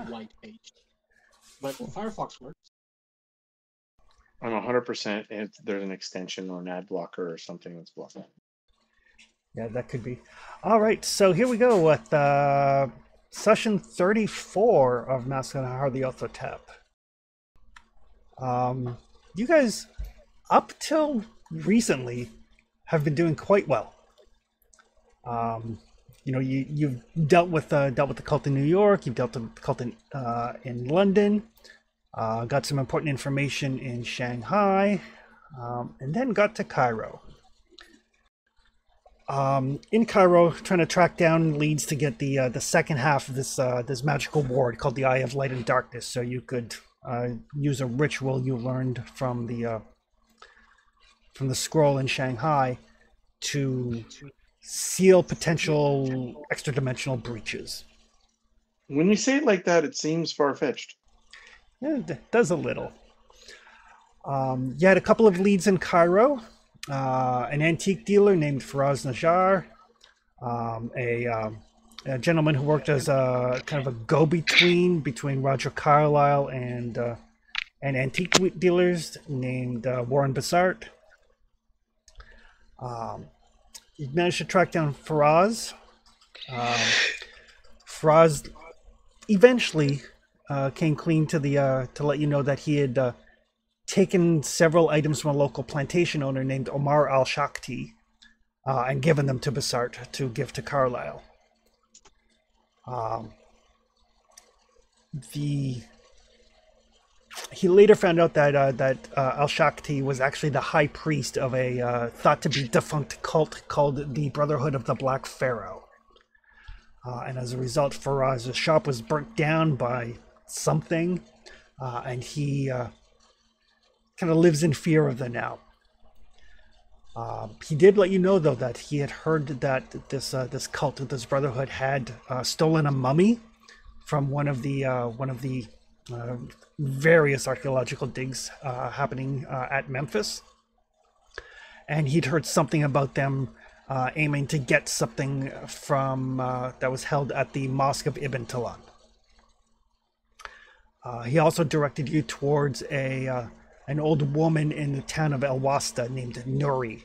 not light page. But Firefox works. I'm 100% if there's an extension or an ad blocker or something that's blocking. Yeah, that could be. All right, so here we go with session 34 of Mask on Nyarlathotep. You guys, up till recently, have been doing quite well. You know, you've dealt with the cult in New York. You've dealt with the cult in London. Got some important information in Shanghai, and then got to Cairo. In Cairo, trying to track down leads to get the second half of this magical ward called the Eye of Light and Darkness, so you could use a ritual you learned from the scroll in Shanghai to seal potential extra-dimensional breaches. When you say it like that, it seems far-fetched. Yeah, it does a little. You had a couple of leads in Cairo. An antique dealer named Faraz Najjar, a gentleman who worked as a kind of a go-between between Roger Carlyle and antique dealers named Warren Bassart. You managed to track down Faraz. Faraz eventually came clean to let you know that he had taken several items from a local plantation owner named Omar Al-Shakti and given them to Bassart to give to Carlyle. He later found out that Al-Shakti was actually the high priest of a thought to be defunct cult called the Brotherhood of the Black Pharaoh. And as a result, Faraz's shop was burnt down by something, and he kind of lives in fear of them now. He did let you know, though, that he had heard that this cult, this brotherhood, had stolen a mummy from one of the various archaeological digs happening at Memphis, and he'd heard something about them aiming to get something from that was held at the Mosque of Ibn Talan. He also directed you towards an old woman in the town of El Wasta named Nuri,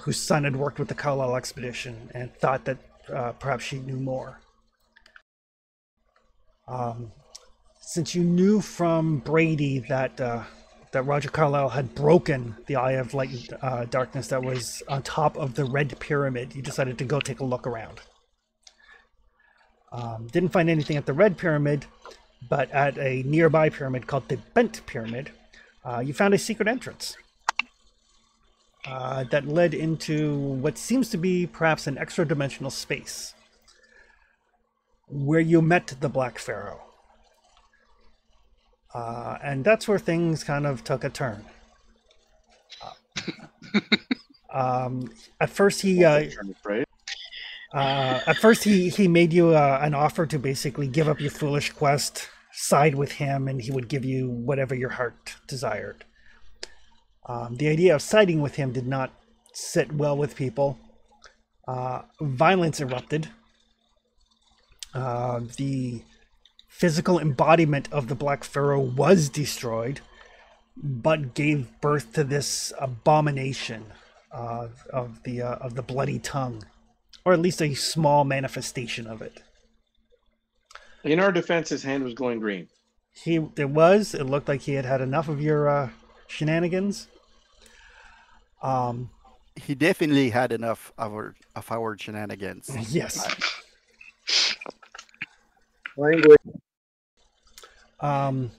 whose son had worked with the Carlisle expedition and thought that perhaps she knew more. Since you knew from Brady that Roger Carlyle had broken the Eye of Light and Darkness that was on top of the Red Pyramid, you decided to go take a look around. Didn't find anything at the Red Pyramid, but at a nearby pyramid called the Bent Pyramid, you found a secret entrance that led into what seems to be perhaps an extra-dimensional space, where you met the Black Pharaoh. And that's where things kind of took a turn. At first, he made you an offer to basically give up your foolish quest, side with him, and he would give you whatever your heart desired. The idea of siding with him did not sit well with people. Violence erupted. The physical embodiment of the Black Pharaoh was destroyed, but gave birth to this abomination of the bloody tongue, or at least a small manifestation of it. In our defense, his hand was glowing green. It looked like he had had enough of your shenanigans. He definitely had enough of our shenanigans. Yes. Language. The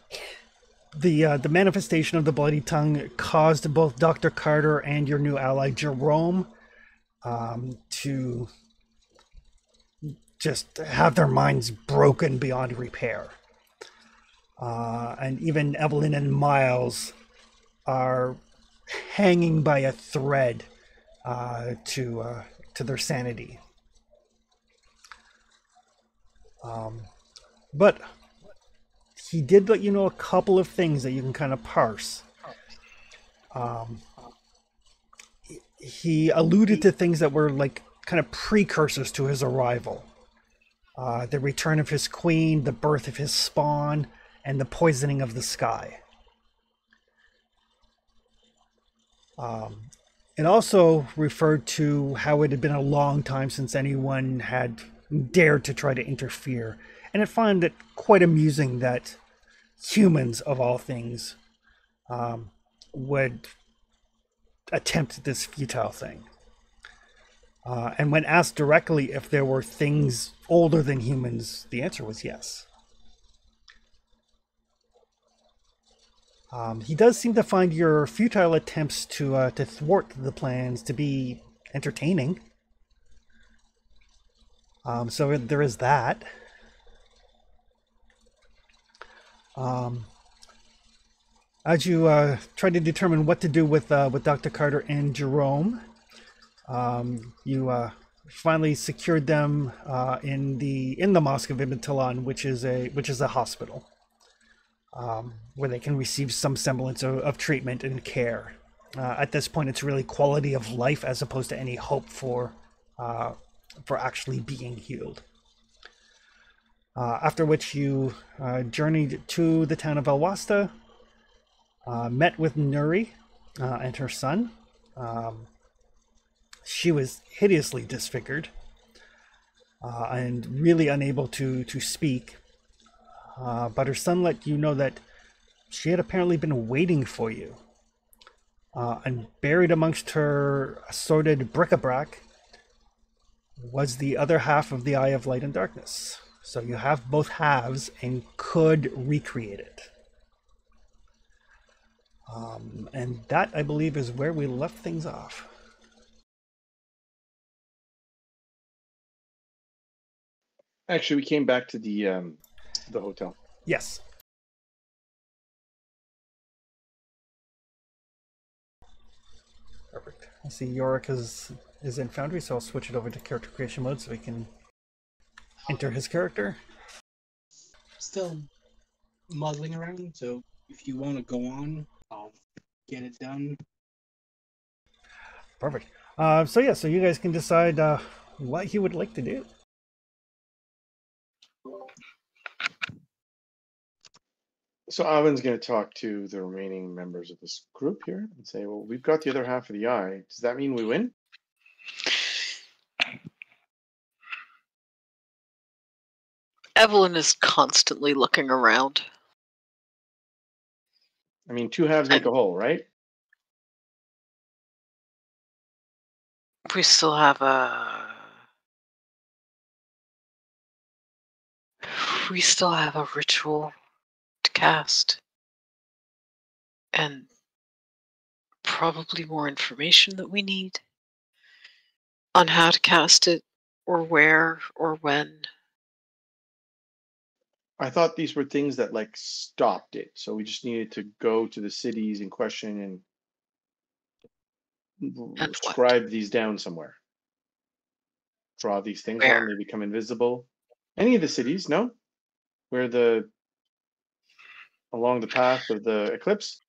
manifestation of the bloody tongue caused both Dr. Carter and your new ally Jerome to just have their minds broken beyond repair. And even Evelyn and Miles are hanging by a thread to their sanity. But he did let you know a couple of things that you can kind of parse. He alluded to things that were like kind of precursors to his arrival. the return of his queen, the birth of his spawn, and the poisoning of the sky. It also referred to how it had been a long time since anyone had dared to try to interfere, and it found it quite amusing that humans, of all things, would attempt this futile thing. And when asked directly if there were things older than humans, the answer was yes. He does seem to find your futile attempts to thwart the plans to be entertaining. So there is that. As you try to determine what to do with Dr. Carter and Jerome, you finally secured them in the Mosque of Ibn Talan, which is a hospital. Where they can receive some semblance of treatment and care. At this point, it's really quality of life as opposed to any hope for actually being healed. After which you journeyed to the town of El Wasta, met with Nuri and her son. She was hideously disfigured and really unable to speak. But her son let you know that she had apparently been waiting for you. And buried amongst her assorted bric-a-brac was the other half of the Eye of Light and Darkness. So you have both halves and could recreate it. And that, I believe, is where we left things off. Actually, we came back to the hotel. Yes. Perfect. I see Yorick is in Foundry, so I'll switch it over to character creation mode so we can enter his character. Still muddling around, so if you want to go on, I'll get it done. Perfect. So you guys can decide what you would like to do. So Alvin's going to talk to the remaining members of this group here and say, well, we've got the other half of the eye. Does that mean we win? Evelyn is constantly looking around. I mean, two halves make a whole, right? We still have a ritual to cast. And probably more information that we need on how to cast it, or where, or when. I thought these were things that like stopped it. So we just needed to go to the cities in question and scribe these down somewhere. Draw these things on, they become invisible. Any of the cities, no? Where along the path of the eclipse?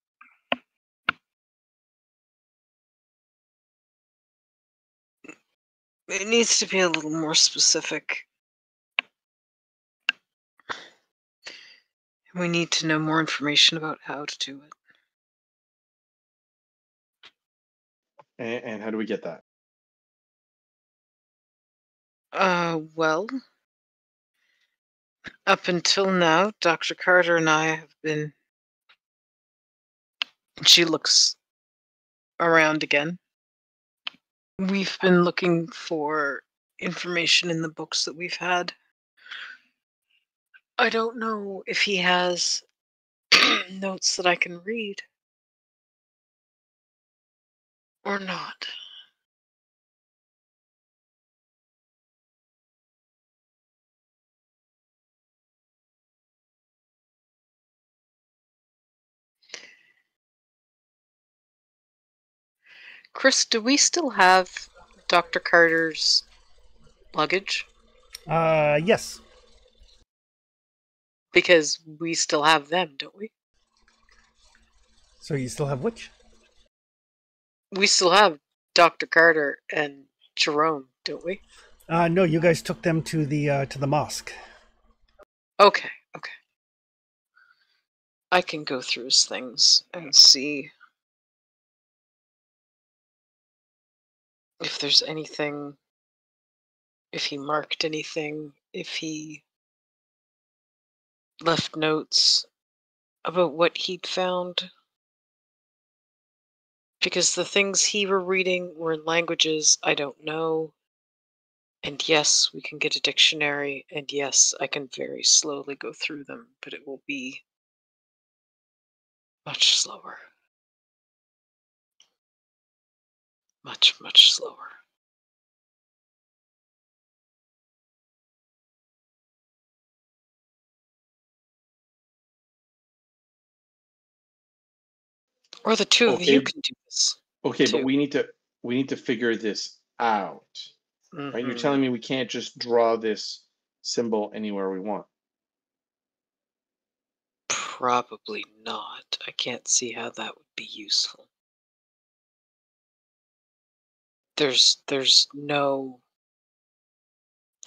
It needs to be a little more specific. We need to know more information about how to do it. And how do we get that? Well, up until now, Dr. Carter and I have been... She looks around again. We've been looking for information in the books that we've had. I don't know if he has notes that I can read or not. Chris, do we still have Dr. Carter's luggage? Yes. Because we still have them, don't we? So you still have which? We still have Dr. Carter and Jerome, don't we? No, you guys took them to the mosque. Okay, okay. I can go through his things and see if there's anything, if he marked anything, if he left notes about what he'd found. Because the things he were reading were in languages I don't know. And yes, we can get a dictionary, and yes, I can very slowly go through them, but it will be much slower. Much, much slower. Or the two of you Okay, can do this. okay, but too. we need to figure this out, right? You're telling me we can't just draw this symbol anywhere we want. Probably not. I can't see how that would be useful. There's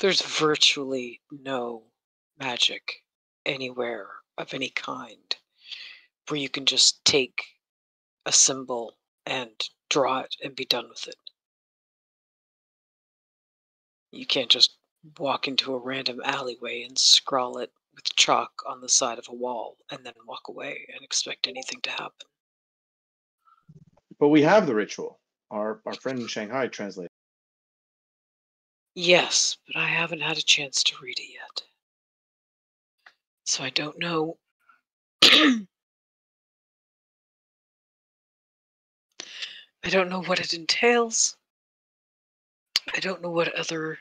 virtually no magic anywhere of any kind where you can just take a symbol and draw it and be done with it. You can't just walk into a random alleyway and scrawl it with chalk on the side of a wall and then walk away and expect anything to happen. But we have the ritual. Our friend in Shanghai translated. Yes, but I haven't had a chance to read it yet. So I don't know. I don't know what it entails. I don't know what other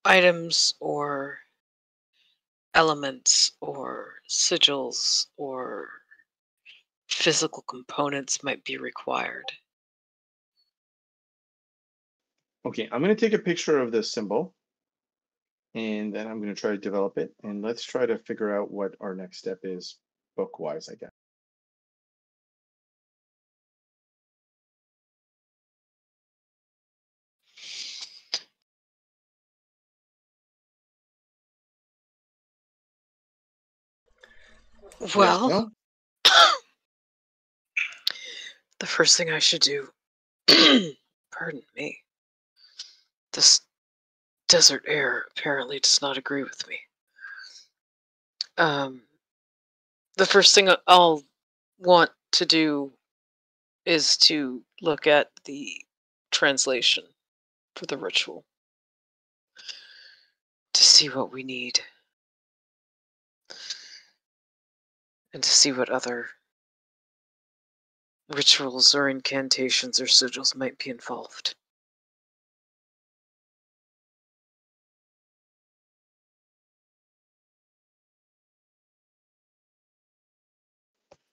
items or elements or sigils or physical components might be required. Okay, I'm going to take a picture of this symbol, and then I'm going to try to develop it. And let's try to figure out what our next step is book-wise, I guess. Yes, Well, no? the first thing I should do, pardon me, this desert air apparently does not agree with me. The first thing I'll want to do is to look at the translation for the ritual to see what we need and to see what other rituals or incantations or sigils might be involved.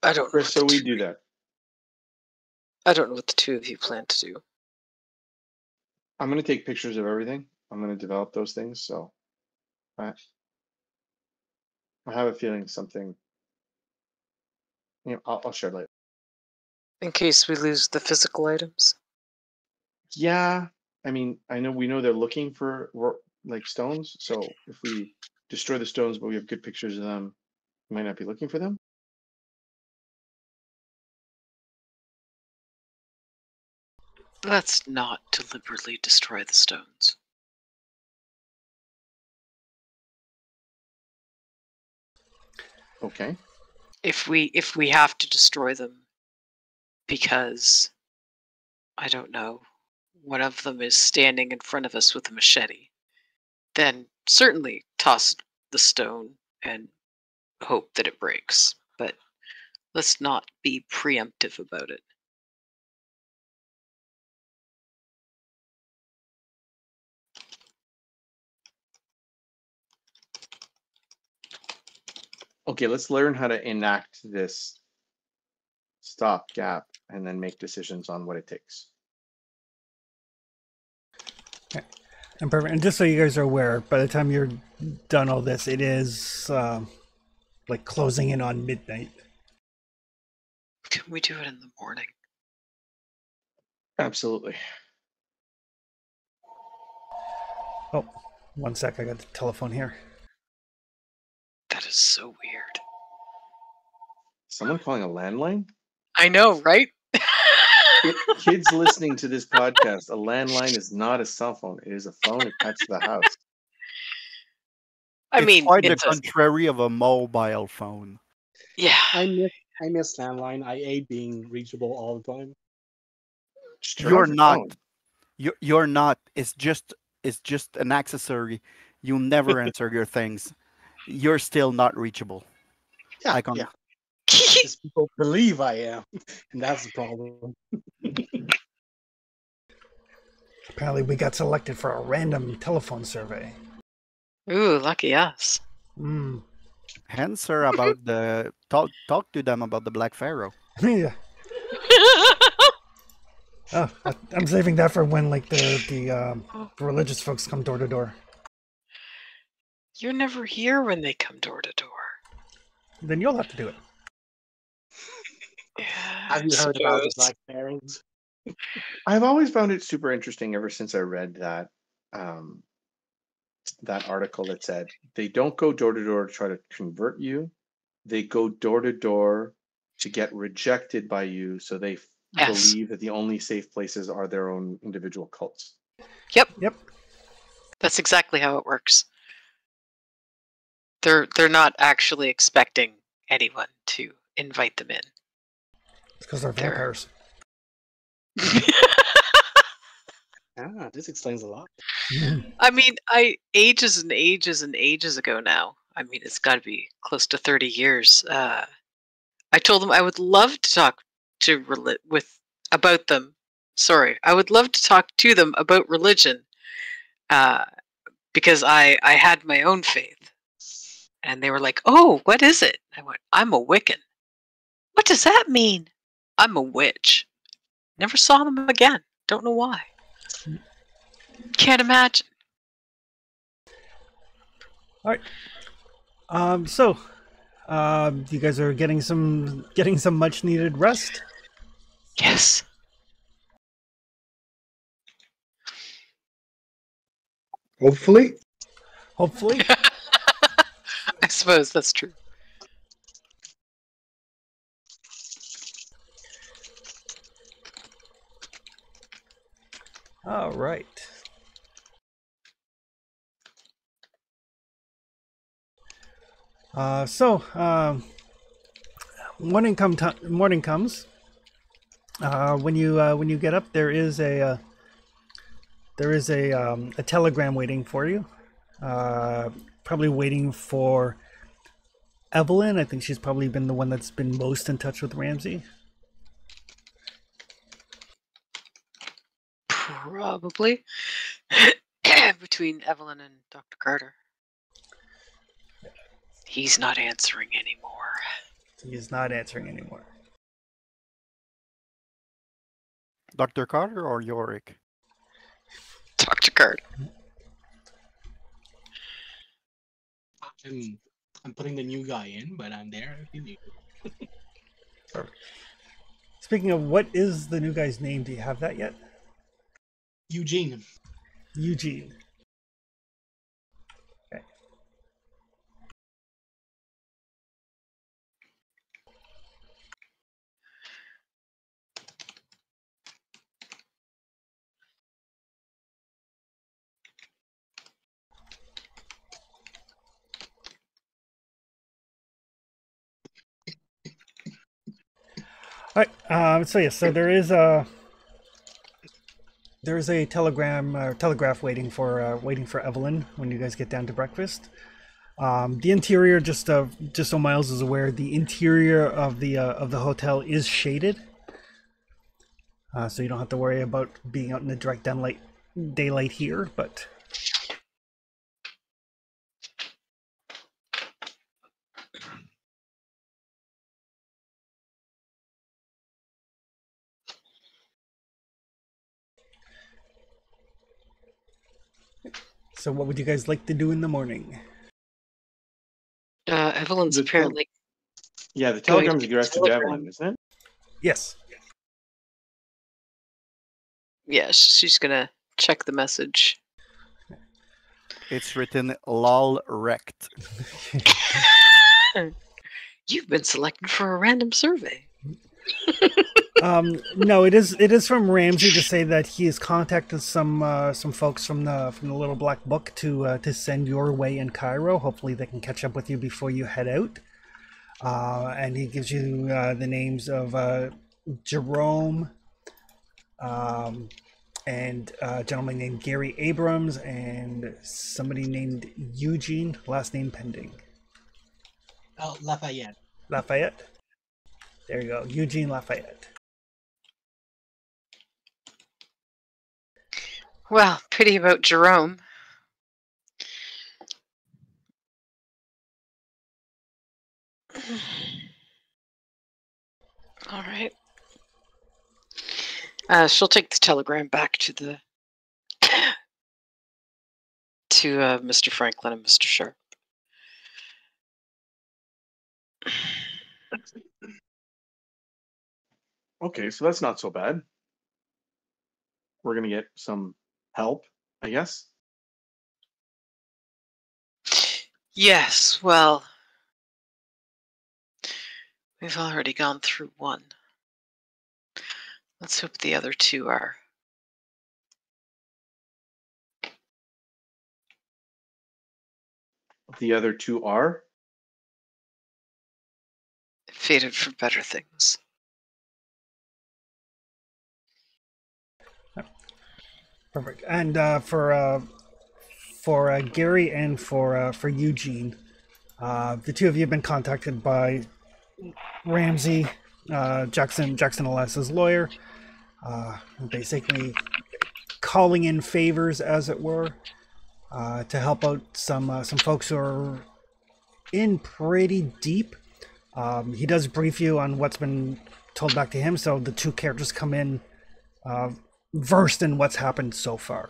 I don't know Chris, what so we do that. I don't know what the two of you plan to do. I'm going to take pictures of everything. I'm going to develop those things. So I have a feeling something, I'll share later. In case we lose the physical items. Yeah, I mean, we know they're looking for like stones. So if we destroy the stones, but we have good pictures of them, we might not be looking for them. Let's not deliberately destroy the stones. Okay. If we have to destroy them because, I don't know, one of them is standing in front of us with a machete, then certainly toss the stone and hope that it breaks. But let's not be preemptive about it. Okay, let's learn how to enact this stopgap and then make decisions on what it takes. Okay. And perfect. And just so you guys are aware, by the time you're done all this, it is like closing in on midnight. Can we do it in the morning? Absolutely. Oh, one sec. I got the telephone here. That is so weird. Someone calling a landline? I know, right? Kids listening to this podcast, a landline is not a cell phone. It is a phone attached to the house. I It's mean, quite the it's a contrary of a mobile phone. yeah. I miss landline. I hate being reachable all the time. Just turn You're off your not. phone. You're not. It's just an accessory. You never answer your things. You're still not reachable. Yeah, I can. yeah. Because people believe I am, and that's the problem. Apparently, we got selected for a random telephone survey. Ooh, lucky us. Hmm. Answer about the talk to them about the Black Pharaoh. Yeah. Oh, I'm saving that for when like the religious folks come door to door. You're never here when they come door to door. Then you'll have to do it. Yeah, Have you I heard about the suppose. Black Pharaohs? I've always found it super interesting ever since I read that article that said they don't go door to door to try to convert you. They go door to door to get rejected by you, so they Yes. believe that the only safe places are their own individual cults. Yep. Yep. That's exactly how it works. They're not actually expecting anyone to invite them in. It's because they're They're- vampires. Ah, this explains a lot. I mean, ages and ages and ages ago now. I mean, it's got to be close to 30 years. I told them I would love to talk to about them. Sorry, I would love to talk to them about religion, because I had my own faith, and they were like, "Oh, what is it?" I went, "I'm a Wiccan." What does that mean? I'm a witch. Never saw them again. Don't know why. Can't imagine. All right. So, you guys are getting some much needed rest. Yes. Hopefully. Hopefully. I suppose that's true. All right. Morning comes. When you get up, there is a telegram waiting for you. Probably waiting for Evelyn. I think she's probably been the one that's been most in touch with Ramsey. Probably. Between Evelyn and Dr. Carter. He's not answering anymore. He's not answering anymore. Dr. Carter or Yorick? Dr. Carter. I'm putting the new guy in, but I'm there if you need me. Speaking of, what is the new guy's name? Do you have that yet? Eugene. Eugene. Okay. All right. So yes. So there is a telegraph waiting for Evelyn when you guys get down to breakfast. The interior, just so Miles is aware, the interior of the hotel is shaded, so you don't have to worry about being out in the direct daylight here. But so, what would you guys like to do in the morning? Evelyn's The apparently. Yeah, the Going telegram to is addressed to telegram. Evelyn, isn't it? Yes. Yeah, she's gonna check the message. It's written lol rect. You've been selected for a random survey. No, it is from Ramsey to say that he has contacted some folks from the Little Black Book to send your way in Cairo. Hopefully, they can catch up with you before you head out. And he gives you the names of Jerome, and a gentleman named Gary Abrams, and somebody named Eugene, last name pending. Lafayette. Lafayette. There you go, Eugene Lafayette. Well, pity about Jerome. All right. She'll take the telegram back to the to Mr. Franklin and Mr. Sharp. Okay, so that's not so bad. We're gonna get some help, I guess. Yes, well, we've already gone through one. Let's hope the other two are The other two are. fated for better things. Perfect. And for Gary and for Eugene, the two of you have been contacted by Ramsey, Jackson Elias's lawyer, basically calling in favors, as it were, to help out some folks who are in pretty deep. He does brief you on what's been told back to him, so the two characters come in versed in what's happened so far.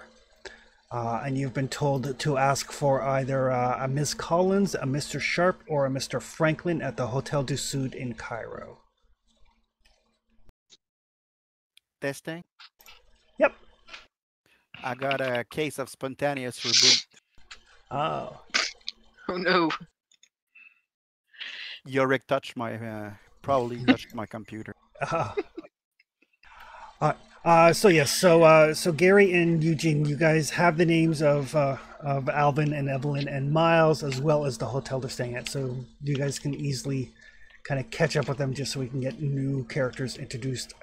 And you've been told to ask for either a Miss Collins, a Mr. Sharp, or a Mr. Franklin at the Hotel du Sud in Cairo. Testing. Yep. I got a case of spontaneous reboot. Oh. Oh no. Yorick touched my probably touched my computer. So yes, so Gary and Eugene, you guys have the names of Alvin and Evelyn and Miles, as well as the hotel they're staying at. So you guys can easily kind of catch up with them, just so we can get new characters introduced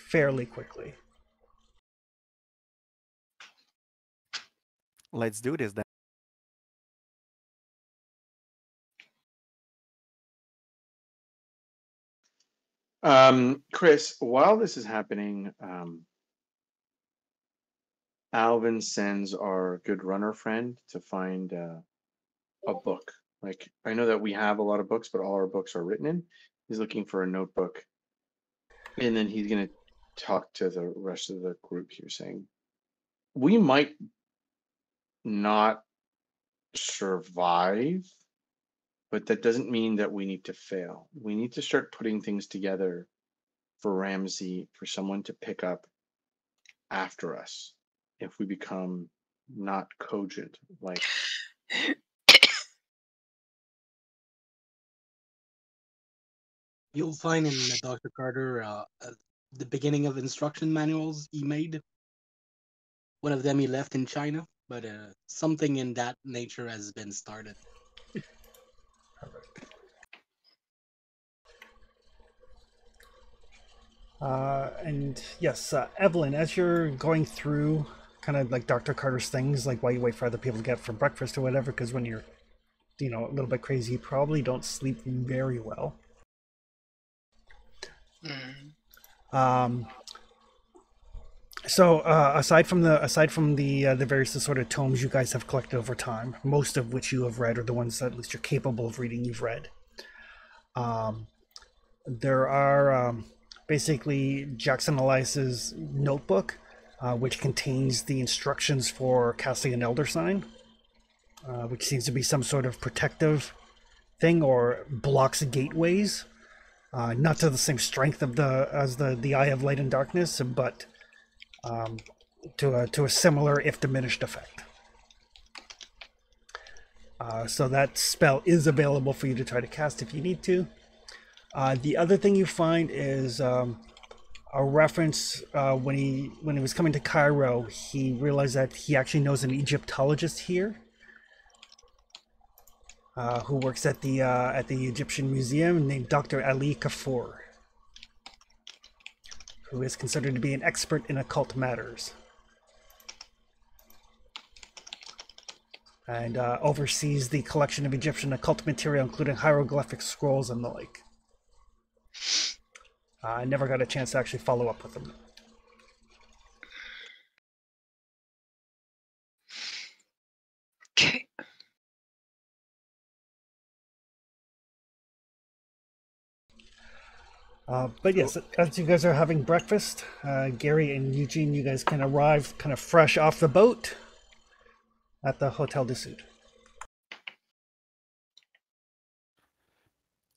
fairly quickly. Let's do this then. Chris, while this is happening, Alvin sends our good runner friend to find a book. Like, I know that we have a lot of books, but all our books are written in. He's looking for a notebook. And then he's going to talk to the rest of the group here, saying, we might not survive, but that doesn't mean that we need to fail. We need to start putting things together for Ramsey, for someone to pick up after us if we become not cogent. Like, You'll find in Dr. Carter the beginning of instruction manuals he made. One of them he left in China, but something in that nature has been started. And yes, Evelyn, as you're going through kind of like Dr. Carter's things, like while you wait for other people to get for breakfast or whatever, because when you're, a little bit crazy, you probably don't sleep very well. So aside from the various sort of tomes you guys have collected over time, most of which you have read, or the ones that at least you're capable of reading, you've read. There are basically Jackson Elias's notebook, which contains the instructions for casting an elder sign, which seems to be some sort of protective thing, or blocks gateways, not to the same strength of as the Eye of Light and Darkness, but to a similar, if diminished, effect. So that spell is available for you to try to cast if you need to. The other thing you find is a reference when he was coming to Cairo, he realized that he actually knows an Egyptologist here who works at the Egyptian Museum named Dr. Ali Kaffour, who is considered to be an expert in occult matters and oversees the collection of Egyptian occult material, including hieroglyphic scrolls and the like. I never got a chance to actually follow up with him. Okay. But yes, as you guys are having breakfast, Gary and Eugene, you guys can arrive kind of fresh off the boat at the Hotel du Sud.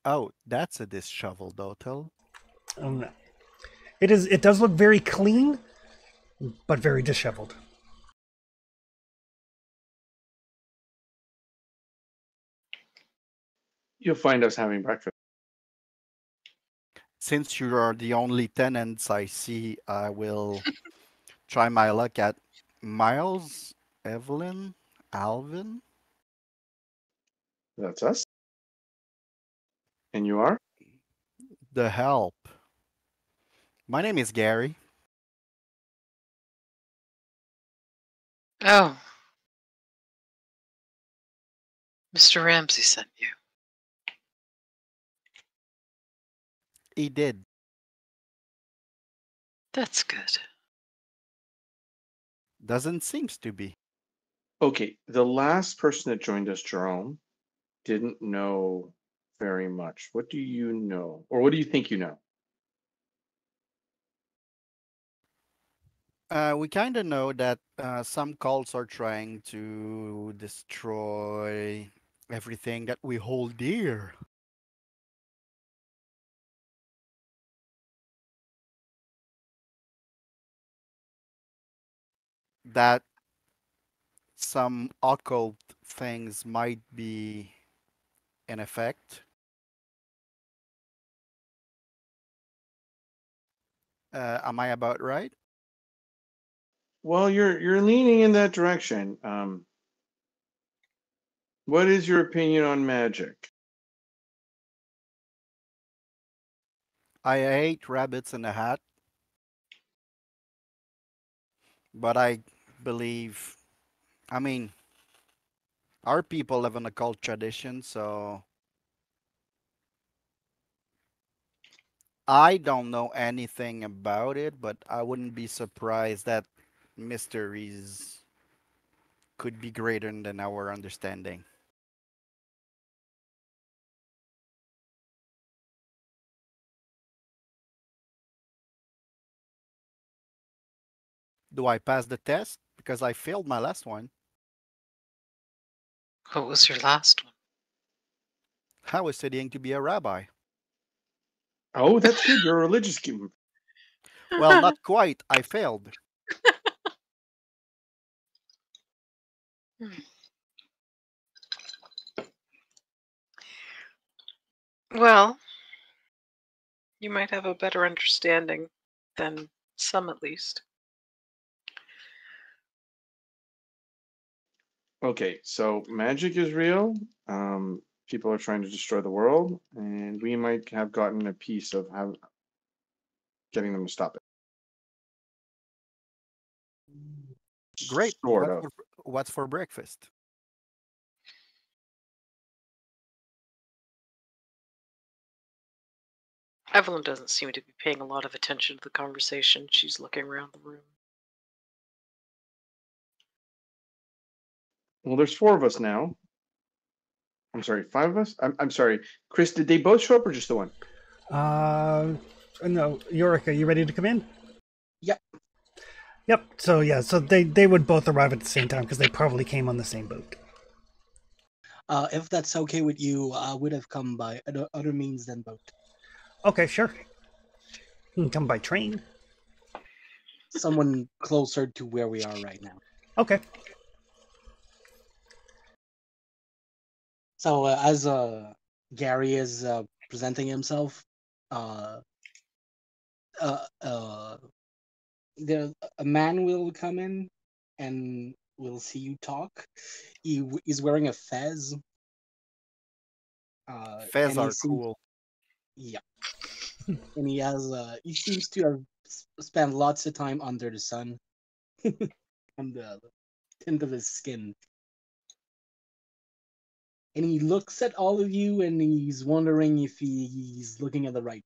Oh, that's a disheveled hotel. It does look very clean, but very disheveled. You'll find us having breakfast. Since you are the only tenants I see, I will try my luck at Miles, Evelyn, Alvin. That's us. And you are? The help. My name is Gary. Oh. Mr. Ramsey sent you. He did. That's good. Doesn't seems to be. Okay, the last person that joined us, Jerome, didn't know very much. What do you know? Or what do you think you know? We kind of know that some cults are trying to destroy everything that we hold dear. That some occult things might be in effect. Am I about right? Well, you're leaning in that direction. What is your opinion on magic? I hate rabbits in a hat, but I believe, I mean, our people have an occult tradition, so I don't know anything about it, but I wouldn't be surprised that mysteries could be greater than our understanding. Do I pass the test? Because I failed my last one. What was your last one? I was studying to be a rabbi. Oh, that's good. You're a religious kid. Well, not quite. I failed. Well, you might have a better understanding than some, at least. Okay, so magic is real. People are trying to destroy the world, and we might have gotten a piece of how getting them to stop it. Great. Sort of. What's for breakfast? Evelyn doesn't seem to be paying a lot of attention to the conversation. She's looking around the room. Well, there's four of us now. I'm sorry, five of us? I'm sorry. Chris, did they both show up or just the one? No, Yorick, are you ready to come in? Yep. Yep. So yeah, so they would both arrive at the same time because they probably came on the same boat. If that's okay with you, I would have come by other means than boat. Okay, sure. You can come by train. Someone closer to where we are right now. Okay. So as Gary is presenting himself, uh, uh, uh, a man will come in and will see you talk. He's wearing a fez, Fez and he are seems, cool. yeah, and he seems to have spent lots of time under the sun on the tint of his skin. And he looks at all of you and he's wondering if he's looking at the right.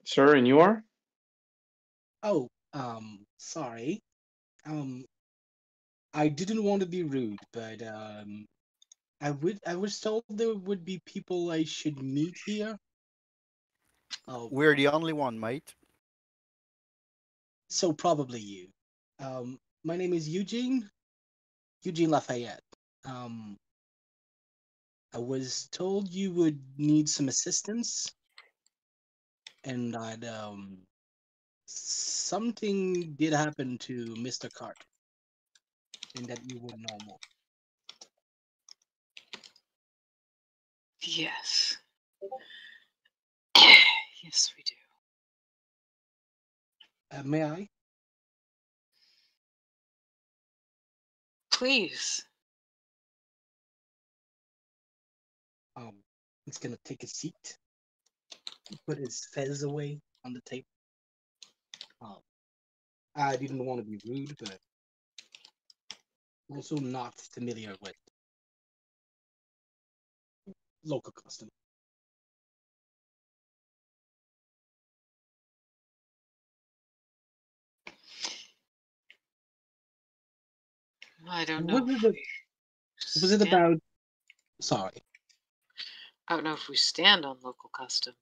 Sir, and you are? Oh, sorry. Um, I didn't want to be rude, but I was told there would be people I should meet here. Oh, We're the only one, mate. so probably you. My name is Eugene Lafayette. Um, I was told you would need some assistance, and I'd something did happen to Mr. Carter, and that you would know more. Yes. Yes, we do. May I? Please. He's gonna take a seat, put his fez away on the table. Um, I didn't want to be rude, but also not familiar with local custom. I don't know Was if it, we was it stand. about? Sorry. I don't know if we stand on local custom.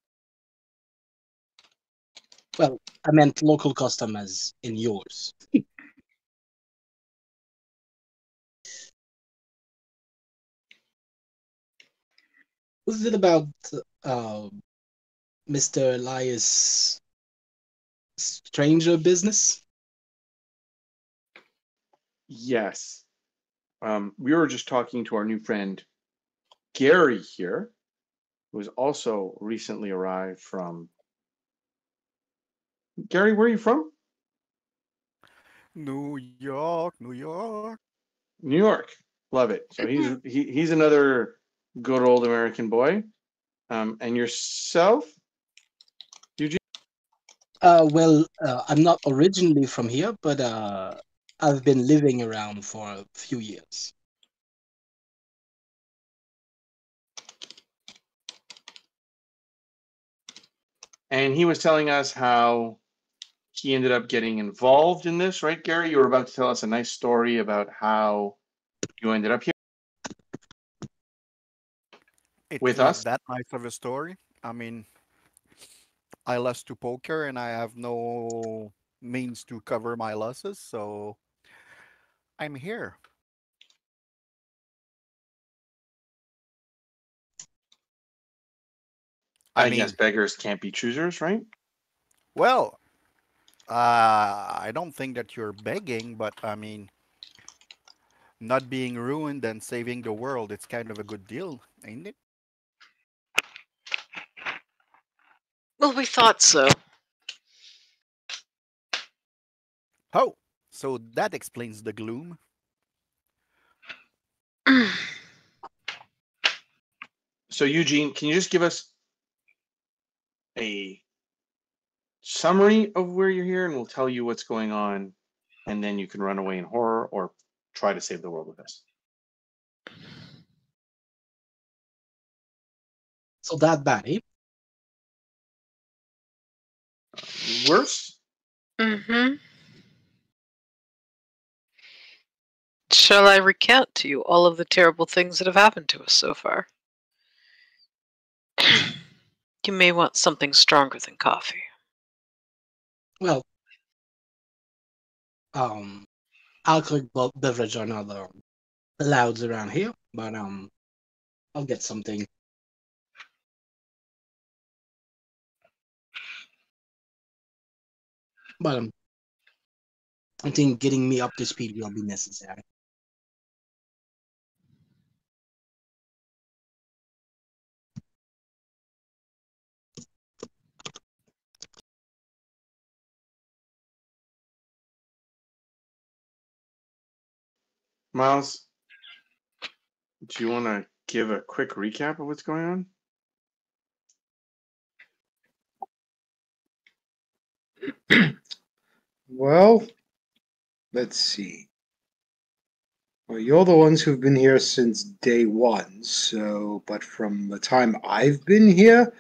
Well, I meant local custom as in yours. Was it about uh, Mr. Elias' stranger business? Yes. We were just talking to our new friend Gary here, who has also recently arrived from. Gary, where are you from? New York, New York. New York. Love it. So he's another good old American boy. And yourself, Eugene? I'm not originally from here, but I've been living around for a few years. And he was telling us how he ended up getting involved in this, right, Gary? You were about to tell us a nice story about how you ended up here It's with not us. that nice of a story. I mean, I lost to poker and I have no means to cover my losses, so I'm here. I I guess mean, beggars can't be choosers, right? well, I don't think that you're begging, but I mean, not being ruined and saving the world, it's kind of a good deal, ain't it? Well, we thought so. Oh, so that explains the gloom. So, Eugene, can you just give us a summary of where you're here and we'll tell you what's going on, and then you can run away in horror or try to save the world with us? So that bad, eh? Worse? Mm-hmm. Shall I recount to you all of the terrible things that have happened to us so far? You may want something stronger than coffee. Well, um, alcoholic beverage are not allowed around here, but I'll get something. But I think getting me up to speed will be necessary. Miles, do you want to give a quick recap of what's going on? Well, let's see. Well, you're the ones who've been here since day one, so, but from the time I've been here,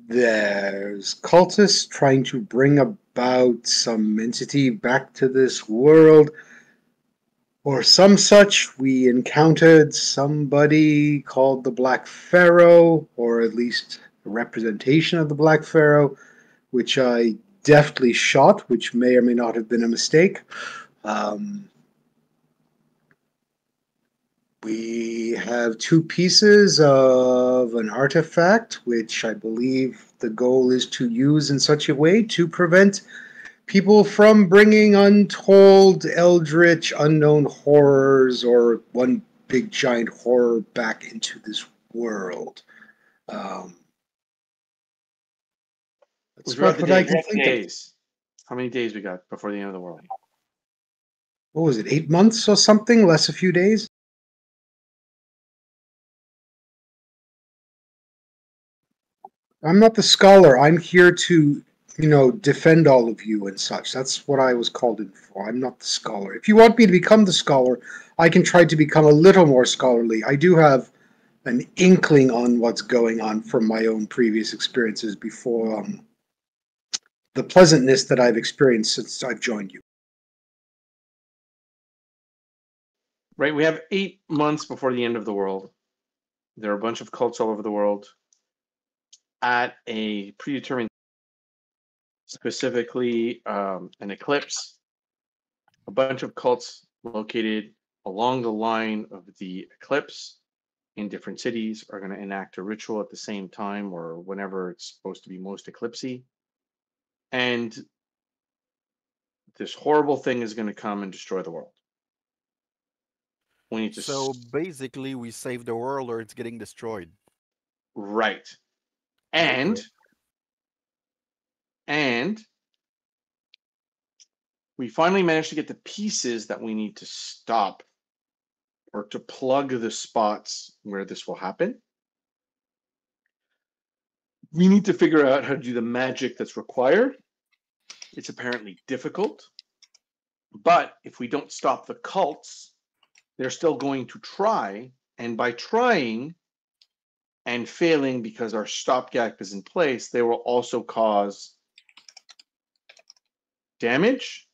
there's cultists trying to bring about some entity back to this world, or some such. We encountered somebody called the Black Pharaoh, or at least a representation of the Black Pharaoh, which I deftly shot, which may or may not have been a mistake. We have two pieces of an artifact, which I believe the goal is to use in such a way to prevent people from bringing untold, eldritch, unknown horrors or one big giant horror back into this world. Um, that's Throughout about the what I day, can think of. days. How many days we got before the end of the world? What was it, 8 months or something? Less a few days? I'm not the scholar. I'm here to, defend all of you and such. That's what I was called in for. I'm not the scholar. If you want me to become the scholar, I can try to become a little more scholarly. I do have an inkling on what's going on from my own previous experiences before the pleasantness that I've experienced since I've joined you. Right, we have 8 months before the end of the world. There are a bunch of cults all over the world at a predetermined, specifically an eclipse. A bunch of cults located along the line of the eclipse in different cities are going to enact a ritual at the same time or whenever it's supposed to be most eclipsy. And this horrible thing is going to come and destroy the world. We need to. So basically, we save the world or it's getting destroyed. Right. Okay. And we finally managed to get the pieces that we need to stop or to plug the spots where this will happen. We need to figure out how to do the magic that's required. It's apparently difficult, but if we don't stop the cults, they're still going to try. And by trying and failing because our stopgap is in place, they will also cause damage,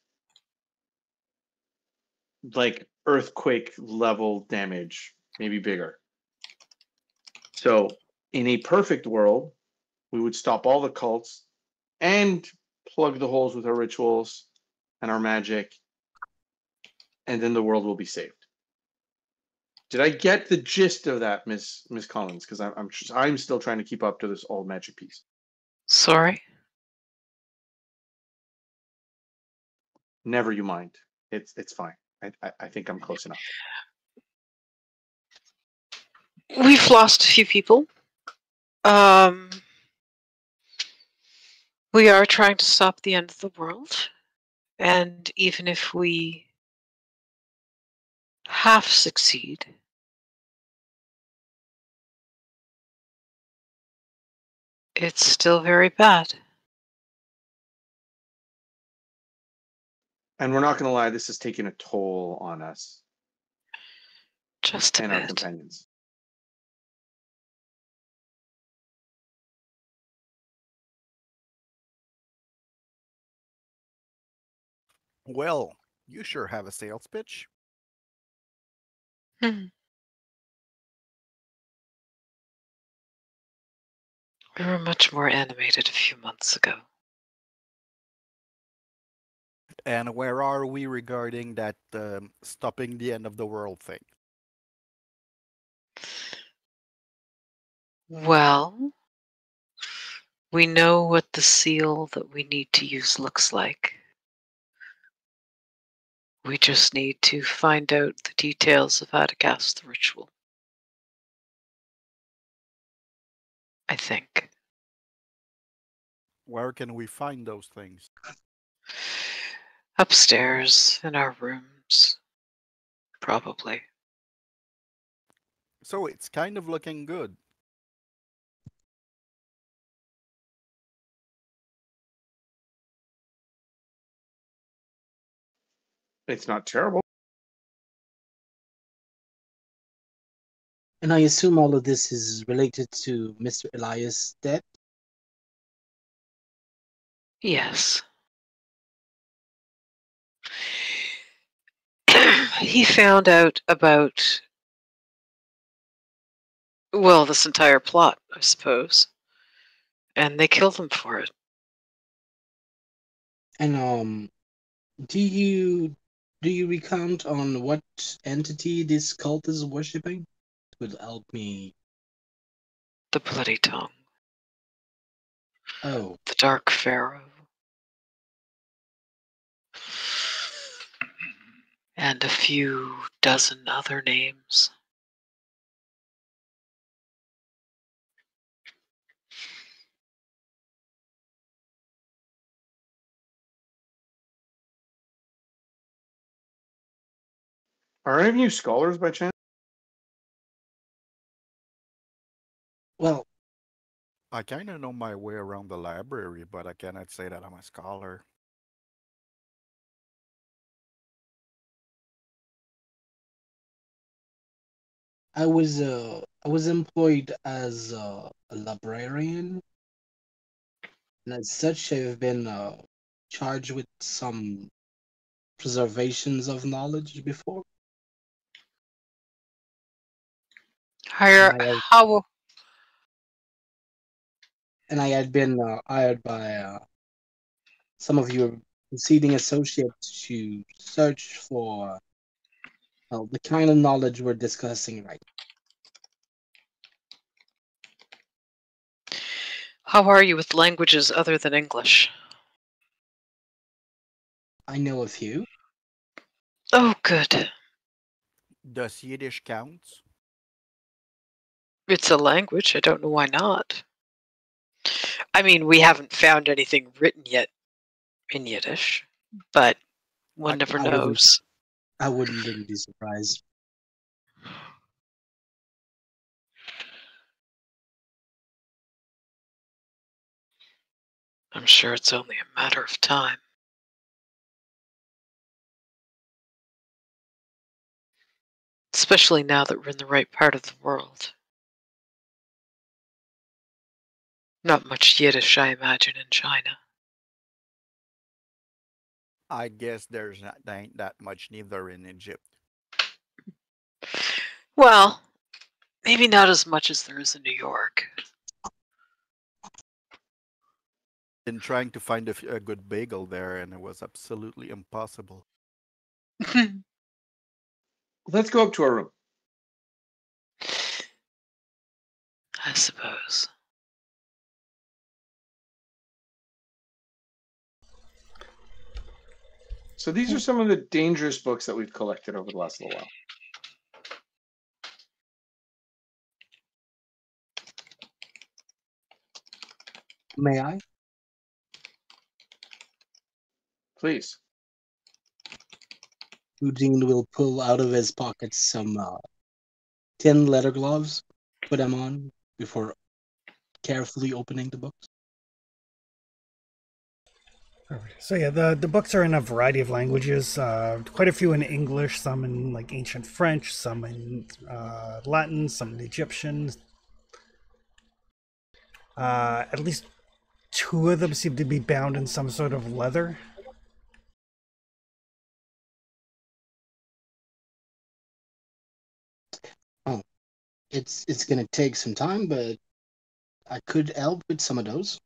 like earthquake level damage, maybe bigger. So in a perfect world, we would stop all the cults and plug the holes with our rituals and our magic, and then the world will be saved. Did I get the gist of that, Miss Collins? Because I'm still trying to keep up to this old magic piece. Sorry. Never you mind. It's fine. I think I'm close enough. We've lost a few people. We are trying to stop the end of the world. And even if we half succeed, it's still very bad. And we're not going to lie, this has taken a toll on us Just a and our bit. companions. Well, you sure have a sales pitch. Hmm. We were much more animated a few months ago. And where are we regarding that stopping the end of the world thing? Well, We know what the seal that we need to use looks like. We just need to find out the details of how to cast the ritual. I think. Where can we find those things? Upstairs in our rooms, probably. So it's kind of looking good. It's not terrible. And I assume all of this is related to Mr. Elias' death. Yes. He found out about, well, this entire plot, I suppose. And they killed him for it. And do you recount on what entity this cult is worshipping? It would help me. The bloody tongue. Oh, The dark pharaoh. And a few dozen other names. Are any of you scholars by chance? well, I kind of know my way around the library, but I cannot say that I'm a scholar. I was employed as a librarian, and as such, I've been charged with some preservations of knowledge before, and How I had been hired by some of your preceding associates to search for the kind of knowledge we're discussing right how are you with languages other than English? now. I know a few. Oh, good. Does Yiddish count? It's a language. I don't know why not. I mean, we haven't found anything written yet in Yiddish, but one never I wouldn't knows. I wouldn't be surprised. I'm sure it's only a matter of time. Especially now that we're in the right part of the world. Not much Yiddish, I imagine, in China. I guess there ain't that much neither in Egypt. Well, maybe not as much as there is in New York. Been trying to find a good bagel there, and it was absolutely impossible. Let's go up to our room. I suppose. So these are some of the dangerous books that we've collected over the last little while. May I? Please. Eugene will pull out of his pocket some tin leather gloves, put them on before carefully opening the books. So yeah, the books are in a variety of languages. Quite a few in English, some in like ancient French, some in Latin, some in Egyptian. At least two of them seem to be bound in some sort of leather. Oh, it's gonna take some time, but I could help with some of those.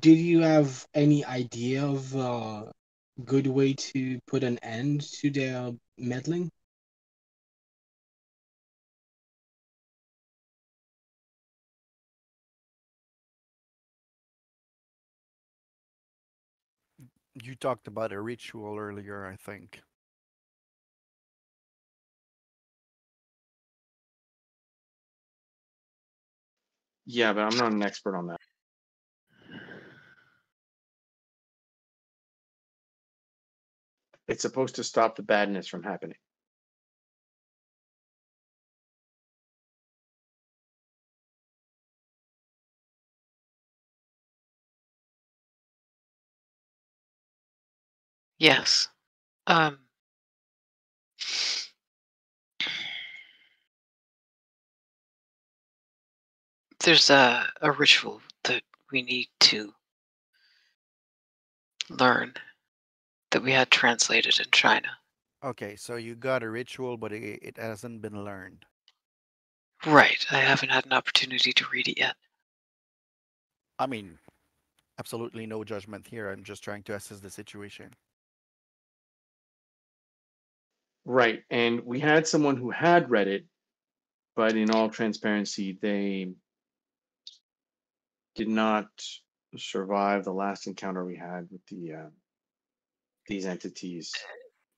Did you have any idea of a good way to put an end to their meddling? You talked about a ritual earlier, I think. Yeah, but I'm not an expert on that. It's supposed to stop the badness from happening. Yes. Um, there's a ritual that we need to learn that we had translated in China. Okay, so you got a ritual, but it hasn't been learned. Right. I haven't had an opportunity to read it yet. I mean, absolutely no judgment here. I'm just trying to assess the situation. Right. And we had someone who had read it, but in all transparency, they did not survive the last encounter we had with these entities.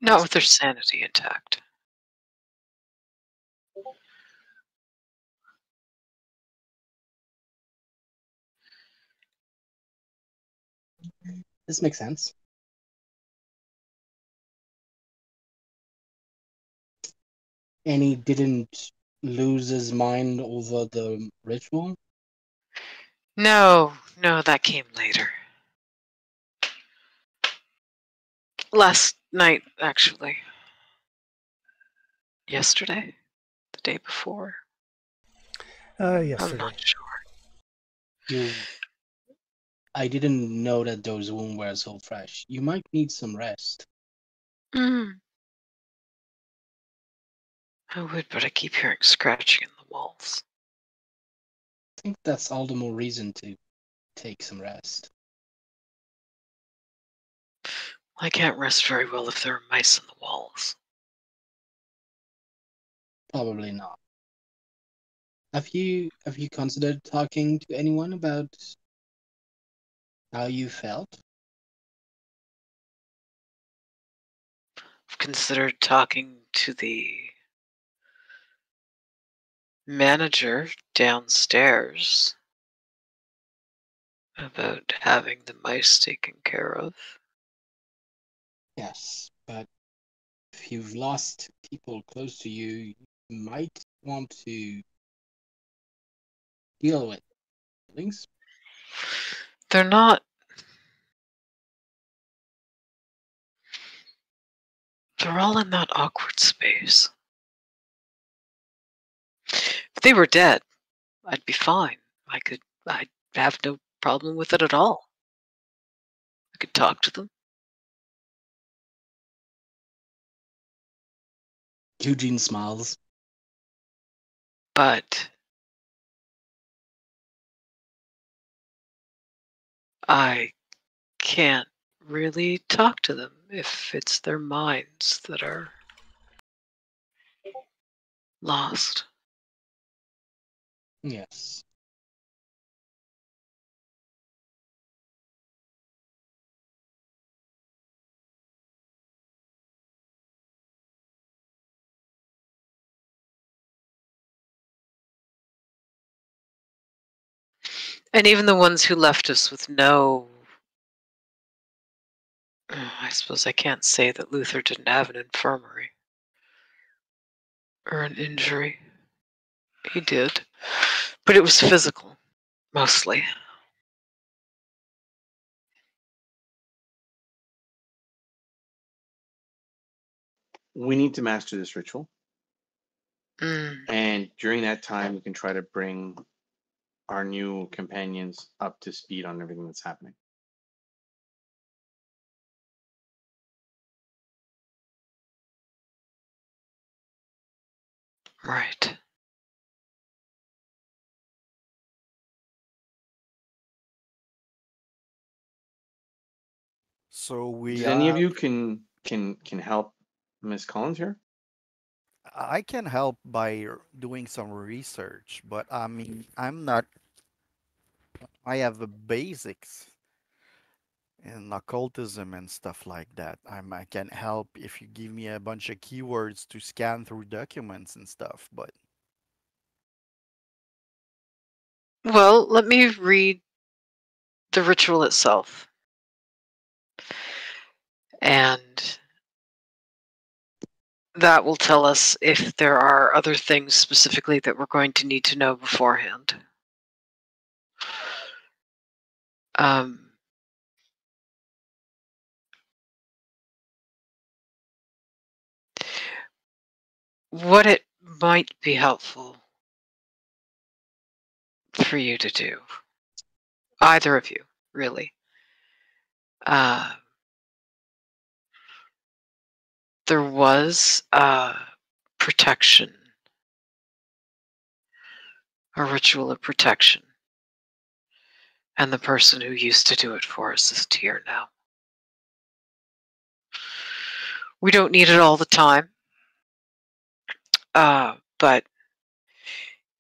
Not with their sanity intact. This makes sense. And he didn't lose his mind over the ritual? No, no, that came later. Last night, actually. Yesterday? The day before? I'm Yesterday. not sure. You I didn't know that those wounds were so fresh. You might need some rest. Mm, I would, but I keep hearing scratching in the walls. I think that's all the more reason to take some rest. I can't rest very well if there are mice in the walls. Probably not. Have you considered talking to anyone about how you felt? I've considered talking to the manager downstairs about having the mice taken care of. Yes, but if you've lost people close to you, you might want to deal with feelings. They're not. They're all in that awkward space. If they were dead, I'd be fine. I'd have no problem with it at all. I could talk to them. Eugene smiles. But I can't really talk to them if it's their minds that are lost. Yes. And even the ones who left us with no. I suppose I can't say that Luther didn't have an infirmary or an injury. He did. But it was physical, mostly. We need to master this ritual. Mm, And during that time, we can try to bring our new companions up to speed on everything that's happening. right. So we Did any of have. you can help Miss Collins here? I can help by doing some research, but I mean, I'm not. I have the basics, in occultism and stuff like that. I can help if you give me a bunch of keywords to scan through documents and stuff, but Well, let me read the ritual itself. And that will tell us if there are other things specifically that we're going to need to know beforehand. What it might be helpful for you to do, either of you, really. There was protection, a ritual of protection. And the person who used to do it for us is here now. We don't need it all the time, but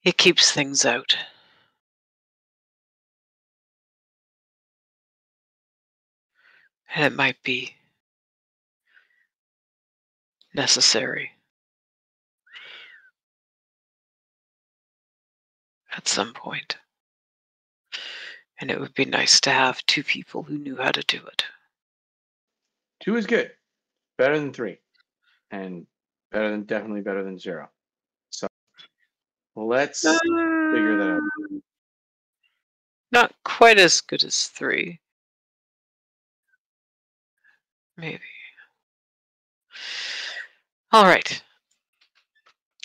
it keeps things out. And it might be necessary at some point. And it would be nice to have two people who knew how to do it. 2 is good. Better than 3. And definitely better than 0. So let's figure that out. Not quite as good as 3. Maybe. All right.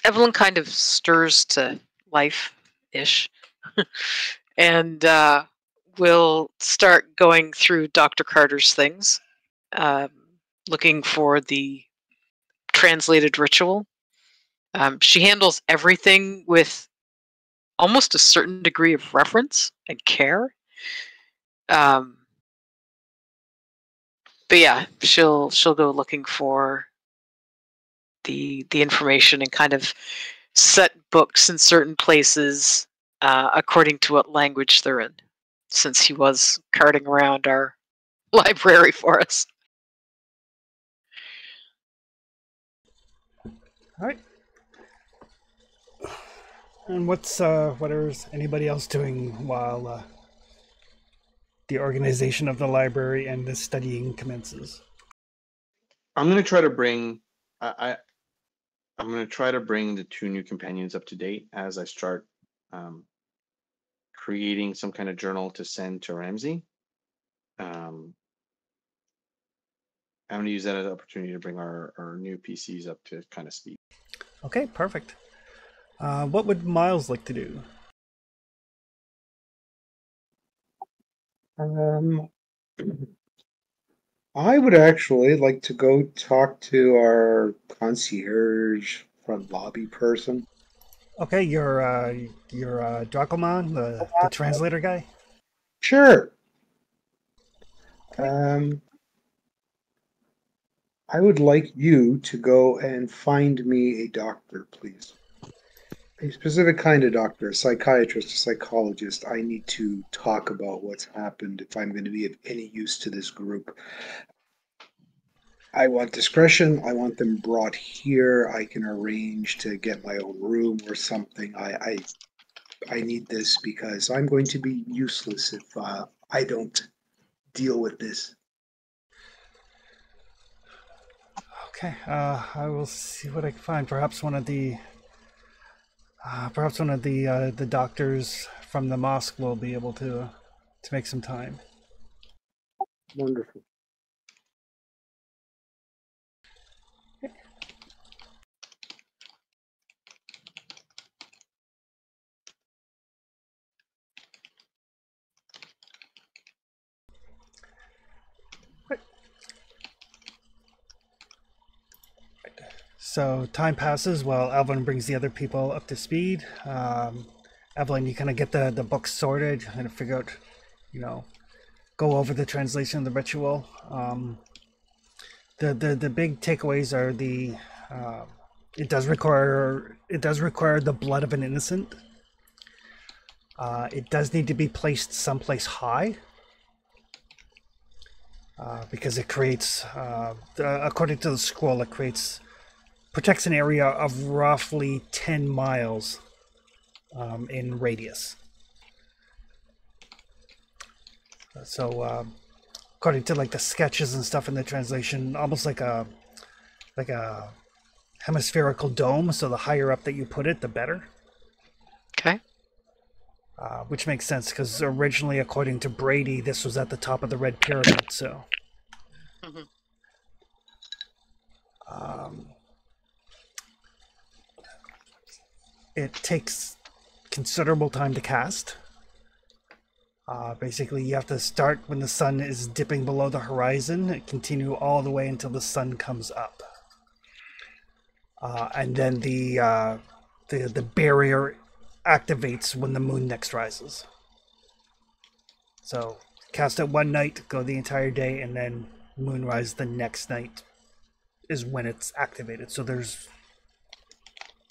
Evelyn kind of stirs to life-ish. And we'll start going through Dr. Carter's things, looking for the translated ritual. She handles everything with almost a certain degree of reverence and care. But yeah, she'll go looking for the information and kind of set books in certain places according to what language they're in, since he was carting around our library for us. All right. And what is anybody else doing while the organization of the library and the studying commences? I'm gonna try to bring I'm gonna try to bring the 2 new companions up to date as I start creating some kind of journal to send to Ramsey. I'm going to use that as an opportunity to bring our new PCs up to kind of speed. Okay, perfect. What would Miles like to do? I would actually like to go talk to our concierge front lobby person. Okay, you're Dracoman, the translator guy. Sure. Okay. I would like you to go and find me a doctor, please. A specific kind of doctor, a psychiatrist, a psychologist. I need to talk about what's happened if I'm going to be of any use to this group. I want discretion. I want them brought here. I can arrange to get my own room or something. I need this because I'm going to be useless if I don't deal with this. Okay. I will see what I can find. Perhaps one of the the doctors from the mosque will be able to make some time. Wonderful. So time passes while Evelyn brings the other people up to speed. Evelyn, you kind of get the books sorted and figure out, go over the translation of the ritual. The big takeaways are it does require the blood of an innocent. It does need to be placed someplace high. because it creates, according to the scroll, protects an area of roughly 10 miles in radius. So, according to like the sketches and stuff in the translation, almost like a hemispherical dome. So the higher up that you put it, the better. Okay. Which makes sense because originally, according to Brady, this was at the top of the Red Pyramid. So, Mhm. it takes considerable time to cast. Basically, you have to start when the sun is dipping below the horizon and continue all the way until the sun comes up. And then the barrier activates when the moon next rises. So cast it one night, go the entire day, and then moonrise the next night is when it's activated. So there's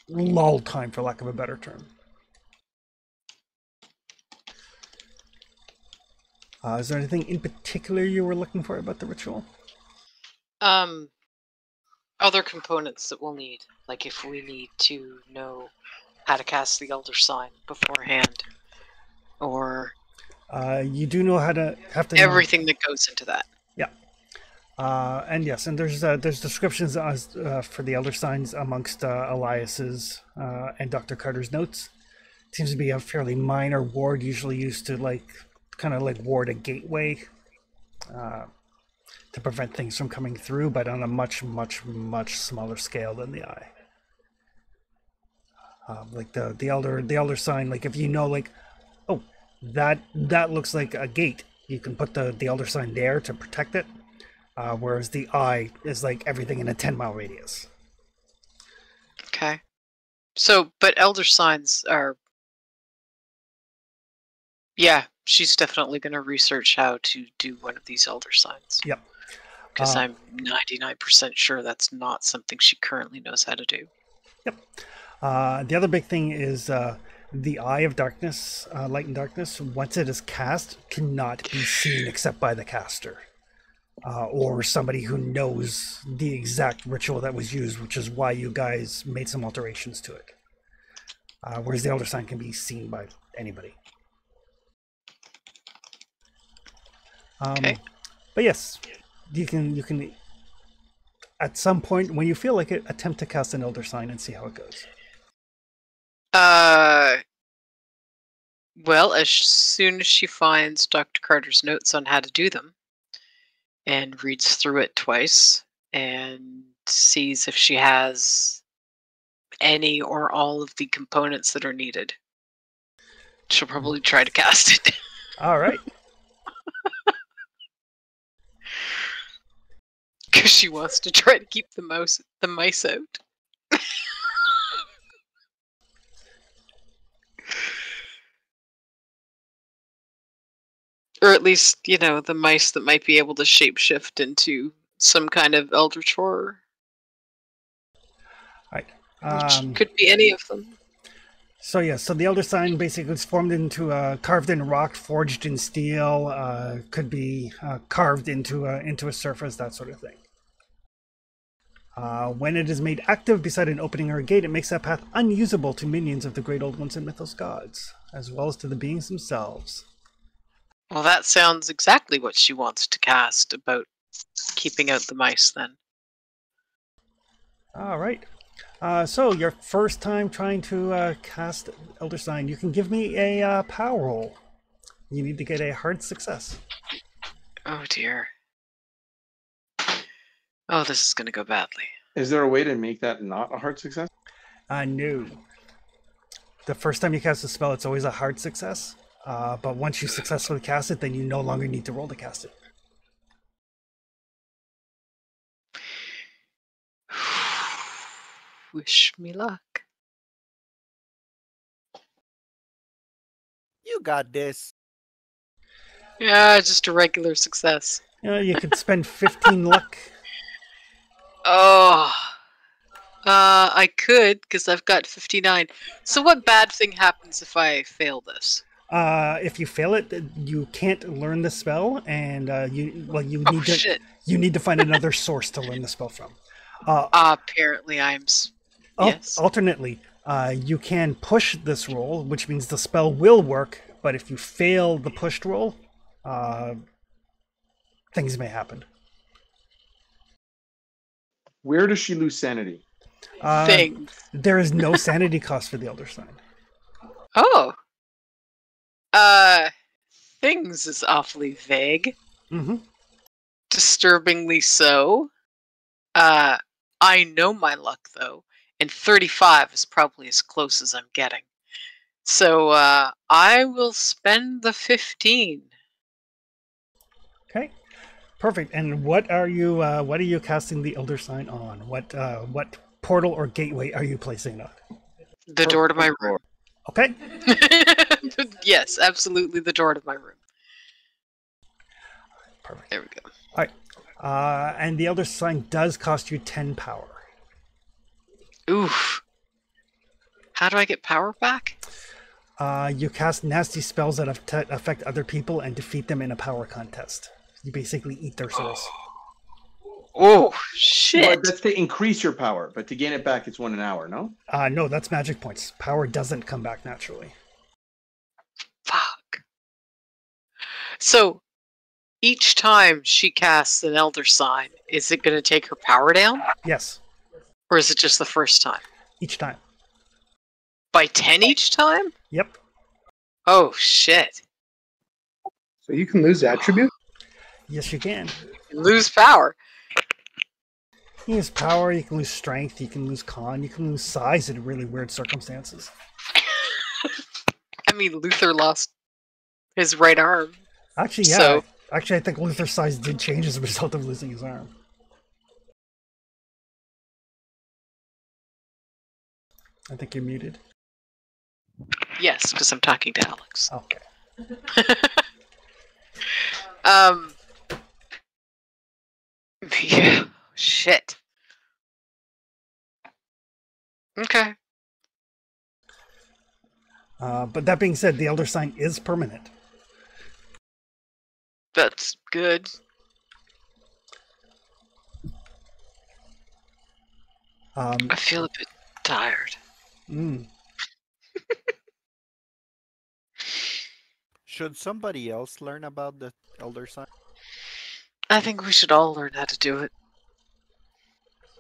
lull time, for lack of a better term. Is there anything in particular you were looking for about the ritual? Other components that we'll need, like if we need to know how to cast the Elder Sign beforehand, or You do know how to know everything that goes into that. Yeah. And yes, and there's descriptions for the elder signs amongst Elias's and Dr. Carter's notes. It seems to be a fairly minor ward, usually used to kind of ward a gateway to prevent things from coming through, but on a much, much, much smaller scale than the eye. Like the elder sign, like if you know, like, oh, that looks like a gate, you can put the elder sign there to protect it. Whereas the eye is like everything in a 10-mile radius. Okay. So, but Elder Signs are... Yeah, she's definitely going to research how to do one of these Elder Signs. Yep. Because I'm 99% sure that's not something she currently knows how to do. Yep. The other big thing is the Eye of Darkness, Light and Darkness, once it is cast, cannot be seen except by the caster. Or somebody who knows the exact ritual that was used, which is why you guys made some alterations to it. Whereas the Elder Sign can be seen by anybody. Okay. But yes, you can at some point when you feel like it, attempt to cast an Elder Sign and see how it goes. Well, as soon as she finds Dr. Carter's notes on how to do them, and reads through it twice, and sees if she has any or all of the components that are needed, she'll probably try to cast it. All right. Because she wants to try to keep the mice out. Or at least, the mice that might be able to shapeshift into some kind of eldritch horror. All right. Which could be any of them. So the Elder Sign basically is formed into carved in rock, forged in steel, could be carved into a surface, that sort of thing. When it is made active beside an opening or a gate, it makes that path unusable to minions of the Great Old Ones and Mythos gods, as well as to the beings themselves. Well, that sounds exactly what she wants to cast about keeping out the mice, then. All right. So your first time trying to cast Elder Sign, you can give me a power roll. You need to get a hard success. Oh dear. Oh, this is going to go badly. Is there a way to make that not a hard success? No. The first time you cast a spell, it's always a hard success. But once you successfully cast it, then you no longer need to roll to cast it. Wish me luck. You got this. Yeah, just a regular success. You could spend 15 luck. Oh. I could, because I've got 59. So what bad thing happens if I fail this? If you fail it, you can't learn the spell, and you Oh need to shit! find another source to learn the spell from. Apparently, yes. Alternately, you can push this roll, which means the spell will work. But if you fail the pushed roll, things may happen. Where does she lose sanity? Things. There is no sanity cost for the Elder Sign. Oh. Things is awfully vague. Mm-hmm. Disturbingly so. I know my luck though, and 35 is probably as close as I'm getting. So I will spend the 15. Okay, perfect. And what are you casting the Elder Sign on? What portal or gateway are you placing it on? The door to my room. Okay. Yes, absolutely the door to my room. Perfect. There we go. All right. And the Elder Sign does cost you 10 power. Oof. How do I get power back? You cast nasty spells that affect other people and defeat them in a power contest. You basically eat their souls. Oh, shit. But that's to increase your power, but to gain it back, it's 1 an hour, no? No, that's magic points. Power doesn't come back naturally. Fuck. So, each time she casts an Elder Sign, is it going to take her power down? Yes, Or is it just the first time? each time. By 10 each time? Yep. Oh, shit. So you can lose attribute? Yes, you can. You lose power. You can lose power, you can lose strength, you can lose con, you can lose size in really weird circumstances. I mean, Luther lost his right arm. Actually, yeah. So- Actually, I think Luther's size did change as a result of losing his arm. I think you're muted. Yes, because I'm talking to Alex. Okay. Yeah. Shit. Okay. But that being said, the Elder Sign is permanent. That's good. I feel a bit tired. Should somebody else learn about the Elder Sign? I think we should all learn how to do it.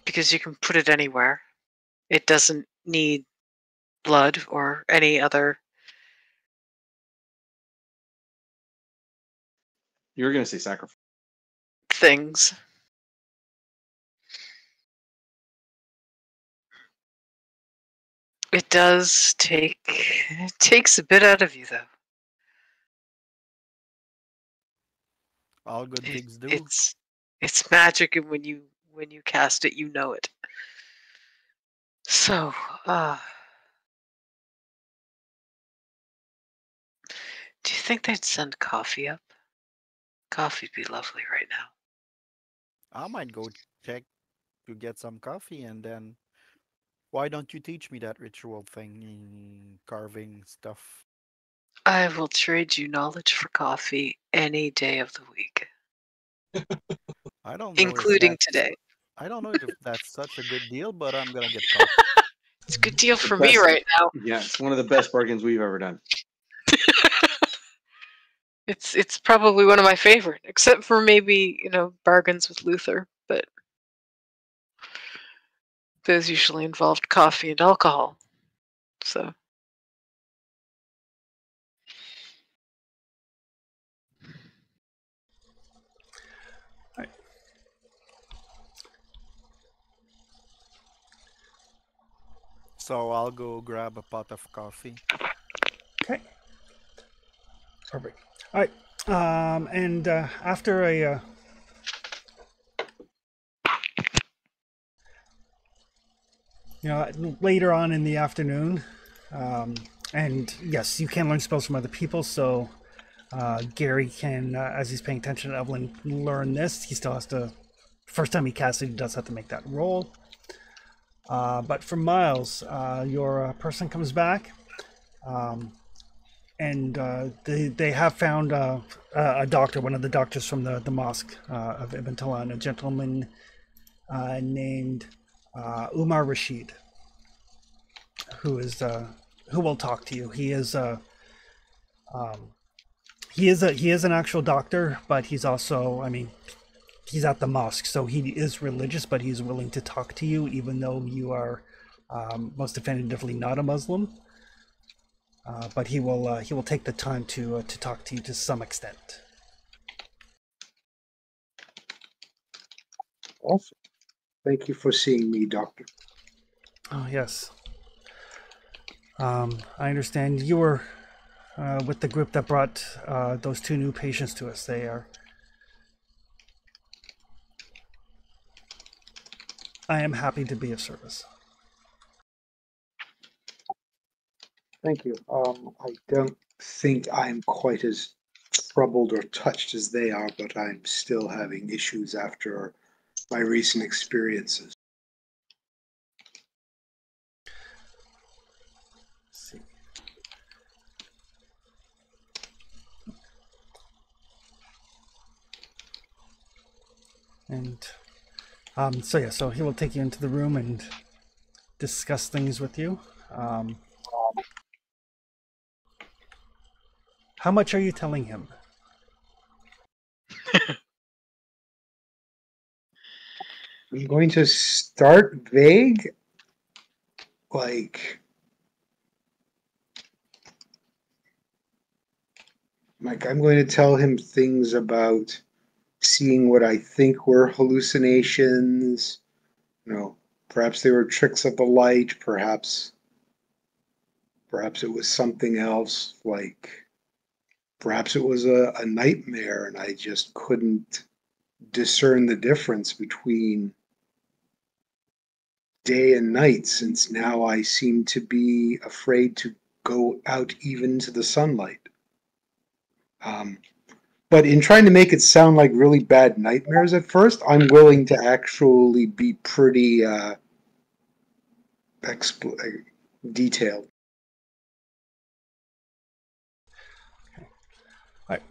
Because you can put it anywhere. It doesn't need blood or any other. You were going to say sacrifice. Things. It takes a bit out of you though. All good things do. It's magic, and when you cast it, you know it. So, do you think they'd send coffee up? Coffee'd be lovely right now. I might go check to get some coffee, and then why don't you teach me that ritual thing, carving stuff? I will trade you knowledge for coffee any day of the week, I don't know if including that's, today. I don't know if that's such a good deal, but I'm gonna get coffee. It's a good deal for Best- me right now. Yeah, it's one of the best bargains we've ever done. It's probably one of my favorite, except for maybe bargains with Luther, but those usually involved coffee and alcohol. So. So I'll go grab a pot of coffee. Okay. Perfect. All right. And after a later on in the afternoon, and yes, you can learn spells from other people. So Gary can, as he's paying attention to Evelyn, learn this. He still has to. First time he casts it, he does have to make that roll. But for Miles, your person comes back, they have found a doctor, one of the doctors from the mosque of Ibn Talan, a gentleman named Umar Rashid, who will talk to you. He is an actual doctor, but he's also, I mean, he's at the mosque, so he is religious, but he's willing to talk to you, even though you are most definitively not a Muslim. But he will take the time to talk to you to some extent. Awesome. Thank you for seeing me, Doctor. Oh yes. I understand you were with the group that brought those two new patients to us. I am happy to be of service. Thank you. I don't think I'm quite as troubled or touched as they are, but I'm still having issues after my recent experiences. Let's see. And so he will take you into the room and discuss things with you. How much are you telling him? I'm going to start vague, like I'm going to tell him things about seeing what I think were hallucinations. You know, perhaps they were tricks of the light, perhaps it was something else, like perhaps it was a nightmare and I just couldn't discern the difference between day and night, since now I seem to be afraid to go out even to the sunlight. But in trying to make it sound like really bad nightmares at first, I'm willing to actually be pretty detailed. All right.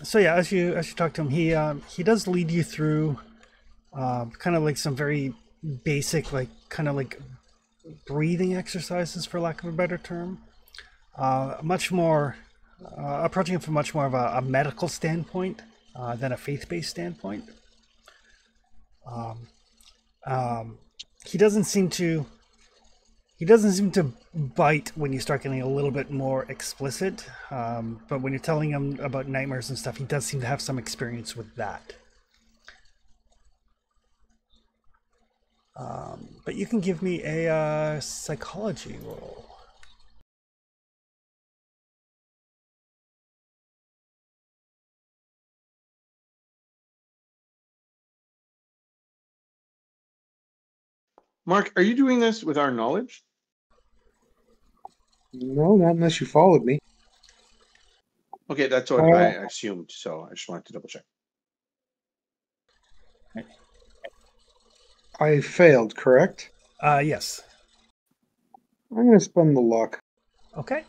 So yeah, as you talk to him, he does lead you through kind of like some very basic, like kind of like breathing exercises, for lack of a better term. Much more approaching it from much more of a medical standpoint than a faith-based standpoint. He doesn't seem to bite when you start getting a little bit more explicit. But when you're telling him about nightmares and stuff, he does seem to have some experience with that. But you can give me a psychology roll. Mark, are you doing this with our knowledge? No, not unless you followed me. Okay, that's what I assumed, so I just wanted to double check. I failed, correct? Yes. I'm going to spend the luck. Okay.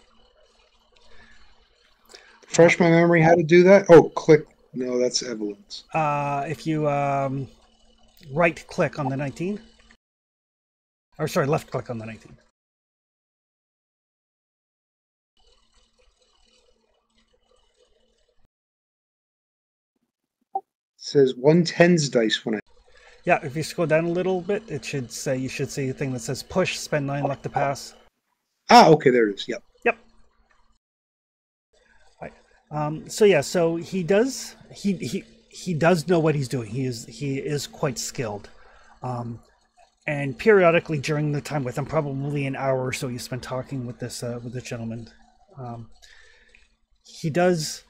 Refresh my memory how to do that. Oh, click. No, that's Evelyn's. If you right click on the 19, or sorry, left click on the 19. It says 1/10 dice when I. Yeah, if you scroll down a little bit, it should say, you should see a thing that says push, spend 9 luck to pass. Ah, okay, there it is. Yep. Yep. Right. So yeah, so he does know what he's doing. He is quite skilled. And periodically during the time with him, probably an hour or so you spent talking with this gentleman, he does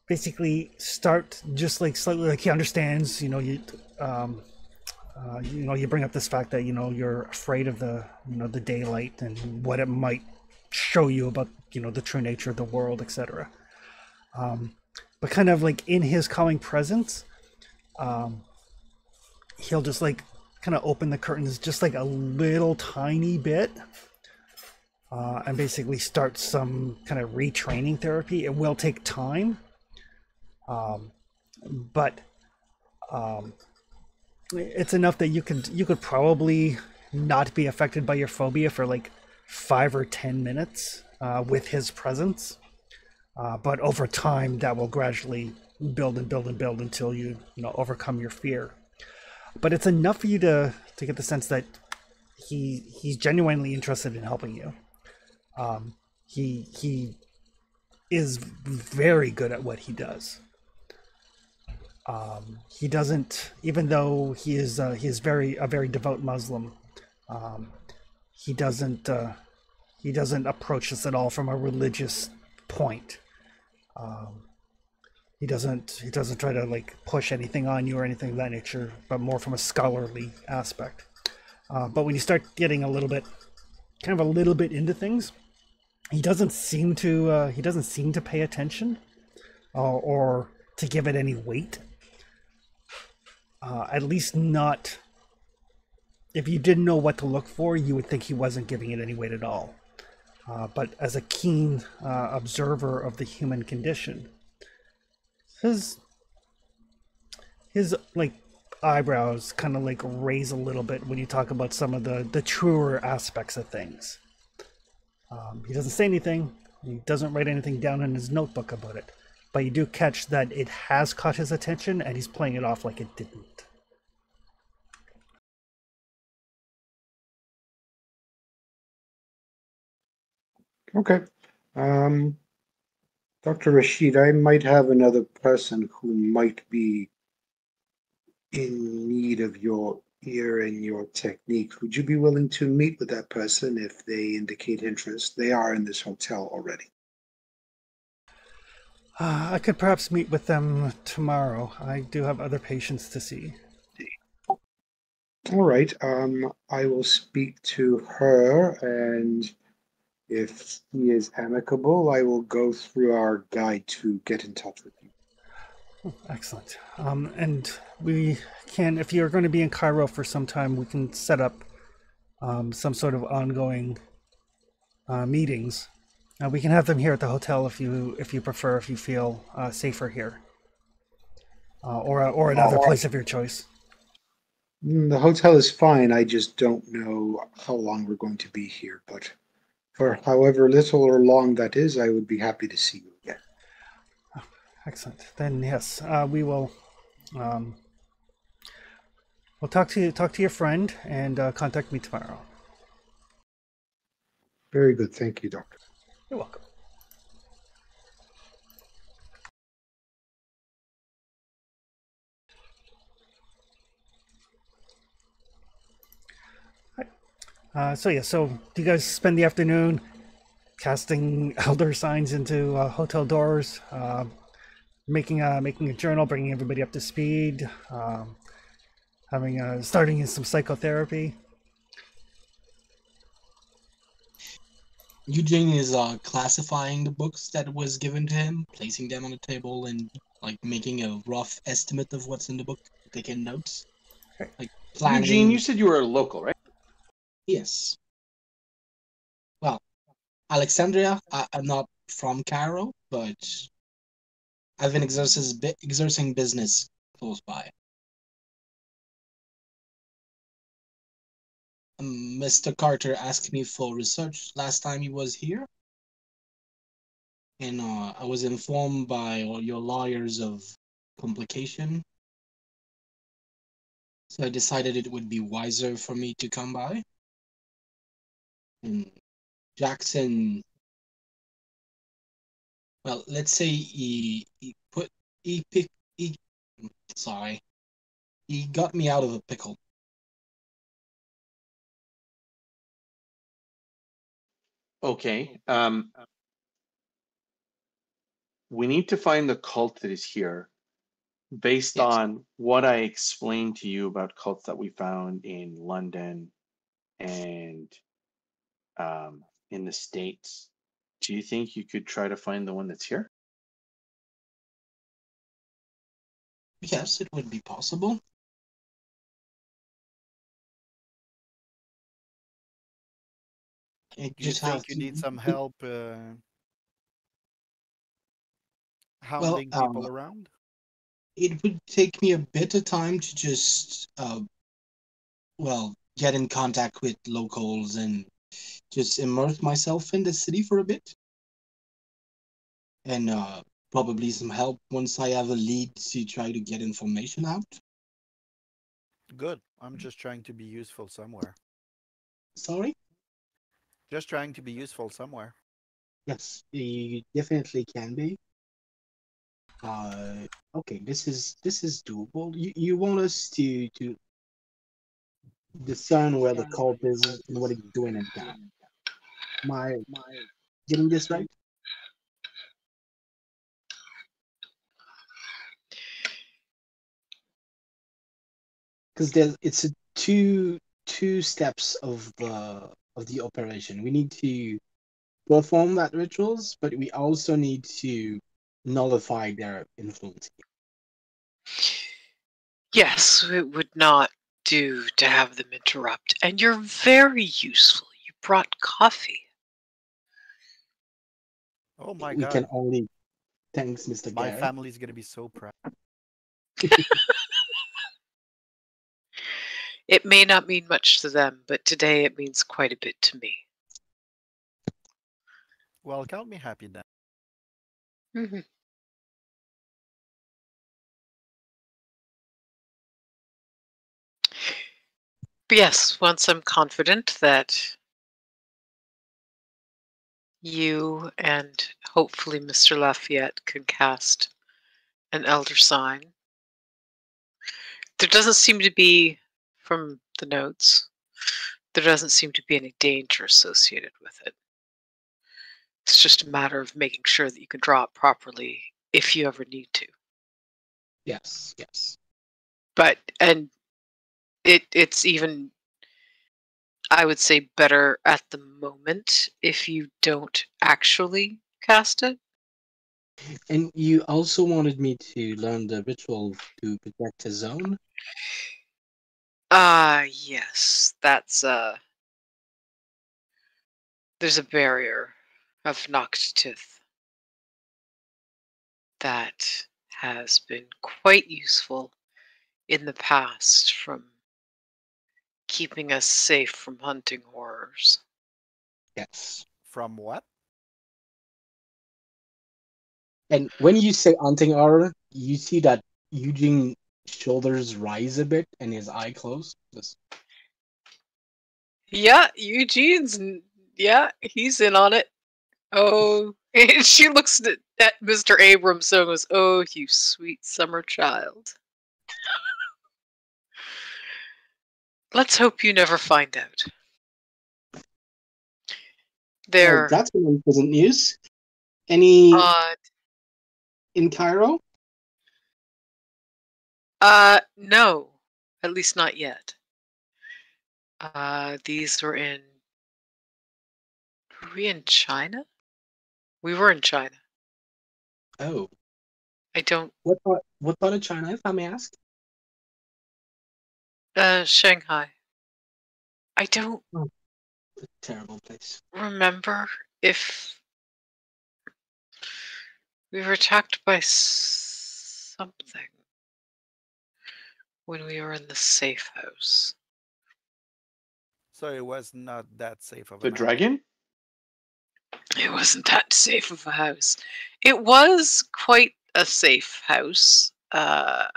basically start just like slightly like he understands. You bring up this fact that you're afraid of the daylight and what it might show you about the true nature of the world, etc. But kind of like in his calming presence, he'll just like kind of open the curtains just like a little tiny bit, and basically start some kind of retraining therapy. It will take time, but it's enough that you could probably not be affected by your phobia for like 5 or 10 minutes with his presence. But over time, that will gradually build and build and build until you overcome your fear. But it's enough for you to get the sense that he's genuinely interested in helping you. He is very good at what he does. He doesn't, even though he is a very devout Muslim. He doesn't approach this at all from a religious point. He doesn't try to like push anything on you or anything of that nature, but more from a scholarly aspect. But when you start getting a little bit into things, he doesn't seem to pay attention or to give it any weight. At least not. If you didn't know what to look for, you would think he wasn't giving it any weight at all. But as a keen observer of the human condition, his like eyebrows kind of like raise a little bit when you talk about some of the truer aspects of things. He doesn't say anything. He doesn't write anything down in his notebook about it. But you do catch that it has caught his attention, and he's playing it off like it didn't. Okay. Dr. Rashid, I might have another person who might be in need of your ear and your technique. Would you be willing to meet with that person if they indicate interest? They are in this hotel already. I could perhaps meet with them tomorrow. I do have other patients to see. All right. I will speak to her, and if he is amicable, I will go through our guide to get in touch with you. Excellent. And we can, if you're going to be in Cairo for some time, we can set up some sort of ongoing meetings. We can have them here at the hotel if you prefer, if you feel safer here, or another place of your choice. The hotel is fine. I just don't know how long we're going to be here, but for however little or long that is, I would be happy to see you again. Excellent. Then yes, we will. We'll talk to your friend and contact me tomorrow. Very good. Thank you, Doctor. You're welcome. So do you guys spend the afternoon casting elder signs into hotel doors, making a journal, bringing everybody up to speed, starting in some psychotherapy? Eugene is classifying the books that was given to him, placing them on the table, and like making a rough estimate of what's in the book, taking notes, like planning. Eugene, you said you were a local, right? Yes. Well, Alexandria. I'm not from Cairo, but I've been exercising business close by. Mr. Carter asked me for research last time he was here, and I was informed by your lawyers of complication. So I decided it would be wiser for me to come by. And Jackson, well, let's say he got me out of a pickle. Okay. We need to find the cult that is here based Yes. on what I explained to you about cults that we found in London and in the States. Do you think you could try to find the one that's here? Yes, it would be possible. I Do you just have think you to. need some help Well, hounding people around? it would take me a bit of time to just, well, get in contact with locals and just immerse myself in the city for a bit, and probably some help once I have a lead to try to get information out. Good. I'm just trying to be useful somewhere. Sorry? Just trying to be useful somewhere. Yes, you definitely can be. Uh, okay, this is doable. You want us to discern where the cult is and what it's doing in town. Am I getting this right? Because it's a two steps of the operation. We need to perform that rituals, but we also need to nullify their influence. Yes, it would not do to have them interrupt. And you're very useful. You brought coffee. Oh my We can God. only thanks Mr. My Gary. family's gonna be so proud. It may not mean much to them, but today it means quite a bit to me. Well, count me happy then. Mm-hmm. But yes, once I'm confident that you and hopefully Mr. Lafayette can cast an elder sign. There doesn't seem to be, from the notes, there doesn't seem to be any danger associated with it. It's just a matter of making sure that you can draw it properly if you ever need to. Yes, yes. But and it's even, I would say, better at the moment if you don't actually cast it. And you also wanted me to learn the ritual to protect his zone? Yes. That's there's a barrier of Noctith that has been quite useful in the past from keeping us safe from hunting horrors. Yes. From what? And when you say hunting horror, you see that Eugene's shoulders rise a bit and his eye close. Just, Yeah, Eugene's, yeah, he's in on it. Oh, and she looks at Mr. Abrams and goes, "Oh, you sweet summer child. Let's hope you never find out." well, They're that's an unpleasant news. Any odd. in Cairo? No, at least not yet. These were in. Were we in China? We were in China. Oh, I don't. what part of China, if I may ask? Shanghai. I don't Oh, a terrible place. remember if we were attacked by something when we were in the safe house. So it was not that safe of The an house. dragon? It wasn't that safe of a house. It was quite a safe house, for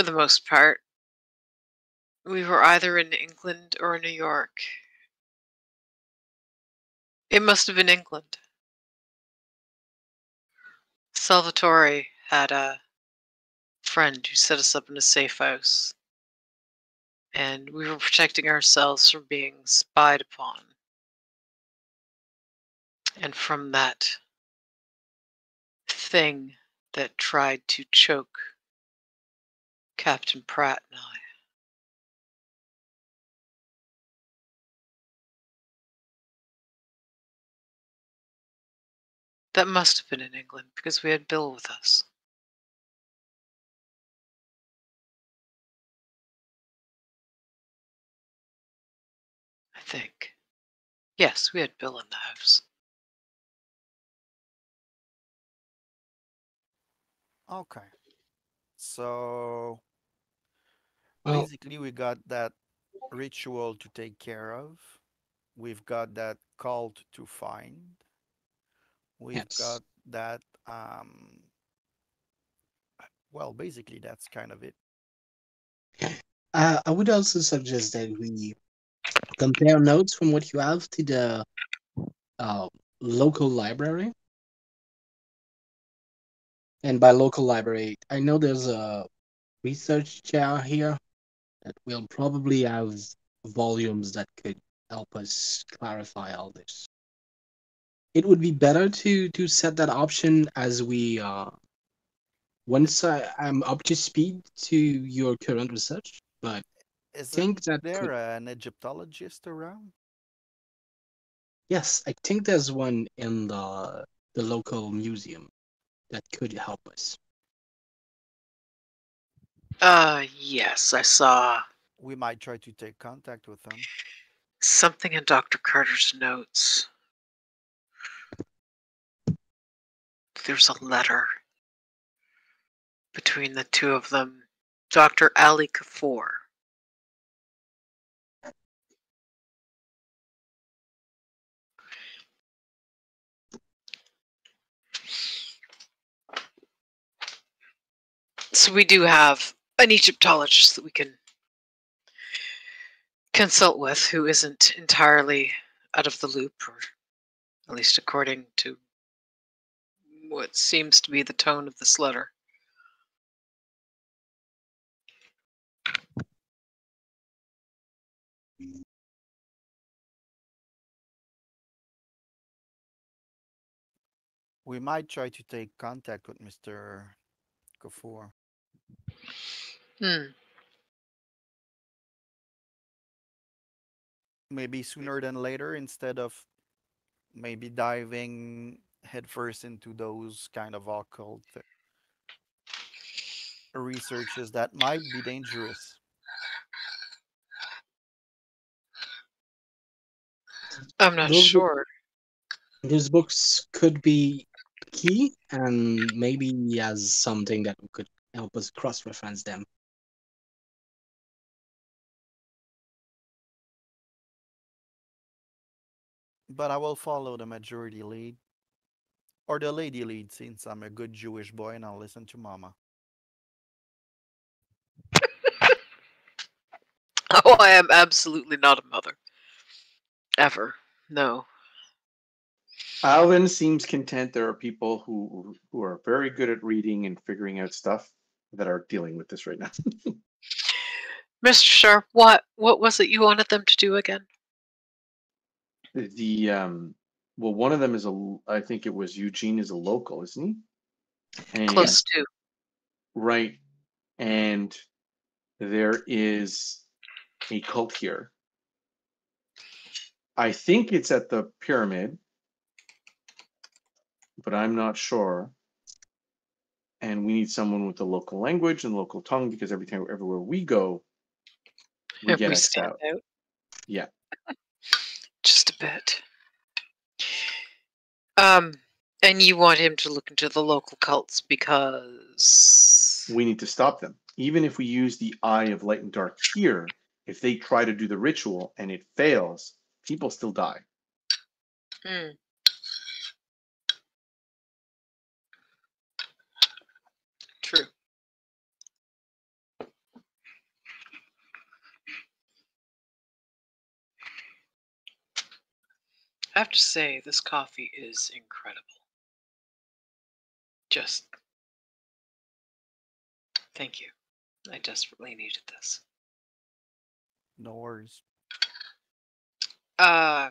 the most part. We were either in England or New York. It must have been England. Salvatore had a friend who set us up in a safe house, and we were protecting ourselves from being spied upon. And from that thing that tried to choke Captain Pratt and I. That must have been in England because we had Bill with us. I think. Yes, we had Bill in the house. Okay. So Well, basically, we got that ritual to take care of. We've got that cult to find. We've yes. got that. Well, basically, that's kind of it. I would also suggest that we compare notes from what you have to the uh, local library. And by local library, I know there's a research chair here that will probably have volumes that could help us clarify all this. It would be better to set that option as we Is once I'm up to speed to your current research, but think isn't that there could an Egyptologist around? yes, I think there's one in the local museum that could help us. Yes, I saw We might try to take contact with them. something in Dr. Carter's notes. There's a letter between the two of them. Dr. Ali Kafour. So we do have an Egyptologist that we can consult with who isn't entirely out of the loop, or at least according to what seems to be the tone of this letter. We might try to take contact with Mr. Kafour. Hmm. Maybe sooner than later, instead of maybe diving headfirst into those kind of occult researches that might be dangerous. I'm not Those sure. these books could be key and maybe as something that could help us cross-reference them. But I will follow the majority lead, or the lady lead, since I'm a good Jewish boy and I'll listen to Mama. Oh, I am absolutely not a mother. Ever. No. Alvin seems content. There are people who are very good at reading and figuring out stuff that are dealing with this right now. Mr. Sharp, what was it you wanted them to do again? The well, one of them is I think it was Eugene is a local, isn't he? And Close to. right, and there is a cult here. I think it's at the pyramid, but I'm not sure. And we need someone with the local language and local tongue because everywhere we go, we And get we X'd stand out. out Yeah, just a bit. Um, and you want him to look into the local cults because we need to stop them. Even if we use the Eye of Light and Dark here, if they try to do the ritual and it fails, people still die. Hmm. True. I have to say, this coffee is incredible. Just thank you. I desperately needed this. No worries. Uh,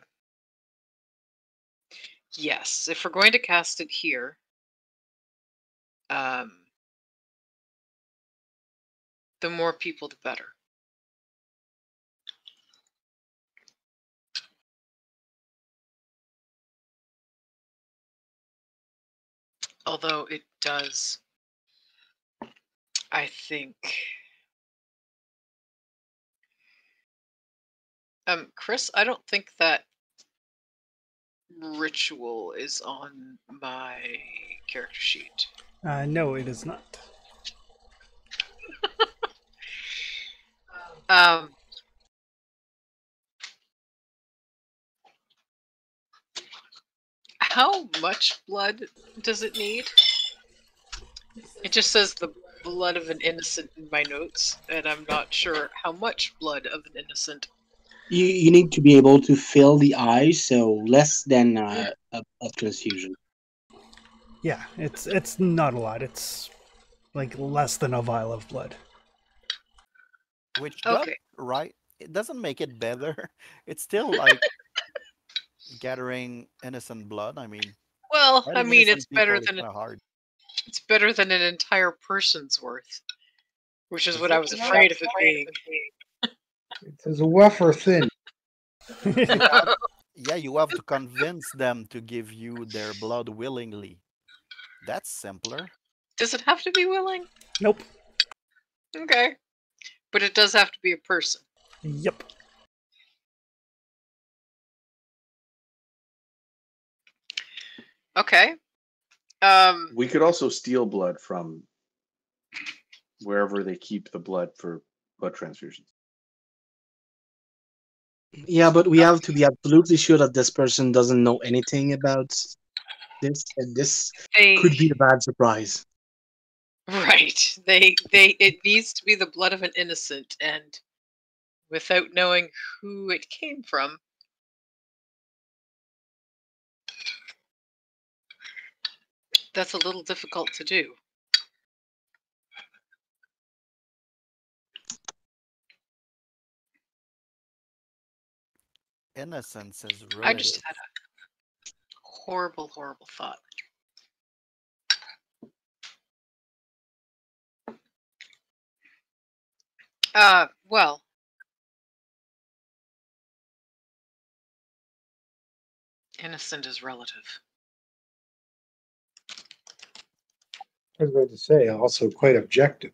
yes. If we're going to cast it here, um, the more people, the better. Although it does, I think. Chris, I don't think that ritual is on my character sheet. No, it is not. Um, how much blood does it need? It just says the blood of an innocent in my notes, and I'm not sure how much blood of an innocent. You need to be able to fill the eyes, so less than a transfusion. Yeah, it's not a lot. It's like less than a vial of blood. Which does Okay. right. It doesn't make it better. It's still like gathering innocent blood. I mean, Well, I fighting mean, innocent people is kind of hard. it's better than an entire person's worth, which is Is what I it? was afraid of it being. It says wafer thin. Yeah, you have to convince them to give you their blood willingly. That's simpler. Does it have to be willing? Nope. Okay, but it does have to be a person. Yep. Okay. We could also steal blood from wherever they keep the blood for blood transfusions. Yeah, but we have to be absolutely sure that this person doesn't know anything about this, and this could be a bad surprise. Right. It needs to be the blood of an innocent, and without knowing who it came from. That's a little difficult to do. Innocence is I relative. just had a horrible, horrible thought. Well, innocent is relative. I was going to say, also quite objective.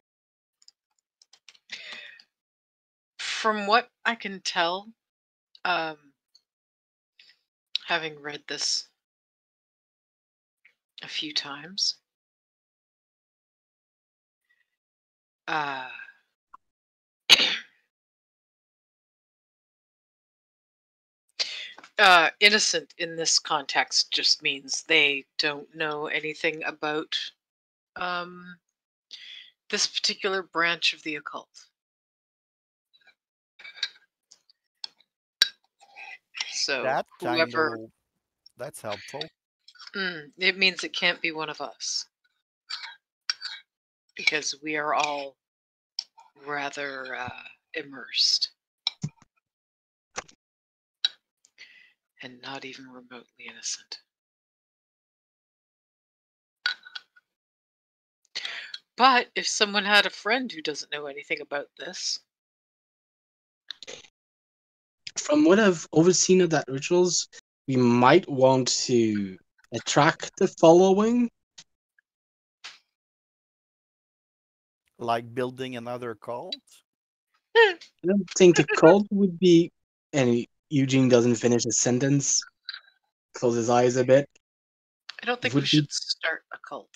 From what I can tell, having read this a few times, innocent in this context just means they don't know anything about this particular branch of the occult. So That kind whoever, of that's helpful. it means it can't be one of us, because we are all rather immersed and not even remotely innocent. But if someone had a friend who doesn't know anything about this, From what I've overseen of that rituals, we might want to attract the following. Like building another cult. I don't think a cult would be. And Eugene doesn't finish his sentence. Close his eyes a bit. I don't think we Would be, should start a cult.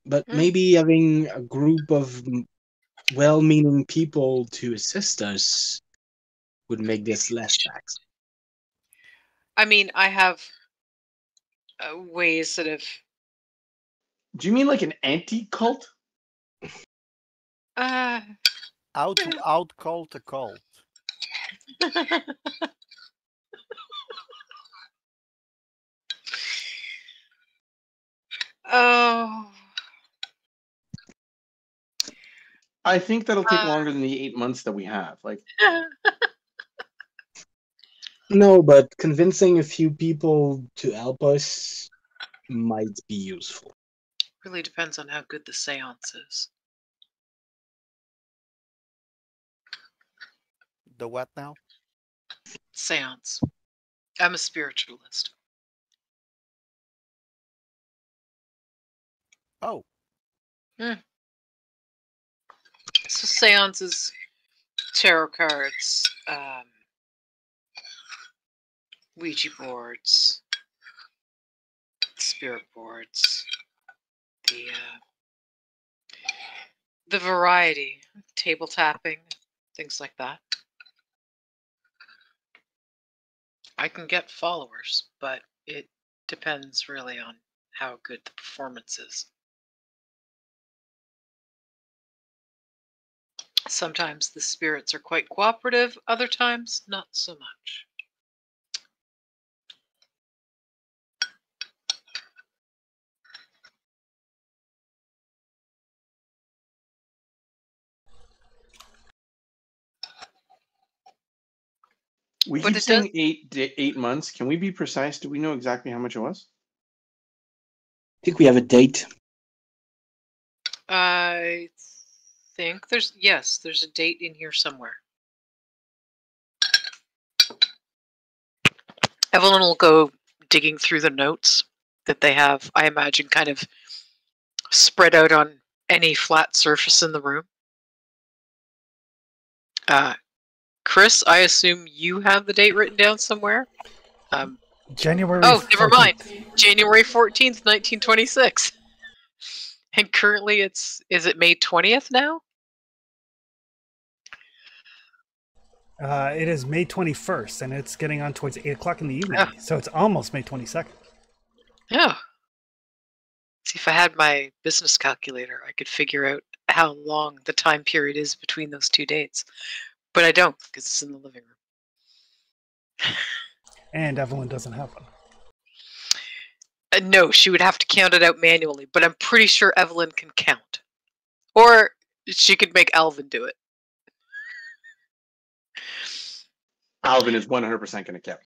but maybe having a group of well-meaning people to assist us would make this less taxing. I mean, I have ways that have. Do you mean like an anti-cult? How to out cult a cult. Oh. I think that'll take longer than the 8 months that we have. Like, No, but convincing a few people to help us might be useful. Really depends on how good the seance is. The what now? Seance. I'm a spiritualist. Oh, So seances, tarot cards, Ouija boards, spirit boards, the variety, table tapping, things like that. I can get followers, but it depends really on how good the performance is. Sometimes the spirits are quite cooperative, other times not so much. We But keep it does. saying 8 months. Can we be precise? Do we know exactly how much it was? I think we have a date. I think there's a date in here somewhere. Evelyn will go digging through the notes that they have, I imagine, kind of spread out on any flat surface in the room. Chris, I assume you have the date written down somewhere? January. Oh, never 14th. mind. January 14th, 1926. And currently is it May 20th now? It is May 21st, and it's getting on towards 8 o'clock in the evening. Oh. So it's almost May 22nd. Yeah. See, if I had my business calculator, I could figure out how long the time period is between those two dates. But I don't, because it's in the living room. And Evelyn doesn't have one. No, she would have to count it out manually, but I'm pretty sure Evelyn can count. Or she could make Alvin do it. Alvin is 100% going to count.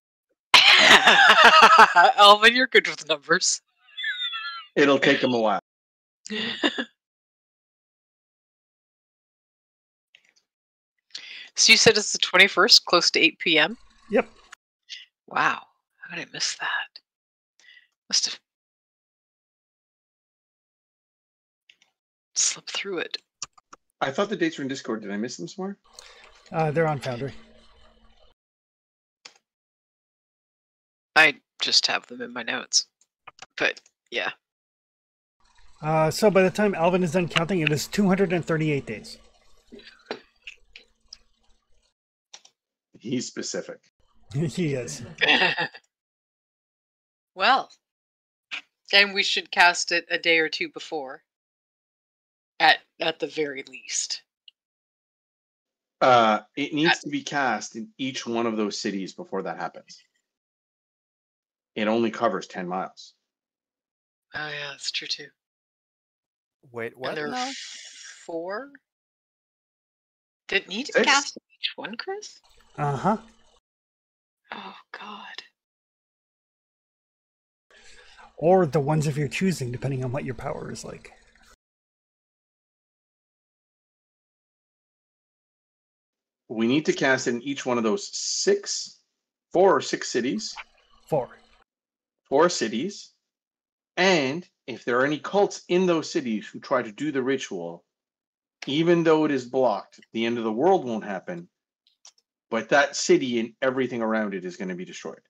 Alvin, you're good with numbers. It'll take him a while. So you said it's the 21st, close to 8 p.m.? Yep. Wow. How did I miss that? Must have slipped through it. I thought the dates were in Discord. Did I miss them somewhere? They're on Foundry. I just have them in my notes. But, yeah. So by the time Alvin is done counting, it is 238 days. He's specific. He is. Well, and we should cast it a day or two before. At the very least. It needs to be cast in each one of those cities before that happens. It only covers 10 miles. Oh yeah, that's true too. Wait, And what there are now? 4? Did it need to 6? cast each one, Chris? Uh-huh. Oh god. Or the ones of your choosing, depending on what your power is like. We need to cast in each one of those 4 or 6 cities. 4. 4 cities. And if there are any cults in those cities who try to do the ritual, even though it is blocked, the end of the world won't happen. But that city and everything around it is going to be destroyed.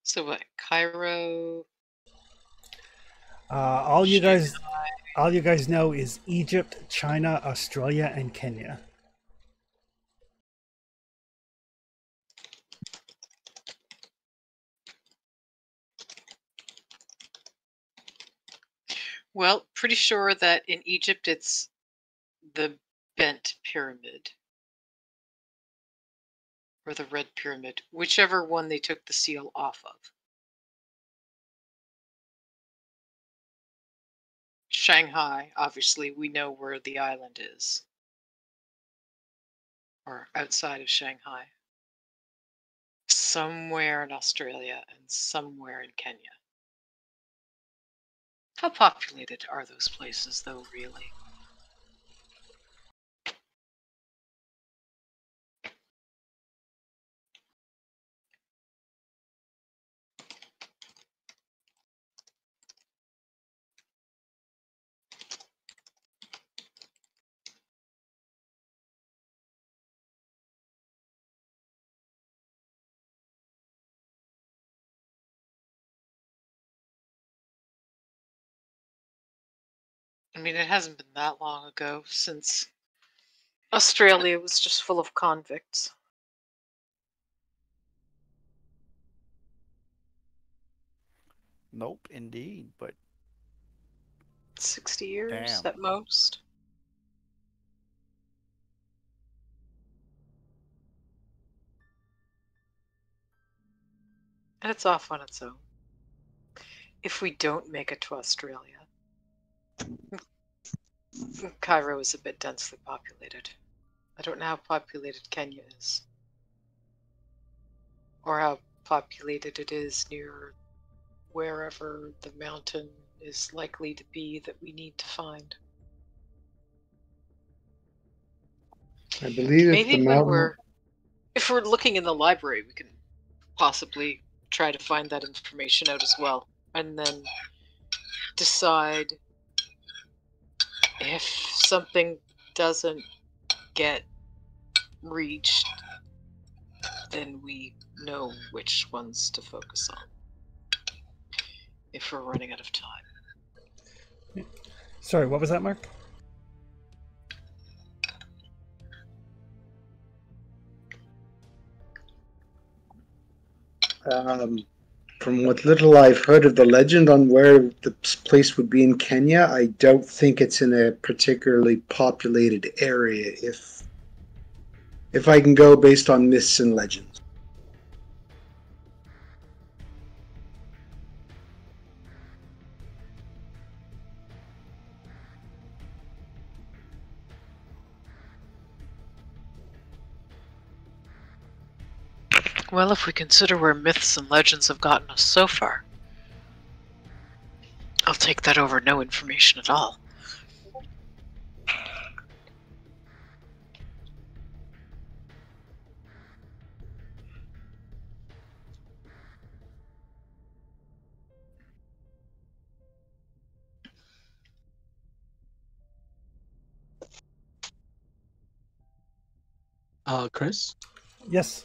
So what? Cairo. All you guys know is Egypt, China, Australia, and Kenya. Well, pretty sure that in Egypt it's the bent pyramid. Or the red pyramid. Whichever one they took the seal off of. Shanghai, obviously, we know where the island is. Or outside of Shanghai. Somewhere in Australia and somewhere in Kenya. How populated are those places, though, really? I mean, it hasn't been that long ago since Australia was just full of convicts. Nope, indeed. But 60 years damn. at most. And it's off on its own. If we don't make it to Australia, Cairo is a bit densely populated. I don't know how populated Kenya is, or how populated it is near wherever the mountain is likely to be that we need to find. I believe if the Maybe when mountain. if we're looking in the library, we can possibly try to find that information out as well, and then decide if something doesn't get reached, then we know which ones to focus on if we're running out of time. Sorry, what was that, Mark? From what little I've heard of the legend on where the place would be in Kenya, I don't think it's in a particularly populated area. If I can go based on myths and legends. Well, if we consider where myths and legends have gotten us so far, I'll take that over no information at all. Chris, Yes.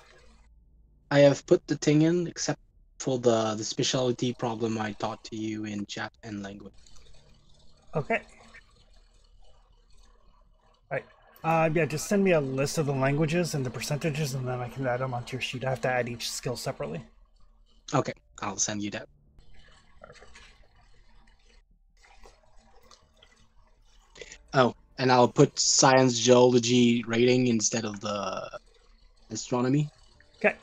I have put the thing in except for the specialty problem I taught to you in chat and language. Okay. Right. Yeah, just send me a list of the languages and the percentages, and then I can add them onto your sheet. I have to add each skill separately. Okay, I'll send you that. Perfect. Oh, and I'll put science geology rating instead of the astronomy. Okay.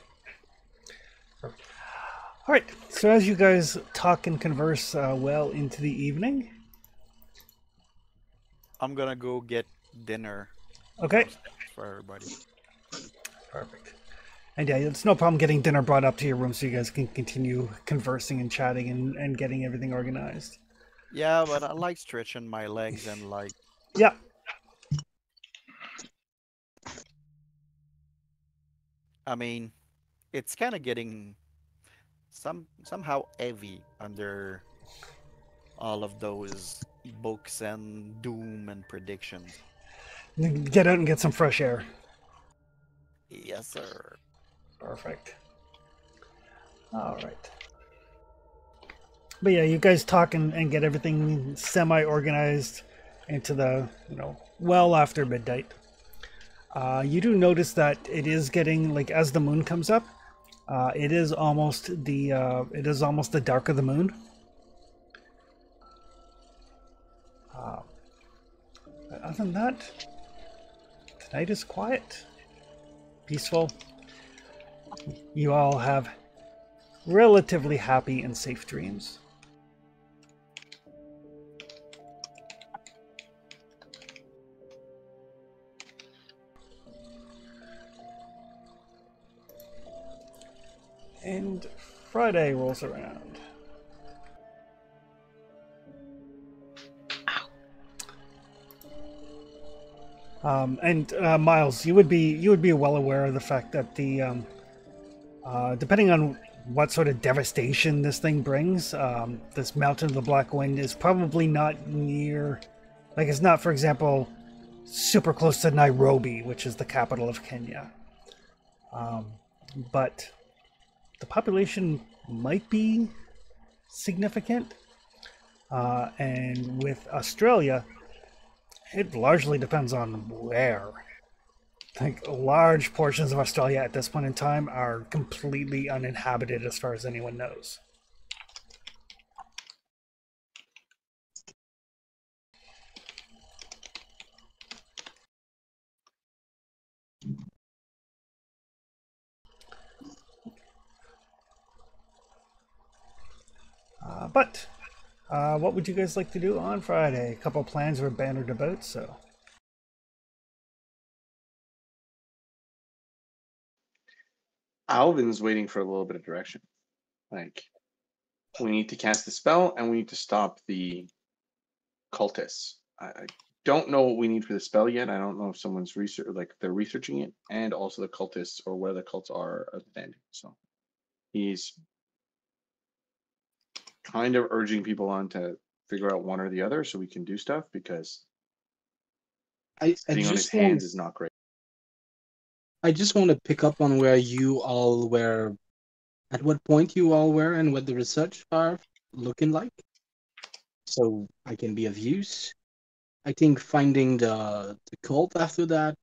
All right. So as you guys talk and converse well into the evening, I'm gonna go get dinner okay. for everybody. Perfect. And yeah, it's no problem getting dinner brought up to your room so you guys can continue conversing and chatting and getting everything organized. Yeah, but I like stretching my legs and like Yeah. I mean, it's kind of getting somehow heavy under all of those books and doom and predictions. Get out and get some fresh air. Yes, sir. Perfect. All right. But yeah, you guys talk and get everything semi-organized into the, well after midnight. You do notice that it is getting, like, as the moon comes up, it is almost the dark of the moon. But other than that, tonight is quiet, peaceful. You all have relatively happy and safe dreams. And Friday rolls around. And Miles, you would be well aware of the fact that the depending on what sort of devastation this thing brings, this Mountain of the Black Wind is probably not near, like it's not, for example, super close to Nairobi, which is the capital of Kenya. But the population might be significant. And with Australia, It largely depends on where. Like large portions of Australia at this point in time are completely uninhabited as far as anyone knows. But what would you guys like to do on Friday? A couple plans were bannered about, so. Alvin's waiting for a little bit of direction. Like, we need to cast the spell and we need to stop the cultists. I don't know what we need for the spell yet. I don't know if someone's they're researching it, and also the cultists or where the cults are standing. So he's kind of urging people on to figure out one or the other so we can do stuff, because I sitting on his just want hands is not great. I just want to pick up on where you all were, at what point you all were, and what the research are looking like, so I can be of use. I think finding the cult after that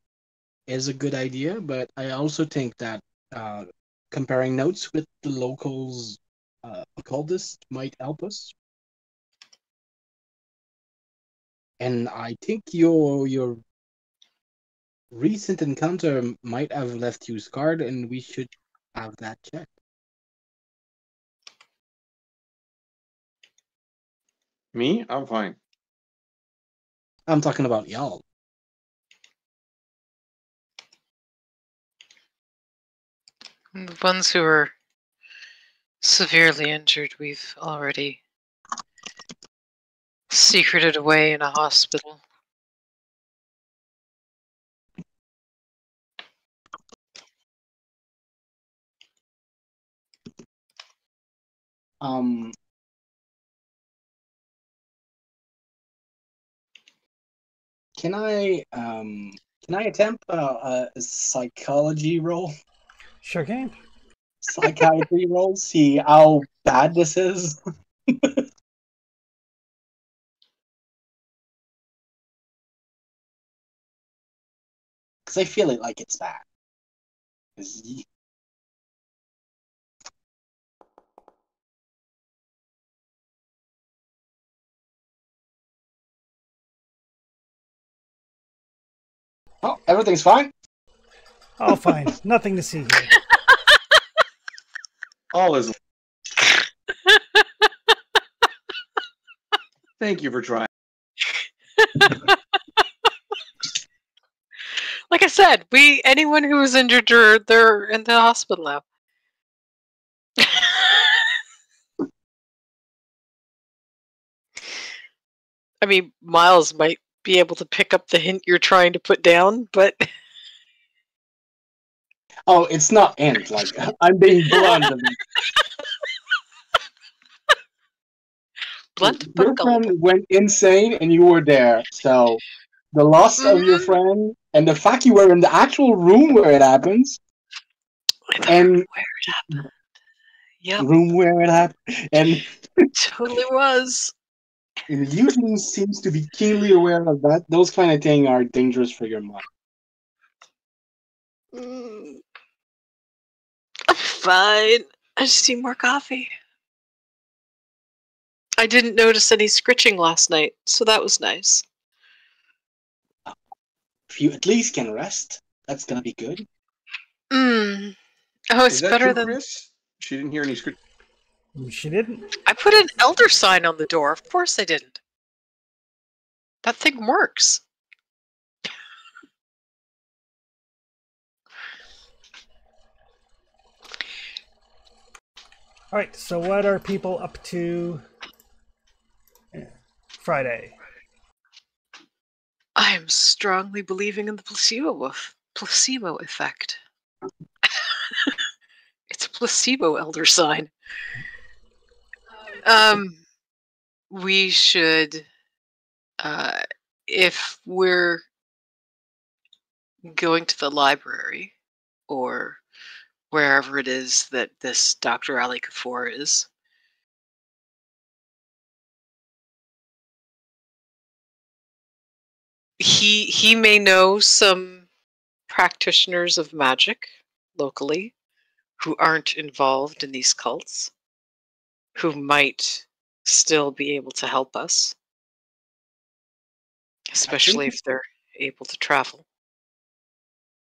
is a good idea, but I also think that comparing notes with the locals occultist might help us. And I think your recent encounter might have left you scarred, and we should have that checked. Me, I'm fine. I'm talking about y'all. The ones who are severely injured, we've already secreted away in a hospital. Um, can I attempt a psychology roll, Sure can. psychiatry roll, see how bad this is? Because I feel it like it's bad. 'Cause oh, everything's fine. All fine. Nothing to see here. All is. Thank you for trying. Like I said, anyone who was injured, they're in the hospital now. I mean, Miles might be able to pick up the hint you're trying to put down, but Oh, it's not int. Like I'm being blunt. blunt but Your gullible. friend went insane, and you were there. So the loss of your friend, and the fact you were in the actual room where it happens, and Where it happened. Yep, room where it happened, and totally was. Eugene seems to be keenly aware of that. Those kind of things are dangerous for your mind. I'm fine. I just need more coffee. I didn't notice any scritching last night, so that was nice. If you at least can rest, that's gonna be good. Oh, it's Is that better true, than. Chris? She didn't hear any script. She didn't. I put an elder sign on the door. Of course I didn't. That thing works. All right. So what are people up to Friday? I am strongly believing in the placebo effect. It's a placebo elder sign. We should, if we're going to the library or wherever it is that this Dr. Ali Kafour is, he may know some practitioners of magic locally who aren't involved in these cults, who might still be able to help us, especially if they're able to travel.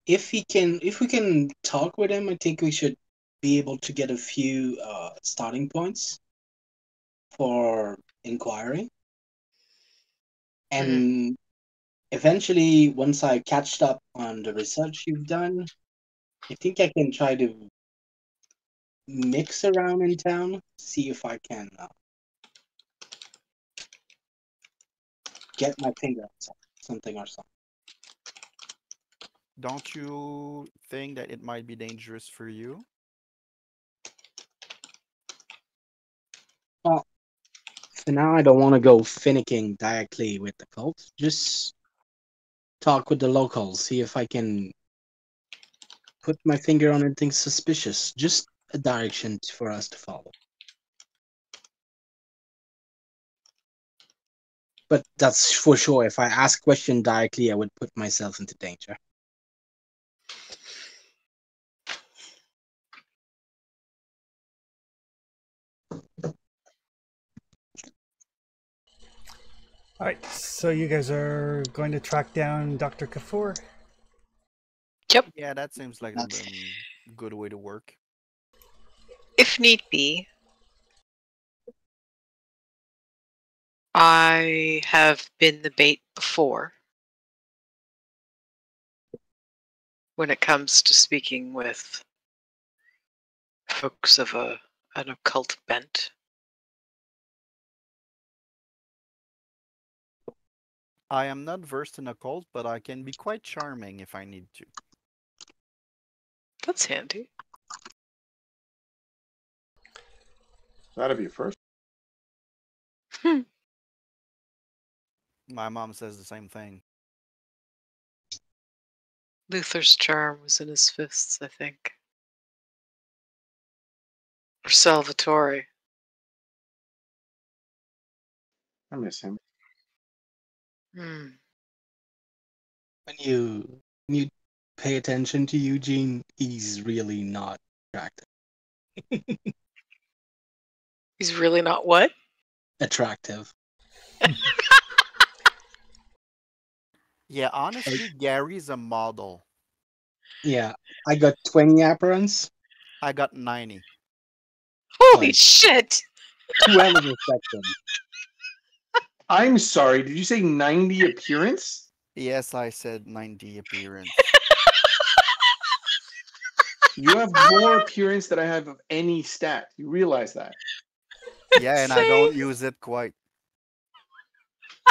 If we can talk with him, I think we should be able to get a few starting points for inquiry. And eventually, once I catched up on the research you've done, I think I can try to mix around in town, see if I can get my finger on something or something. Don't you think that it might be dangerous for you? Well, for now, I don't want to go finicking directly with the cult. Just talk with the locals, see if I can put my finger on anything suspicious. Just a direction for us to follow. But that's for sure. If I ask question directly, I would put myself into danger. All right, so you guys are going to track down Dr. Kafur? Yep. Yeah, that seems like a good way to work. If need be. I have been the bait before when it comes to speaking with folks of an occult bent. I am not versed in occult, but I can be quite charming if I need to. That's handy. That'd be a first. My mom says the same thing. Luther's charm was in his fists, I think. Or Salvatore. I miss him. Hmm. When you pay attention to Eugene, he's really not attractive. He's really not what? Attractive. Yeah, honestly, Gary's a model. Yeah, I got 20 apparents. I got 90. Holy Like- shit! Well in the spectrum. I'm sorry, did you say 90 appearance? Yes, I said 90 appearance. You have more appearance than I have of any stat. You realize that? Yeah, and I don't use it quite.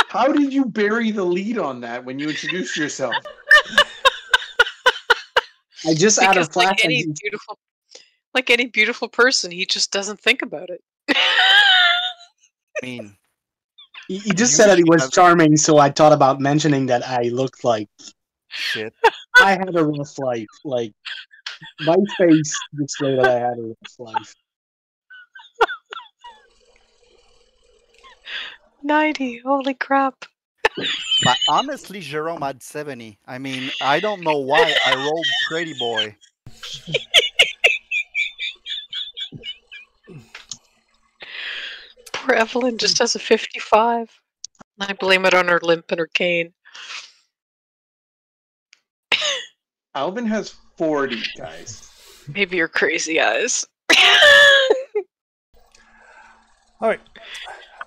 How did you bury the lead on that when you introduced yourself? I just added a Because flash. like any beautiful person, he just doesn't think about it. I mean, He just You said that he was have- charming, so I thought about mentioning that I looked like shit. I had a rough life. Like, my face displayed that I had a rough life. 90, holy crap. But honestly, Jerome had 70. I mean, I don't know why I rolled Pretty Boy. Poor Evelyn just has a 55. I blame it on her limp and her cane. Alvin has 40, guys. Maybe your crazy eyes. All right.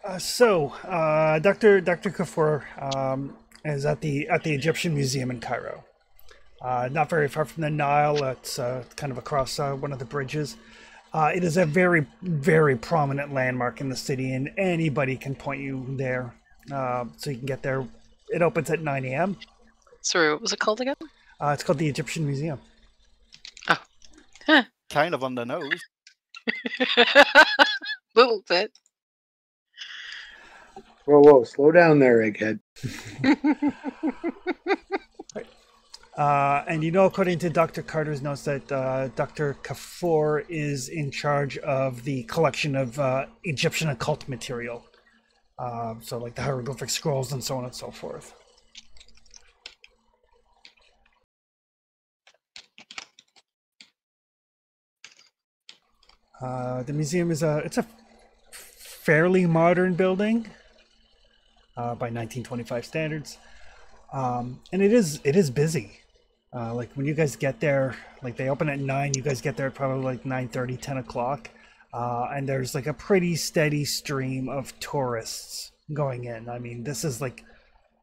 Dr. Kafur is at the Egyptian Museum in Cairo. Not very far from the Nile. It's kind of across one of the bridges. It is a very, very prominent landmark in the city, and anybody can point you there. So you can get there. It opens at 9 a.m. Sorry, what was it called again? It's called the Egyptian Museum. Oh. Huh. Kind of on the nose. Little bit. Whoa, slow down there, Egghead. And you know, according to Dr. Carter's notes, that Dr. Kafur is in charge of the collection of Egyptian occult material. So like the hieroglyphic scrolls and so on and so forth. The museum is a fairly modern building by 1925 standards, and it is busy. Like when you guys get there, like they open at 9, you guys get there at probably like 9:30, 10 o'clock, and there's like a pretty steady stream of tourists going in. I mean, this is like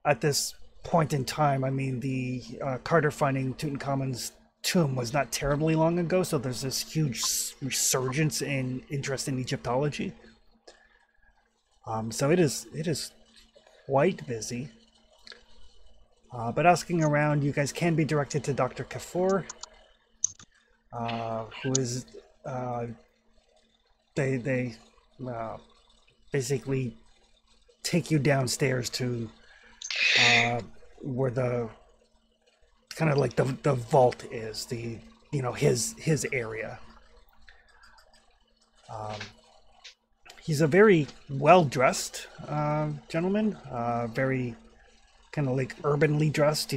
at this point in time. I mean, the Carter finding Tutankhamun's tomb was not terribly long ago, so there's this huge resurgence in interest in Egyptology. So it is quite busy. But asking around, you guys can be directed to Dr. Kafour, who is they basically take you downstairs to where the kind of like the vault is, the his area. He's a very well dressed gentleman, very kind of like urbanly dressed,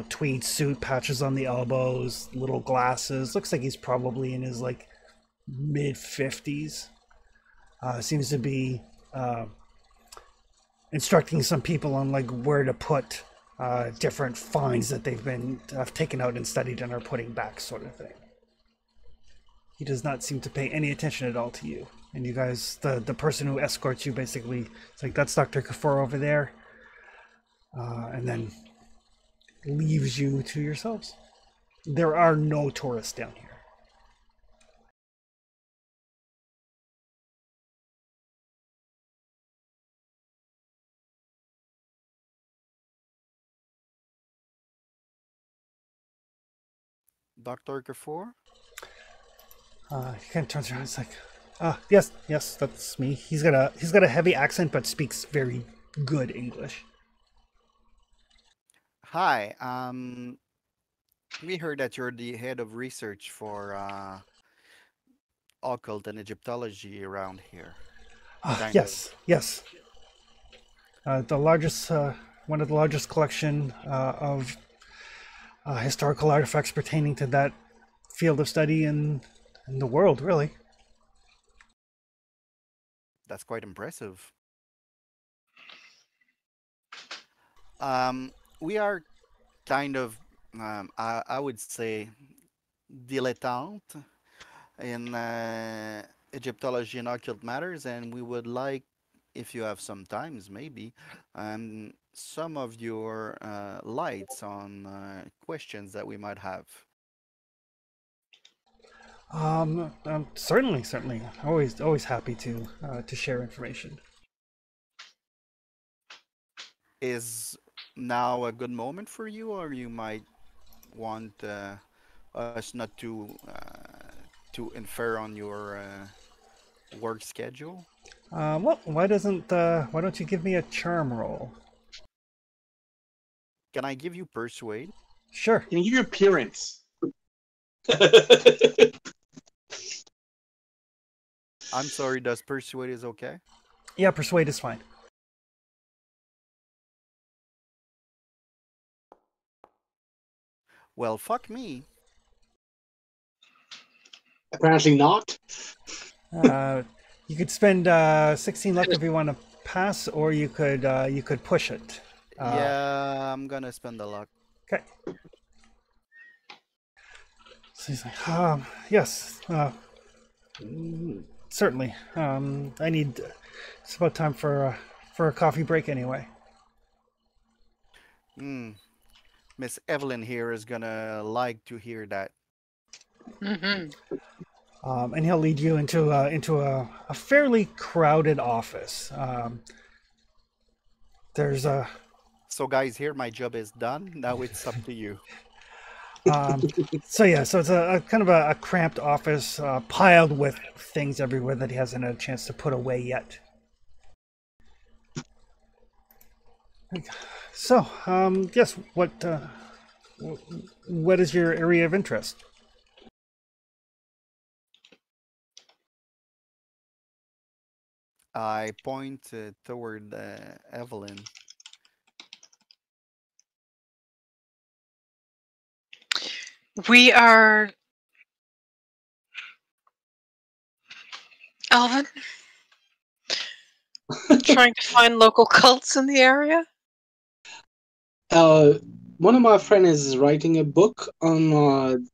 tweed suit, patches on the elbows, little glasses. Looks like he's probably in his like mid 50s. Seems to be instructing some people on like where to put different finds that they've been taken out and studied and are putting back, sort of thing. He does not seem to pay any attention at all to you. And you guys, the person who escorts you, basically, it's like, that's Dr. Kafour over there. And then leaves you to yourselves. There are no tourists down here. Dr. Kafour? He kind of turns around. It's like, yes, that's me. He's got a heavy accent, but speaks very good English. Hi, we heard that you're the head of research for occult and Egyptology around here. Kind of. Yes. The largest, one of the largest collection of historical artifacts pertaining to that field of study in the world, really. That's quite impressive. We are kind of, I would say, dilettante in Egyptology and occult matters, and we would like, if you have some times, maybe, some of your lights on questions that we might have. Certainly. Always happy to share information. Is now a good moment for you, or you might want us not to infer on your work schedule? Well, why don't you give me a charm roll? Can I give you persuade? Sure. Can you give your appearance? I'm sorry, does persuade is okay? Yeah, persuade is fine. Well, fuck me. Apparently not. You could spend 16 luck if you want to pass, or you could push it. Yeah, I'm gonna spend the luck. Okay. So he's like, yes, certainly. I need. It's about time for a coffee break anyway. Miss Evelyn here is gonna like to hear that. Mm-hmm. And he'll lead you into a fairly crowded office. There's a. So guys, here my job is done. Now it's up to you. So it's a kind of a cramped office, piled with things everywhere that he hasn't had a chance to put away yet. So, yes, what is your area of interest? I point toward Evelyn. We are Alvin? Trying to find local cults in the area? One of my friends is writing a book on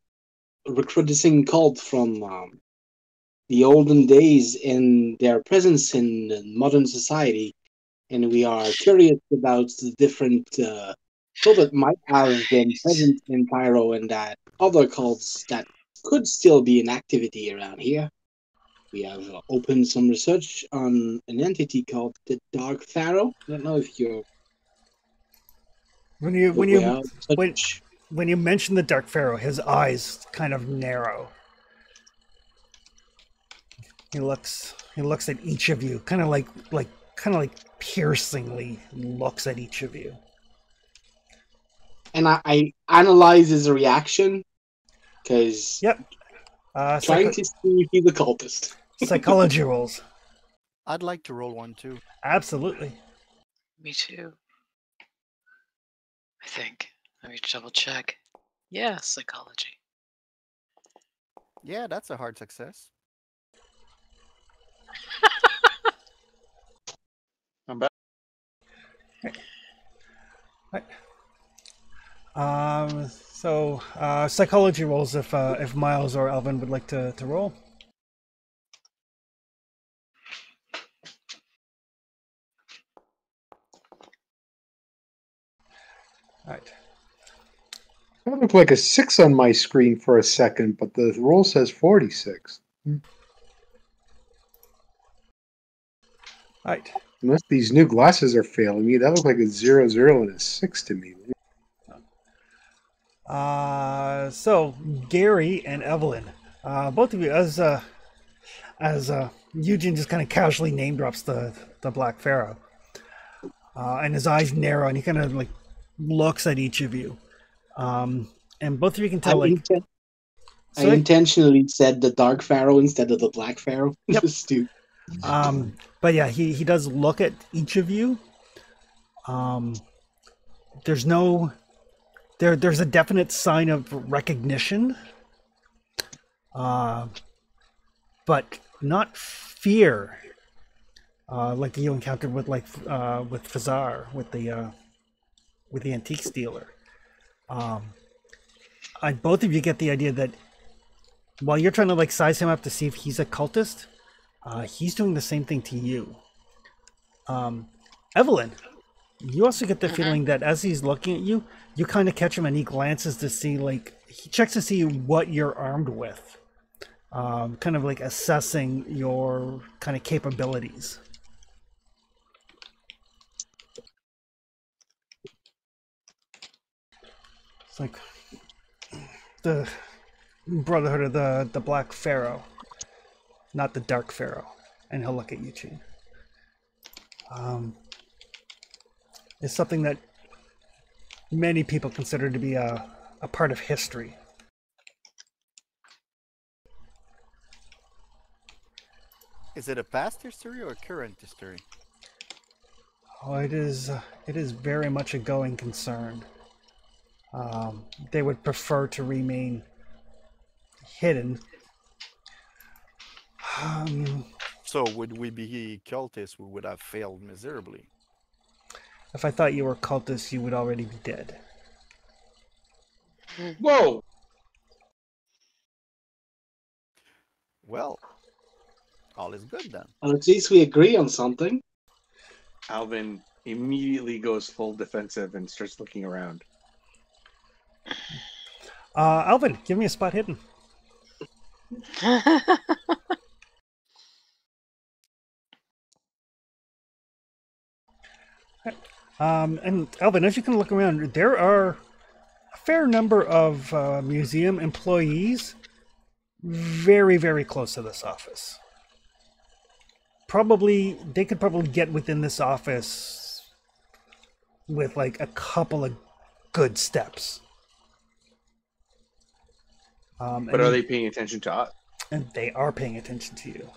recruiting cult from the olden days and their presence in modern society, and we are curious about the different cult that might have been present in Cairo and that other cults that could still be in activity around here. We have opened some research on an entity called the Dark Pharaoh. I don't know if you're When you when aware you of when such. when you mention the Dark Pharaoh, his eyes kind of narrow. He looks at each of you, kind of like piercingly looks at each of you. And I analyze his reaction because Yep. trying to see if he's a cultist. Psychology rolls. I'd like to roll one too. Absolutely. Me too. I think. Let me double check. Yeah, psychology. Yeah, that's a hard success. I'm back. Right. So psychology rolls if Miles or Alvin would like to roll. All right. That looked like a 6 on my screen for a second, but the roll says 46. All right. Unless these new glasses are failing me, that looked like a 0, 0, and a 6 to me. So Gary and Evelyn, both of you, as Eugene just kind of casually name drops the Black Pharaoh, and his eyes narrow, and he kind of like looks at each of you, and both of you can I, tell like. inten- I Sorry? intentionally said the Dark Pharaoh instead of the Black Pharaoh. Yep. Just to But yeah, he does look at each of you. There's no there's a definite sign of recognition, but not fear, like you encountered with with Fazar with the antiques dealer. Both of you get the idea that while you're trying to like size him up to see if he's a cultist, he's doing the same thing to you. Evelyn, you also get the feeling that as he's looking at you, you kind of catch him and he glances to see, like, he checks to see what you're armed with, kind of like assessing your kind of capabilities. It's like the Brotherhood of the Black Pharaoh, not the Dark Pharaoh. And he'll look at Eugene. It's something that many people consider to be a part of history. Is it a past history or current history? Oh, it is very much a going concern. They would prefer to remain hidden. So would we be cultists? We would have failed miserably. If I thought you were cultists, you would already be dead. Whoa! Well, all is good then. well, at least we agree on something. Alvin immediately goes full defensive and starts looking around. Alvin, give me a spot hidden. And Alvin, as you can look around, there are a fair number of museum employees very, very close to this office. They could probably get within this office with like a couple of good steps. But are they paying attention to us? And they are paying attention to you.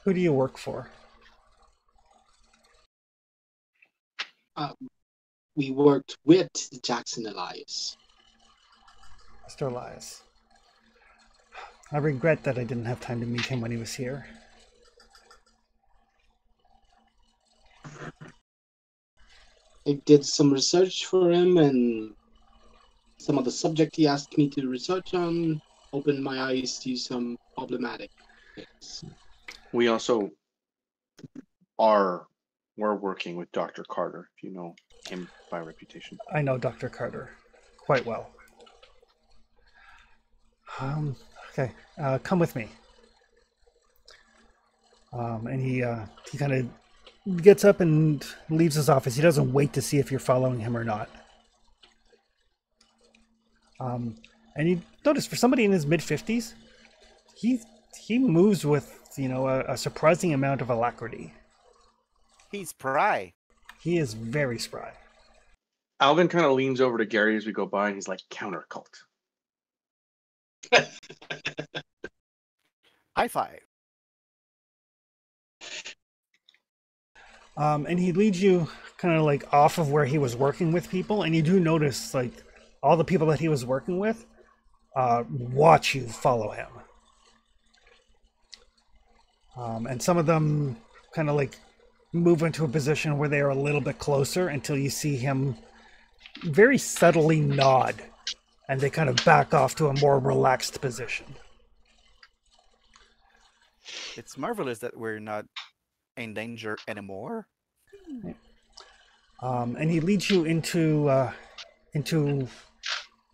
Who do you work for? we worked with Jackson Elias. Mr. Elias. I regret that I didn't have time to meet him when he was here. I did some research for him, and some of the subject he asked me to research on opened my eyes to some problematic things. We also we're working with Dr. Carter, if you know him by reputation. I know Dr. Carter quite well. Okay, come with me. And he kind of gets up and leaves his office. He doesn't wait to see if you're following him or not. And you notice for somebody in his mid-50s, he moves with, you know, a surprising amount of alacrity. He's spry. He is very spry. Alvin kind of leans over to Gary as we go by, and he's like, counter cult. High five. And he leads you kind of like off of where he was working with people, and you do notice like all the people that he was working with watch you follow him. And some of them kind of like move into a position where they are a little bit closer until you see him very subtly nod, and they kind of back off to a more relaxed position. It's marvelous that we're not in danger anymore. And he leads you into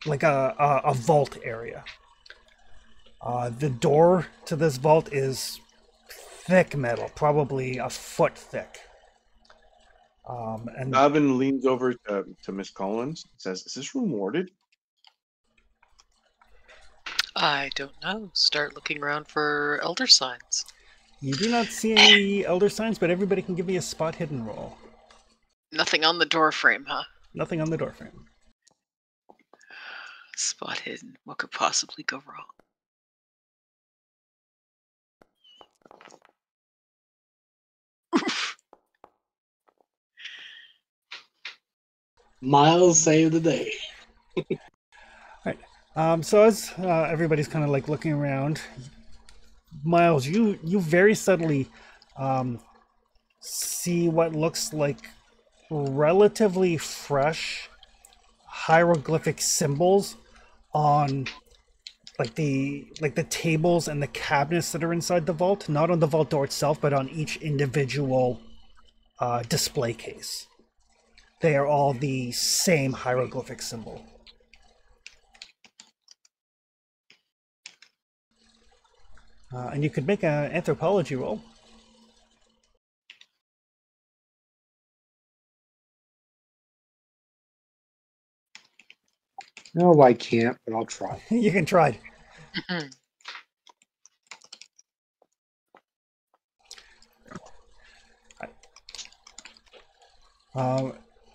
like a vault area. The door to this vault is thick metal, probably a foot thick. And Alvin leans over to Miss Collins and says, is this room warded? I don't know. Start looking around for elder signs. you do not see any elder signs, but everybody can give me a spot hidden roll. Nothing on the door frame, huh? Nothing on the doorframe. Spot hidden. What could possibly go wrong? Miles saved the day. So as everybody's kind of like looking around, Miles, you very subtly see what looks like relatively fresh hieroglyphic symbols on like the tables and the cabinets that are inside the vault, not on the vault door itself, but on each individual display case. They are all the same hieroglyphic symbol. And you could make an anthropology roll. No, I can't, but I'll try. You can try.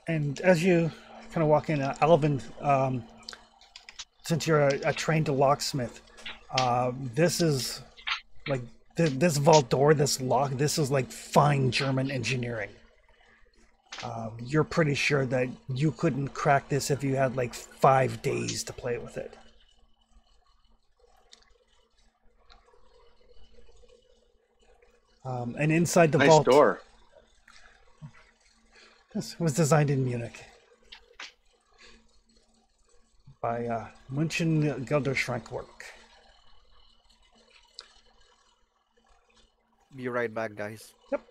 And as you kind of walk in, Alvin, since you're a trained locksmith, this is like this vault door, this lock, this is like fine German engineering. You're pretty sure that you couldn't crack this if you had like 5 days to play with it. And inside the Nice vault, door. this was designed in Munich by München Gelderschrankwerk. Be right back, guys. Yep.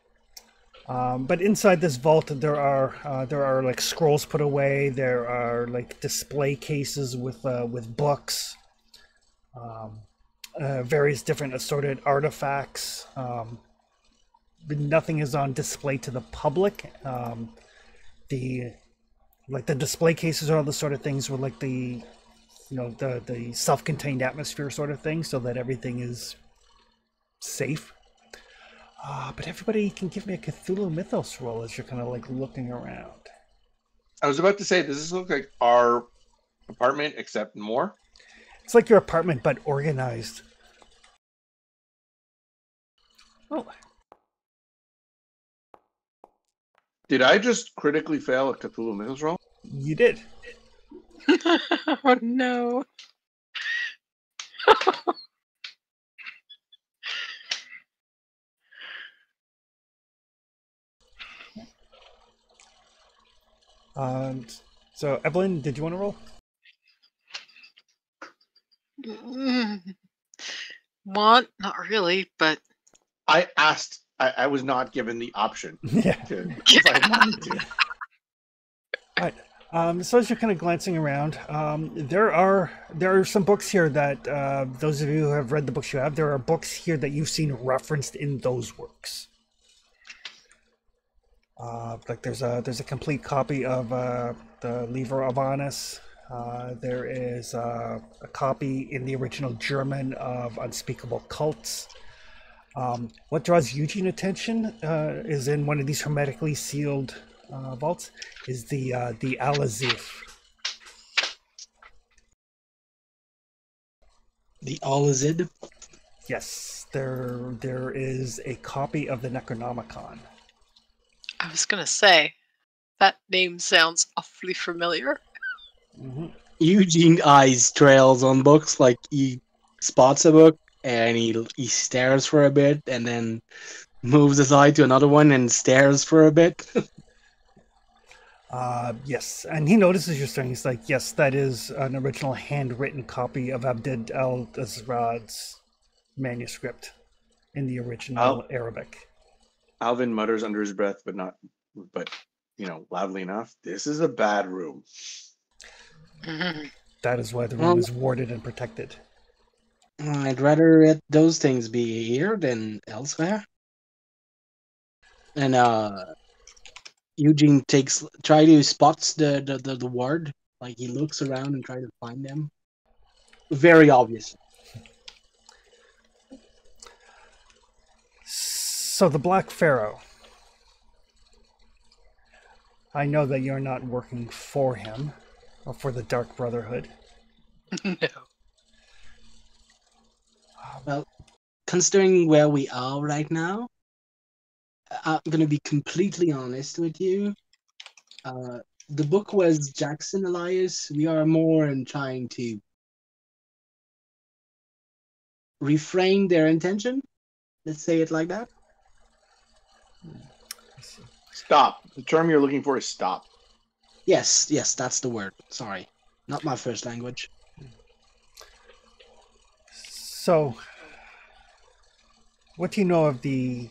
But inside this vault, there are like scrolls put away. There are like display cases with books, various different assorted artifacts. But nothing is on display to the public. The display cases are all the sort of things where like the self-contained atmosphere sort of thing, so that everything is safe. But everybody can give me a Cthulhu Mythos roll as you're kind of like looking around. I was about to say, does this look like our apartment except more? It's like your apartment, but organized. Oh, Did I just critically fail a Cthulhu Mythos roll? You did. Oh no. And so, Evelyn, did you want to roll? Want? Not really, but I asked. I was not given the option Yeah. to if I wanted to. All right. So as you're kind of glancing around, there are some books here that those of you who have read the books you have, there are books here that you've seen referenced in those works. Like there's a complete copy of the Liber Avanus. There is a copy in the original German of Unspeakable Cults. What draws Eugene attention is in one of these hermetically sealed vaults is the Alazif. The Alazid. Yes, there is a copy of the Necronomicon. I was gonna say that name sounds awfully familiar. Mm-hmm. Eugene eyes trails on books, like he spots a book and he stares for a bit and then moves aside to another one and stares for a bit. Yes, and he notices you're staring. He's like, yes, that is an original handwritten copy of Abd al-Azrad's manuscript in the original Arabic. Alvin mutters under his breath, but loudly enough. This is a bad room. That is why the room is warded and protected. I'd rather those things be here than elsewhere. And Eugene try to spots the ward. Like he looks around and try to find them. Very obvious. So the Black Pharaoh. I know that you're not working for him or for the Dark Brotherhood. No. Well, considering where we are right now, I'm gonna be completely honest with you. The book was Jackson Elias. We are more in trying to reframe their intention. Let's say it like that. Stop. The term you're looking for is stop. Yes, that's the word. Sorry. Not my first language. So, what do you know of the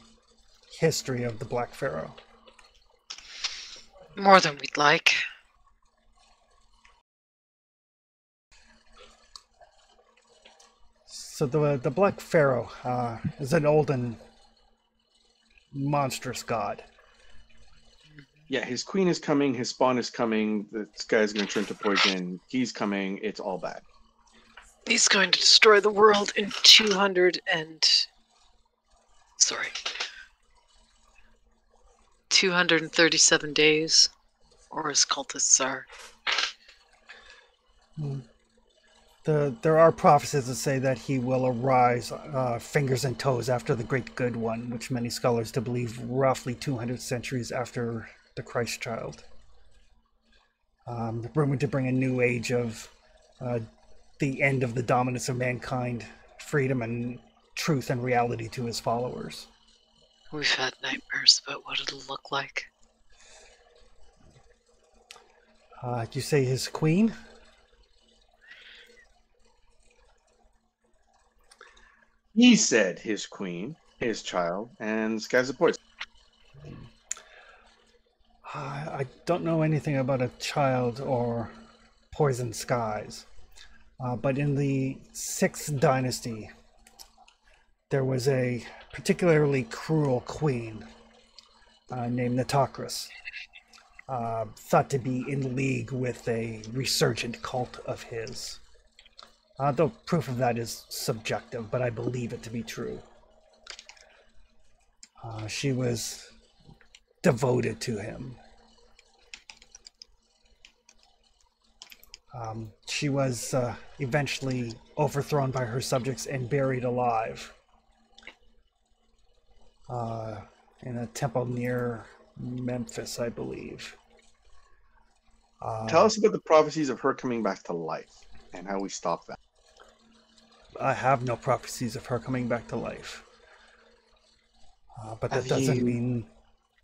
history of the Black Pharaoh? More than we'd like. So the Black Pharaoh is an old and monstrous god. Yeah, his queen is coming. His spawn is coming. This guy's going to turn to poison. He's coming. It's all bad. He's going to destroy the world in 237 days, or as cultists are. There are prophecies that say that he will arise fingers and toes after the Great Good One, which many scholars to believe roughly 200 centuries after the Christ child. Rumored to bring a new age of the end of the dominance of mankind, freedom and truth and reality to his followers. We've had nightmares about what it'll look like. You say his queen? He said his queen, his child, and this guy's a poison. I don't know anything about a child or poison skies, but in the 6th dynasty, there was a particularly cruel queen named Nitocris, thought to be in league with a resurgent cult of his. Though proof of that is subjective, but I believe it to be true. She was devoted to him. She was eventually overthrown by her subjects and buried alive in a temple near Memphis, I believe. Tell us about the prophecies of her coming back to life and how we stop that. I have no prophecies of her coming back to life. But Have that doesn't you mean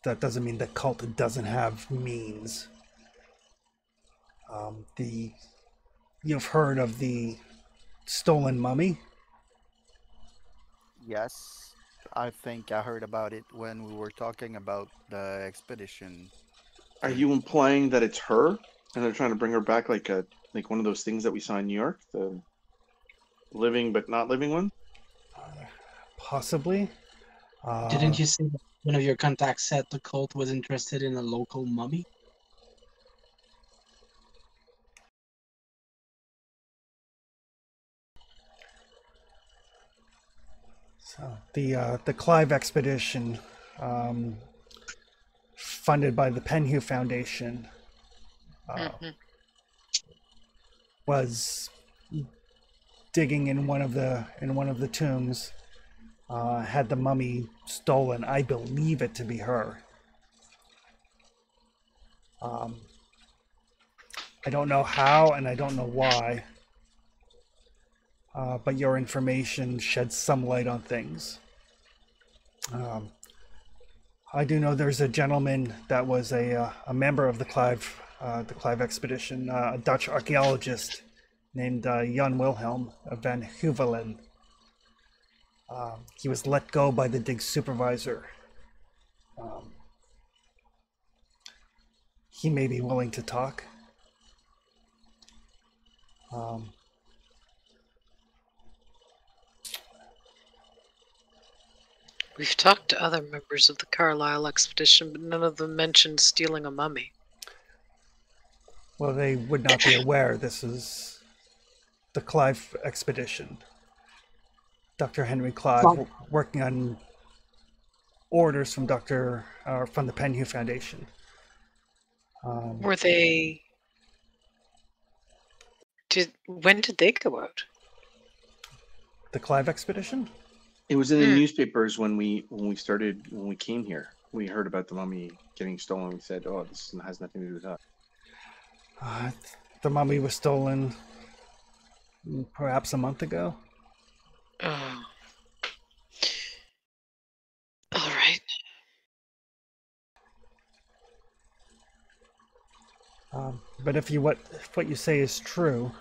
the cult doesn't have means. You've heard of the stolen mummy? Yes, I think I heard about it when we were talking about the expedition Are thing. you implying that it's her and they're trying to bring her back like one of those things that we saw in New York, the living but not living one? Possibly. didn't you say that one of your contacts said the cult was interested in a local mummy? So the Clive expedition, funded by the Penhew Foundation, Hmm. was digging in one of the tombs. Had the mummy stolen. I believe it to be her. I don't know how and I don't know why. But your information sheds some light on things. I do know there's a gentleman that was a member of the Clive expedition, a Dutch archaeologist named Jan Wilhelm van Huvelen. He was let go by the dig supervisor. He may be willing to talk. We've talked to other members of the Carlisle expedition, but none of them mentioned stealing a mummy. Well, they would not be aware this is the Clive expedition. Dr. Henry Clive, working on orders from from the Penhew Foundation. Were they? When did they go out? The Clive expedition? It was in the newspapers when we came here. We heard about the mummy getting stolen. We said, "Oh, this has nothing to do with us." The mummy was stolen perhaps a month ago. Oh. All right. But if what you say is true,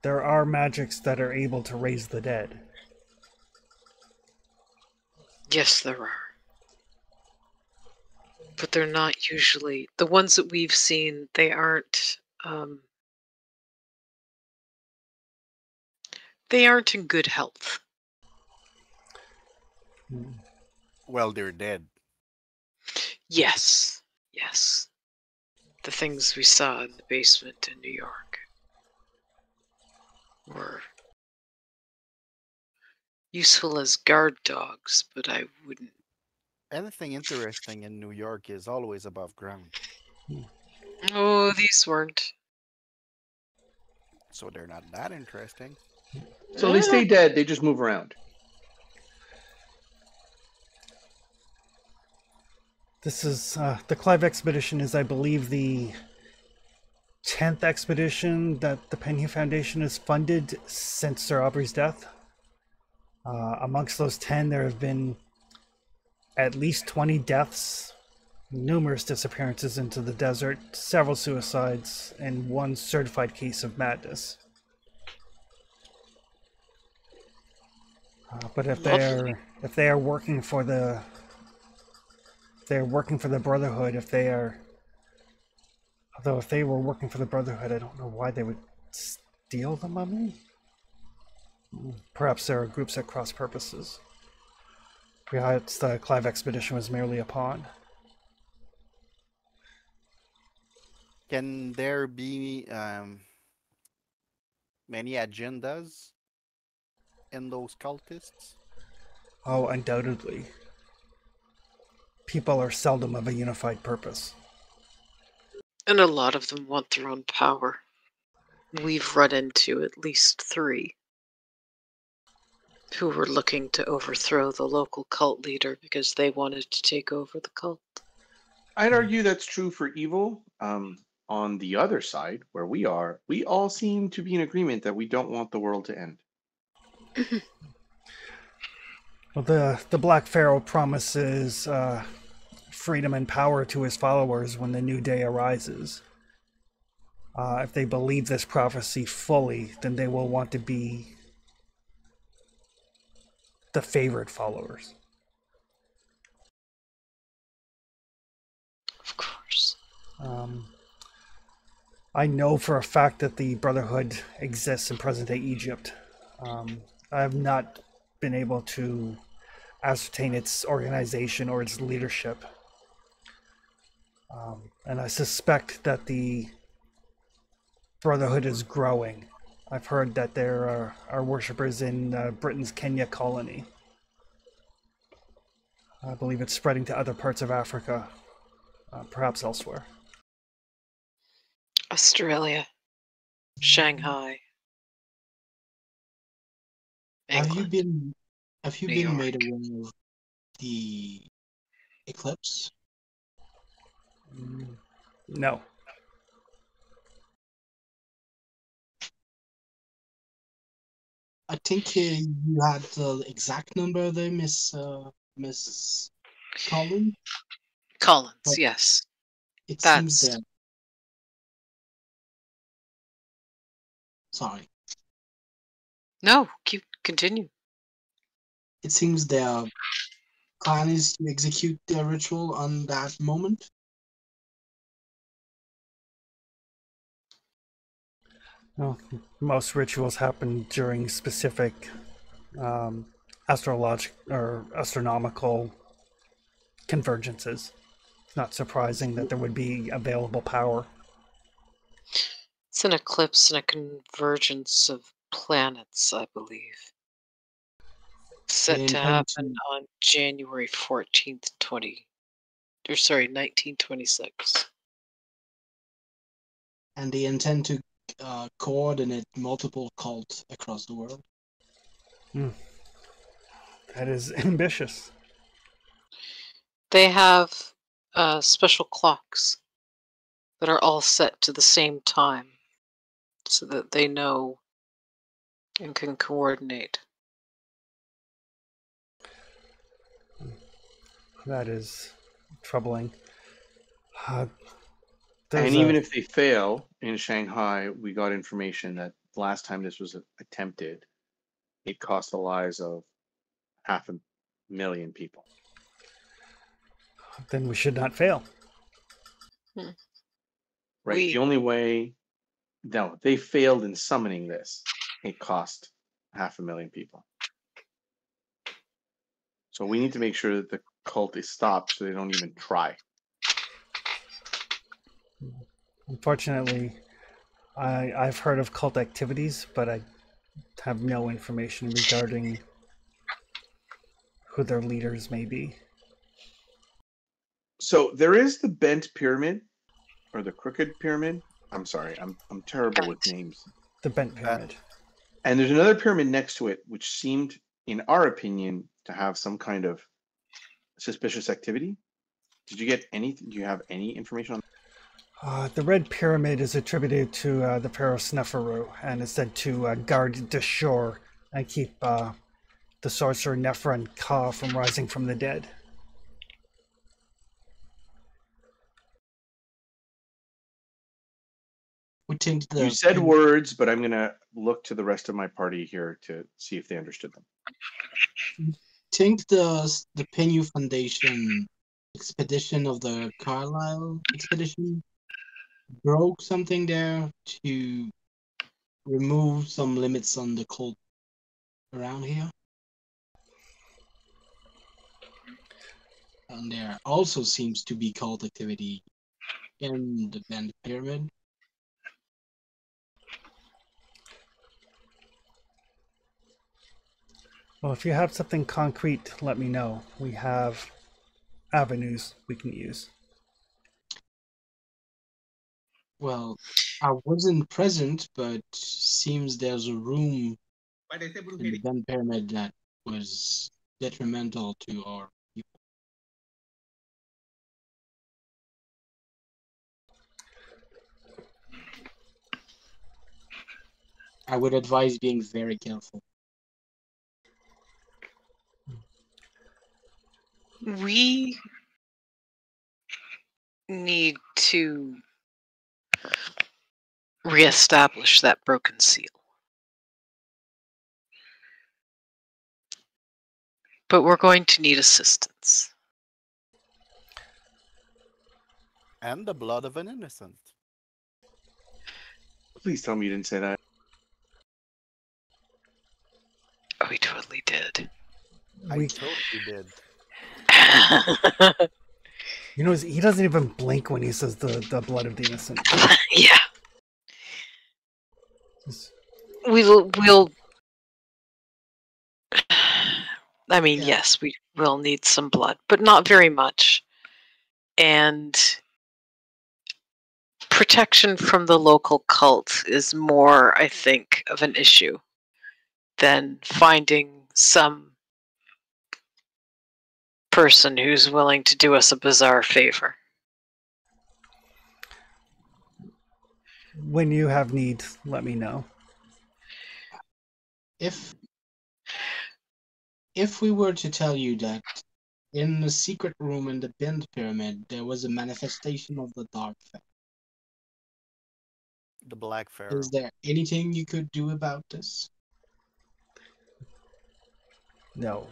there are magics that are able to raise the dead. Yes, there are. But they're not usually the ones that we've seen. They aren't. They aren't in good health. Well, they're dead. Yes. Yes. The things we saw in the basement in New York were useful as guard dogs, but I wouldn't. Anything interesting in New York is always above ground, Oh, these weren't. so they're not that interesting. So they stay dead. They just move around. This is the Clive expedition is, I believe, the 10th expedition that the Penhew Foundation has funded since Sir Aubrey's death. Amongst those 10, there have been at least 20 deaths, numerous disappearances into the desert, several suicides, and one certified case of madness. But if they are working for the Brotherhood, although if they were working for the Brotherhood, I don't know why they would steal the mummy. Perhaps there are groups at cross purposes. Perhaps the Clive expedition was merely a pawn. Can there be many agendas in those cultists? Oh, undoubtedly. People are seldom of a unified purpose. And a lot of them want their own power. We've run into at least 3. who were looking to overthrow the local cult leader because they wanted to take over the cult. I'd argue that's true for evil. On the other side, where we are, we all seem to be in agreement that we don't want the world to end. Well, the Black Pharaoh promises freedom and power to his followers when the new day arises. If they believe this prophecy fully, then they will want to be the favored followers. Of course. I know for a fact that the Brotherhood exists in present-day Egypt. I have not been able to ascertain its organization or its leadership. And I suspect that the Brotherhood is growing. I've heard that there are worshippers in Britain's Kenya colony. I believe it's spreading to other parts of Africa, perhaps elsewhere. Australia, Shanghai, Have you England, been New made York. aware of the eclipse? No. I think you had the exact number there, Miss Collins. Collins, But yes. it seems That's that. Sorry. no, continue. It seems their plan is to execute their ritual on that moment. Well, most rituals happen during specific astronomical convergences. It's not surprising that there would be available power. It's an eclipse and a convergence of planets, I believe. Set They to intend happen to, on January 14th, 1926. and they intend to coordinate multiple cults across the world. That is ambitious. They have special clocks that are all set to the same time so that they know and can coordinate. That is troubling. And even if they fail in Shanghai, we got information that last time this was attempted, it cost the lives of 500,000 people. Then we should not fail. Right? The only way, no, they failed in summoning this. It cost 500,000 people. So we need to make sure that the cult is stopped so they don't even try. Unfortunately, I've heard of cult activities, but I have no information regarding who their leaders may be. So there is the bent pyramid or the crooked pyramid. I'm sorry, I'm terrible with names. The bent pyramid. And there's another pyramid next to it, which seemed, in our opinion, to have some kind of suspicious activity. Did you get anything? Do you have any information on The red pyramid is attributed to the pharaoh Sneferu and is said to guard the shore and keep the sorcerer Nefer and Ka from rising from the dead. We think You said words, but I'm going to look to the rest of my party here to see if they understood them. Think the Penyu Foundation expedition of the Carlisle expedition broke something there to remove some limits on the cult around here. And there also seems to be cult activity in the Bend Pyramid. Well, if you have something concrete, let me know. We have avenues we can use. Well, I wasn't present, but seems there's a room in the gun pyramid that was detrimental to our people. I would advise being very careful. We need to reestablish that broken seal. But we're going to need assistance. And the blood of an innocent. Please tell me you didn't say that. Oh, we totally did. I We, totally did. you know, he doesn't even blink when he says the blood of the innocent. Yeah. Just- We'll I mean, Yeah. yes, we will need some blood, but not very much. And protection from the local cult is more, I think, of an issue than finding some person who's willing to do us a bizarre favor. When you have need, let me know. If we were to tell you that in the secret room in the Bind pyramid there was a manifestation of the Dark Fae, The Black Pharaoh. is there anything you could do about this? No.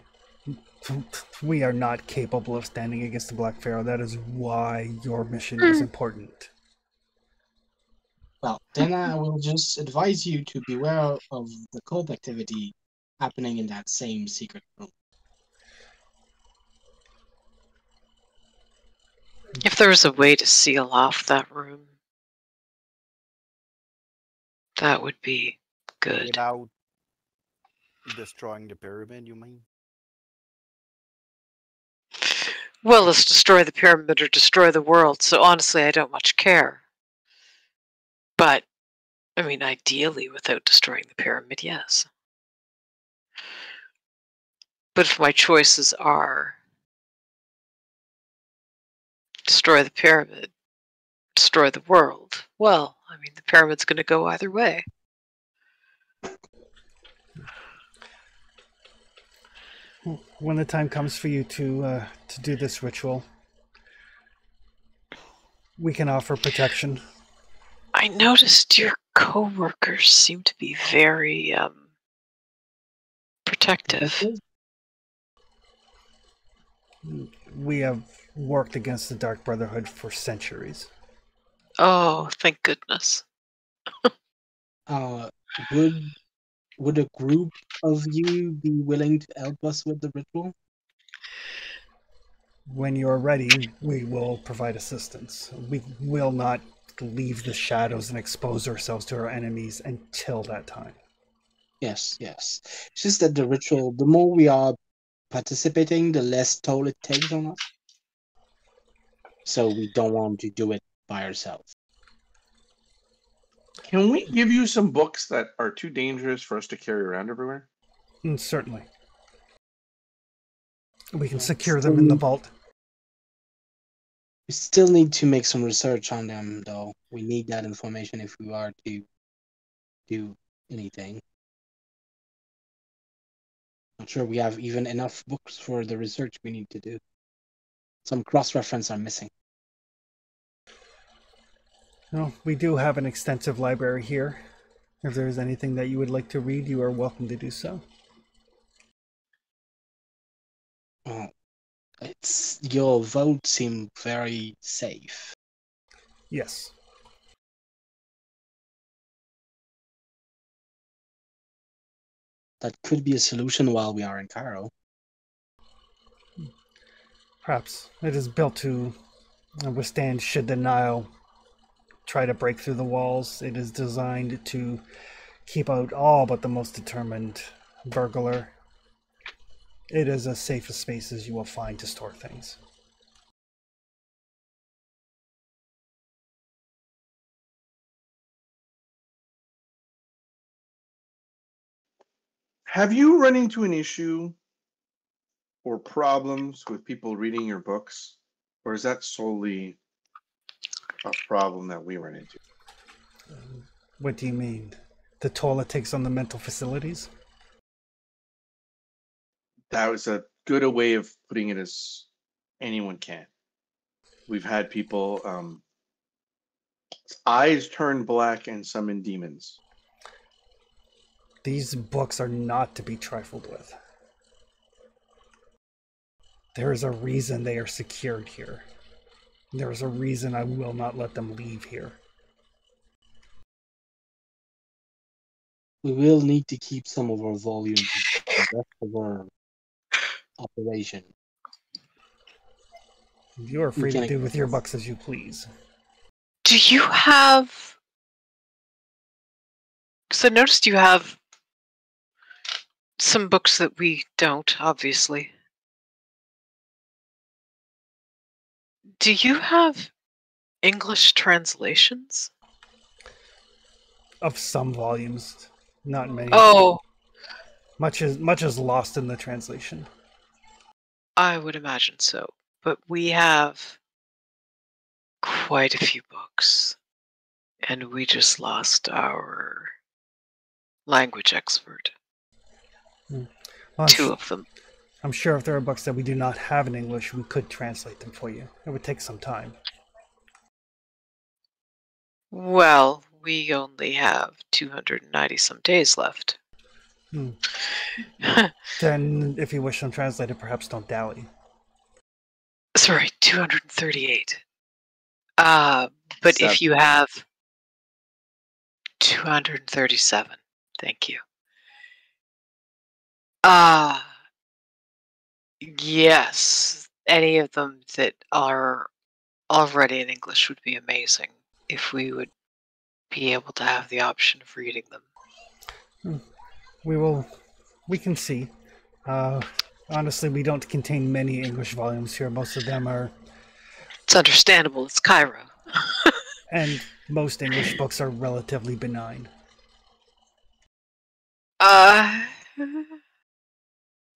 We are not capable of standing against the Black Pharaoh. That is why your mission is important. Well, then I will just advise you to beware of the cult activity happening in that same secret room. If there was a way to seal off that room, that would be good. Without destroying the pyramid, you mean? Well, let's destroy the pyramid or destroy the world, so honestly, I don't much care. But, I mean, ideally, without destroying the pyramid, yes. But if my choices are destroy the pyramid, destroy the world, well, I mean, the pyramid's going to go either way. When the time comes for you to do this ritual, we can offer protection. I noticed your co-workers seem to be very protective. We have worked against the Dark Brotherhood for centuries. Oh, thank goodness. Would a group of you be willing to help us with the ritual? When you're ready, we will provide assistance. We will not leave the shadows and expose ourselves to our enemies until that time. Yes. It's just that the ritual, the more we are participating, the less toll it takes on us. So we don't want to do it by ourselves. Can we give you some books that are too dangerous for us to carry around everywhere? Certainly. We can Yeah, secure them in the vault. We still need to make some research on them, though. We need that information if we are to do anything. Not sure we have even enough books for the research we need to do. Some cross-reference are missing. No, we do have an extensive library here. If there is anything that you would like to read, you are welcome to do so. Well, your vote seemed very safe. Yes. That could be a solution while we are in Cairo. Perhaps. It is built to withstand should the Nile try to break through the walls. It is designed to keep out all but the most determined burglar. It is as safe a space as you will find to store things. Have you run into an issue or problems with people reading your books? Or is that solely a problem that we run into? What do you mean? The toll it takes on the mental facilities? That was a good a way of putting it as anyone can. We've had people eyes turn black and summon demons. These books are not to be trifled with. There is a reason they are secured here. There is a reason I will not let them leave here. We will need to keep some of our volumes for the rest of our operation. You are free can to do with your books as you please. Do you have... Because I noticed you have some books that we don't, obviously. Do you have English translations? Of some volumes, not many. Oh, Much is lost in the translation. I would imagine so. But we have quite a few books. And we just lost our language expert. Well, Two of them. I'm sure if there are books that we do not have in English, we could translate them for you. It would take some time. Well, we only have 290 some days left. Then, if you wish them translated, perhaps don't dally. Sorry, 238. But if you have 237, thank you. Yes, any of them that are already in English would be amazing if we would be able to have the option of reading them. We can see. Honestly, we don't contain many English volumes here. Most of them are... It's understandable, it's Cairo. And most English books are relatively benign.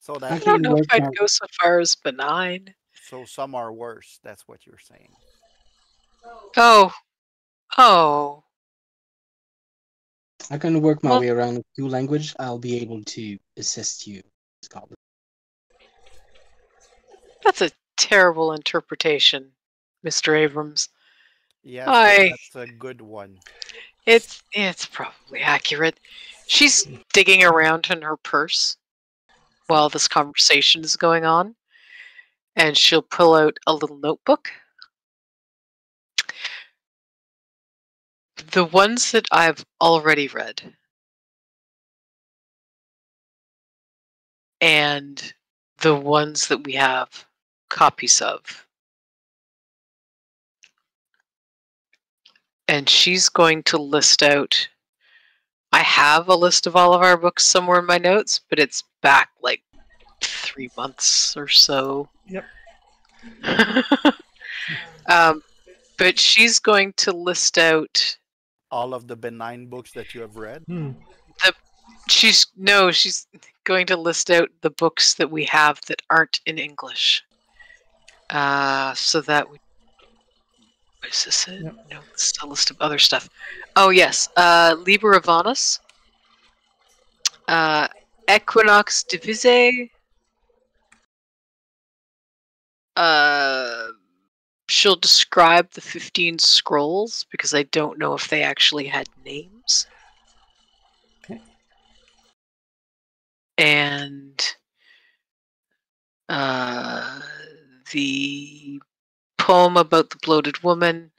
So I that don't know if I'd go so far as benign. so some are worse. That's what you're saying. Oh. I can work my way around the language. I'll be able to assist you, Scotland. That's a terrible interpretation, Mr. Abrams. Yes, that's a good one. It's probably accurate. She's digging around in her purse while this conversation is going on, and she'll pull out a little notebook. The ones that I've already read and the ones that we have copies of. And she's going to list out... I have a list of all of our books somewhere in my notes, but it's back like 3 months or so. Yep. But she's going to list out all of the benign books that you have read. She's going to list out the books that we have that aren't in English. So that would... Is this it? Yep. No, it's a list of other stuff. Oh yes, Liber Avanus, Equinox Divise. She'll describe the 15 scrolls because I don't know if they actually had names. Okay. And the poem about the bloated woman.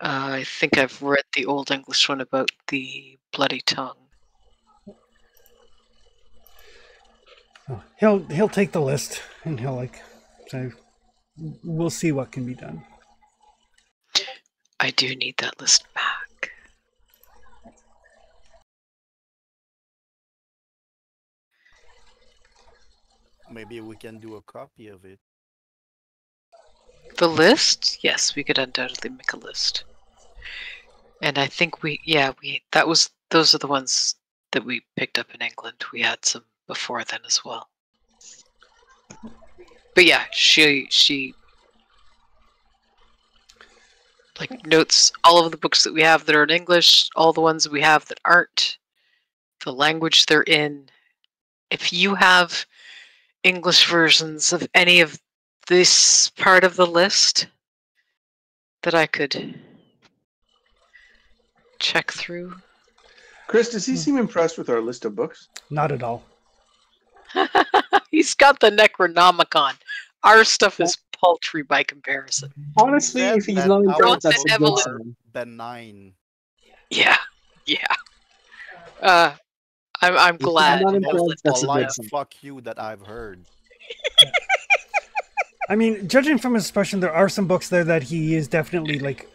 I think I've read the Old English one about the bloody tongue. He'll take the list and he'll say, we'll see what can be done. I do need that list back. Maybe we can do a copy of it. The list? Yes, we could undoubtedly make a list. And I think those are the ones that we picked up in England. We had some before then as well. But yeah, she like notes all of the books that we have that are in English, all the ones we have that aren't, the language they're in. If you have English versions of any of this part of the list that I could check through. Chris, does he seem impressed with our list of books? Not at all. He's got the Necronomicon. Our stuff is paltry by comparison. Honestly, Said if he's that not our impressed, that's a books good are sign. benign. Yeah, yeah. I'm If he's glad. not The most impressed, that's a good polite sign. fuck you that I've heard. I mean, judging from his expression, there are some books there that he is definitely like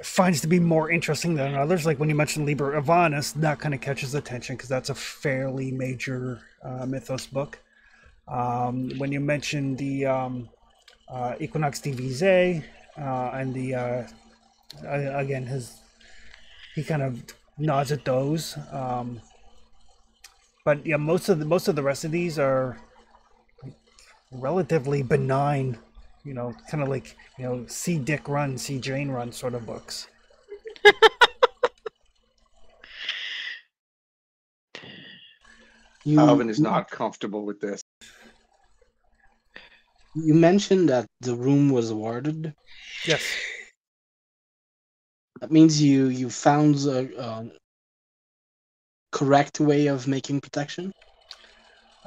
finds to be more interesting than others. Like when you mentioned Liber Ivanus, that kind of catches attention because that's a fairly major mythos book. When you mentioned the Equinox Divisé and the again he kind of nods at those. But yeah, most of the rest of these are relatively benign, kind of like, see Dick run, see Jane run sort of books. Alvin is not comfortable with this. You mentioned that the room was warded. Yes. That means you found a correct way of making protection?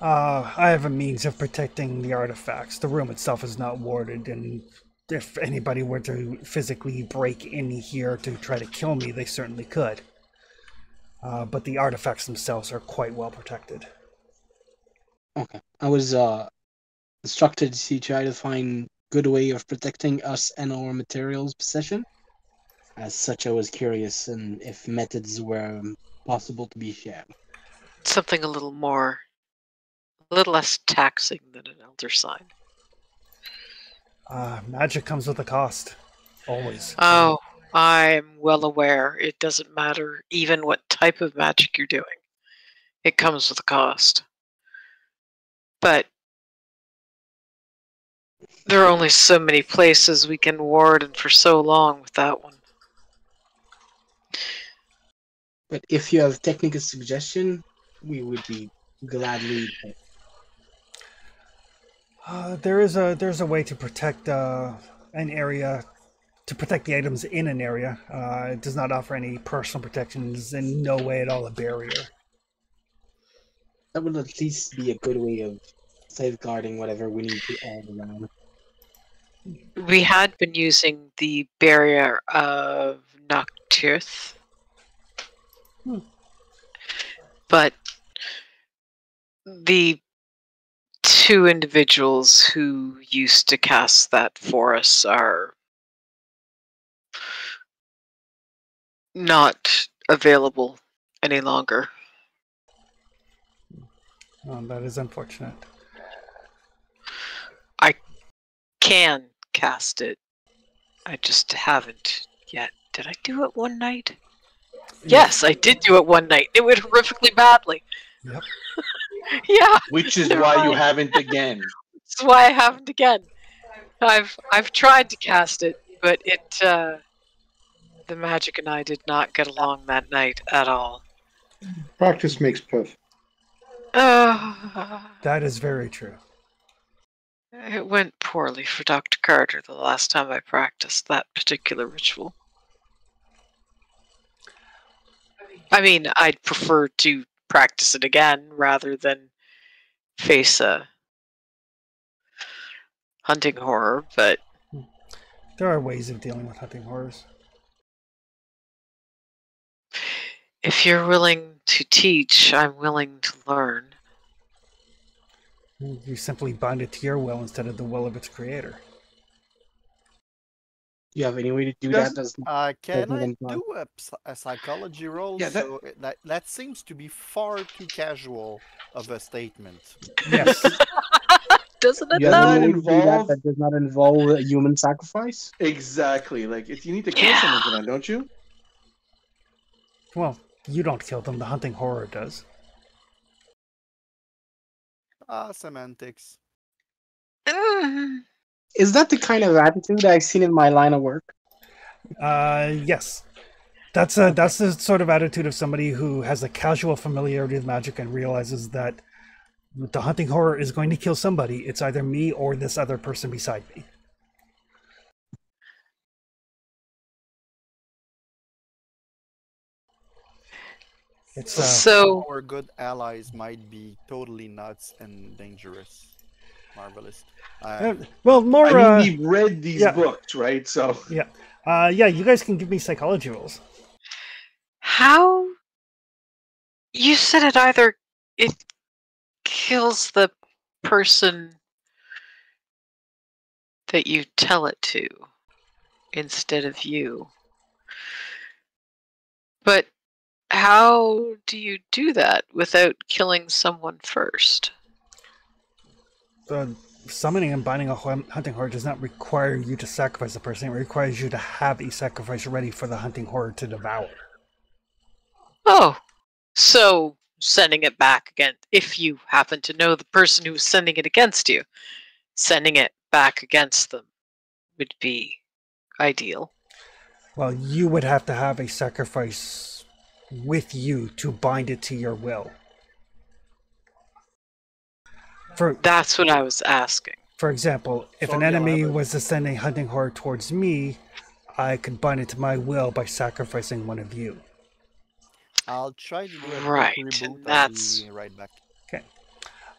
I have a means of protecting the artifacts. The room itself is not warded, and if anybody were to physically break in here to try to kill me, they certainly could. But the artifacts themselves are quite well protected. Okay. I was instructed to try to find good way of protecting us and our materials possession. As such, I was curious and if methods were possible to be shared. Something a little less taxing than an elder sign. Magic comes with a cost, always. Oh, I'm well aware. It doesn't matter even what type of magic you're doing. It comes with a cost. But there are only so many places we can ward, and for so long with that one. But if you have technical suggestion, we would be gladly. There's a way to protect an area, to protect the items in an area. It does not offer any personal protection. It's in no way at all a barrier. That would at least be a good way of safeguarding whatever we need to add around. We had been using the barrier of Nocturth. But the two individuals who used to cast that for us are not available any longer. That is unfortunate. I can cast it. I just haven't yet. Did I do it one night? Yes, I did do it one night. It went horrifically badly. Yep. Yeah. Which is Never why you mind. haven't again. That's why I haven't again. I've tried to cast it, but the magic and I did not get along that night at all. Practice makes perfect. That is very true. It went poorly for Dr. Carter the last time I practiced that particular ritual. I mean, I'd prefer to practice it again rather than face a hunting horror, but There are ways of dealing with hunting horrors. if you're willing to teach, I'm willing to learn. You simply bind it to your will instead of the will of its creator. Do you have any way to do Does- that? Can I Doesn't do a psychology roll? Yeah, that- So that seems to be far too casual of a statement. Yes. Doesn't it You have though? any way to do that involve- that does not involve a human sacrifice? Exactly. Like, if you need to kill Yeah. someone for that, don't you? Well, You don't kill them, the hunting horror does. Semantics. Is that the kind of attitude I've seen in my line of work? Yes. That's the sort of attitude of somebody who has a casual familiarity with magic and realizes that the hunting horror is going to kill somebody. It's either me or this other person beside me. It's So Our good allies might be totally nuts and dangerous. Marvelous. well, more. I mean, we've read these yeah. books, right? So Yeah. Yeah, you guys can give me psychology rolls. how you said it kills the person that you tell it to instead of you. But how do you do that without killing someone first? Summoning and binding a hunting horror does not require you to sacrifice a person. It requires you to have a sacrifice ready for the hunting horror to devour. Oh, so sending it back again, if you happen to know the person who's sending it against you, sending it back against them would be ideal. Well, you would have to have a sacrifice with you to bind it to your will. That's what I was asking. For example, if an enemy was to send a hunting horror towards me, I could bind it to my will by sacrificing one of you. I'll try to do a Right, quick reboot. and that's- I'll be right back. Okay.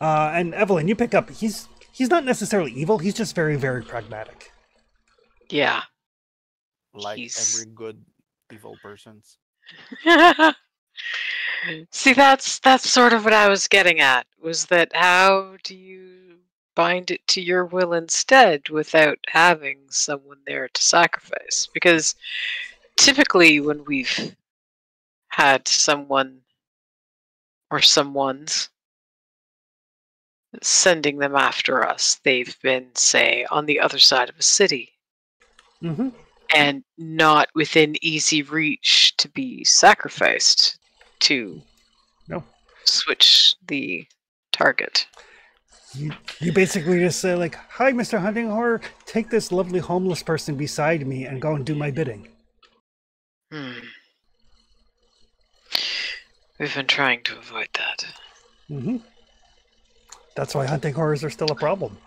And Evelyn, you pick up. He's not necessarily evil. He's just very, very pragmatic. Yeah. Like He's- every good evil person's. See, that's sort of what I was getting at, was that how do you bind it to your will instead without having someone there to sacrifice? Because typically when we've had someone or someone's sending them after us, they've been, say, on the other side of a city. Mm-hmm. And not within easy reach to be sacrificed to switch the target. You basically just say like, "Hi, Mr. Hunting Horror, take this lovely homeless person beside me and go and do my bidding." We've been trying to avoid that. Mm-hmm. That's why hunting horrors are still a problem.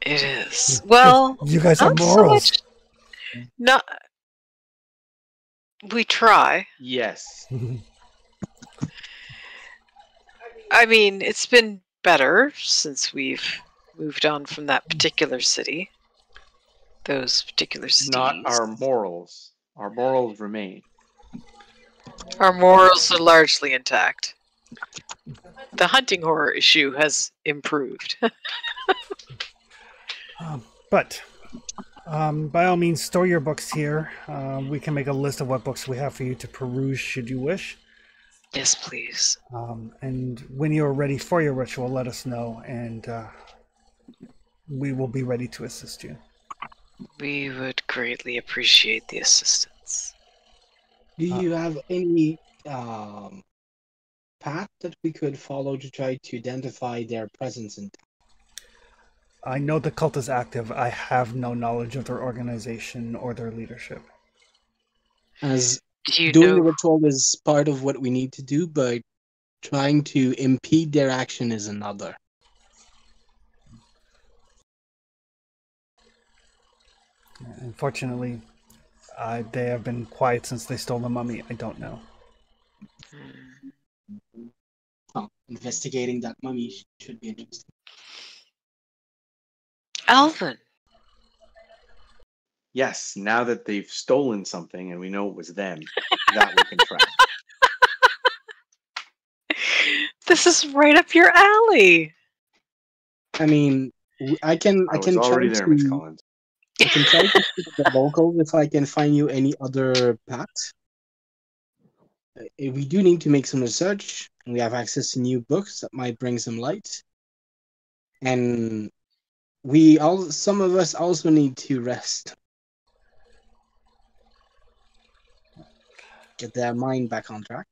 It is. Well, you guys have not morals. So much, not. We try. yes, I mean, it's been better since we've moved on from that particular city. Those particular cities. not our morals. Our morals remain. Our morals are largely intact. The hunting horror issue has improved. But by all means, store your books here. We can make a list of what books we have for you to peruse should you wish. Yes, please. And when you're ready for your ritual, let us know, and we will be ready to assist you. We would greatly appreciate the assistance. Do you have any path that we could follow to try to identify their presence in town? I know the cult is active. I have no knowledge of their organization or their leadership. As Do you doing the know? ritual is part of what we need to do, but trying to impede their action is another. Unfortunately, they have been quiet since they stole the mummy. I don't know. Oh, investigating that mummy should be interesting. Alvin. Yes, now that they've stolen something and we know it was them, that we can track. This is right up your alley. I mean, I can I was try already there, Miss to Collins. I can try to speak to the locals if I can find you any other paths. We do need to make some research, and we have access to new books that might bring some light. And some of us also need to rest, get their mind back on track.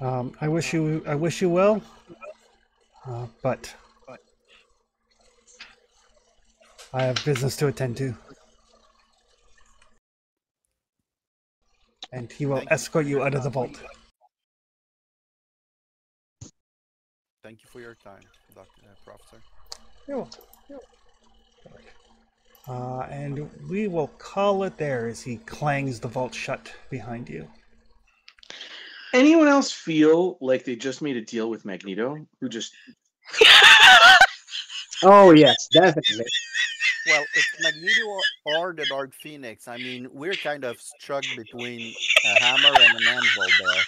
I wish you well, but I have business to attend to. And he will Thank you. escort you out of the vault. Thank you for your time, Professor. You're welcome. And we will call it there as he clangs the vault shut behind you. Anyone else feel like they just made a deal with Magneto, who just Oh yes, definitely. Well, it's Magneto or the Dark Phoenix. I mean, we're kind of struck between a hammer and an anvil there.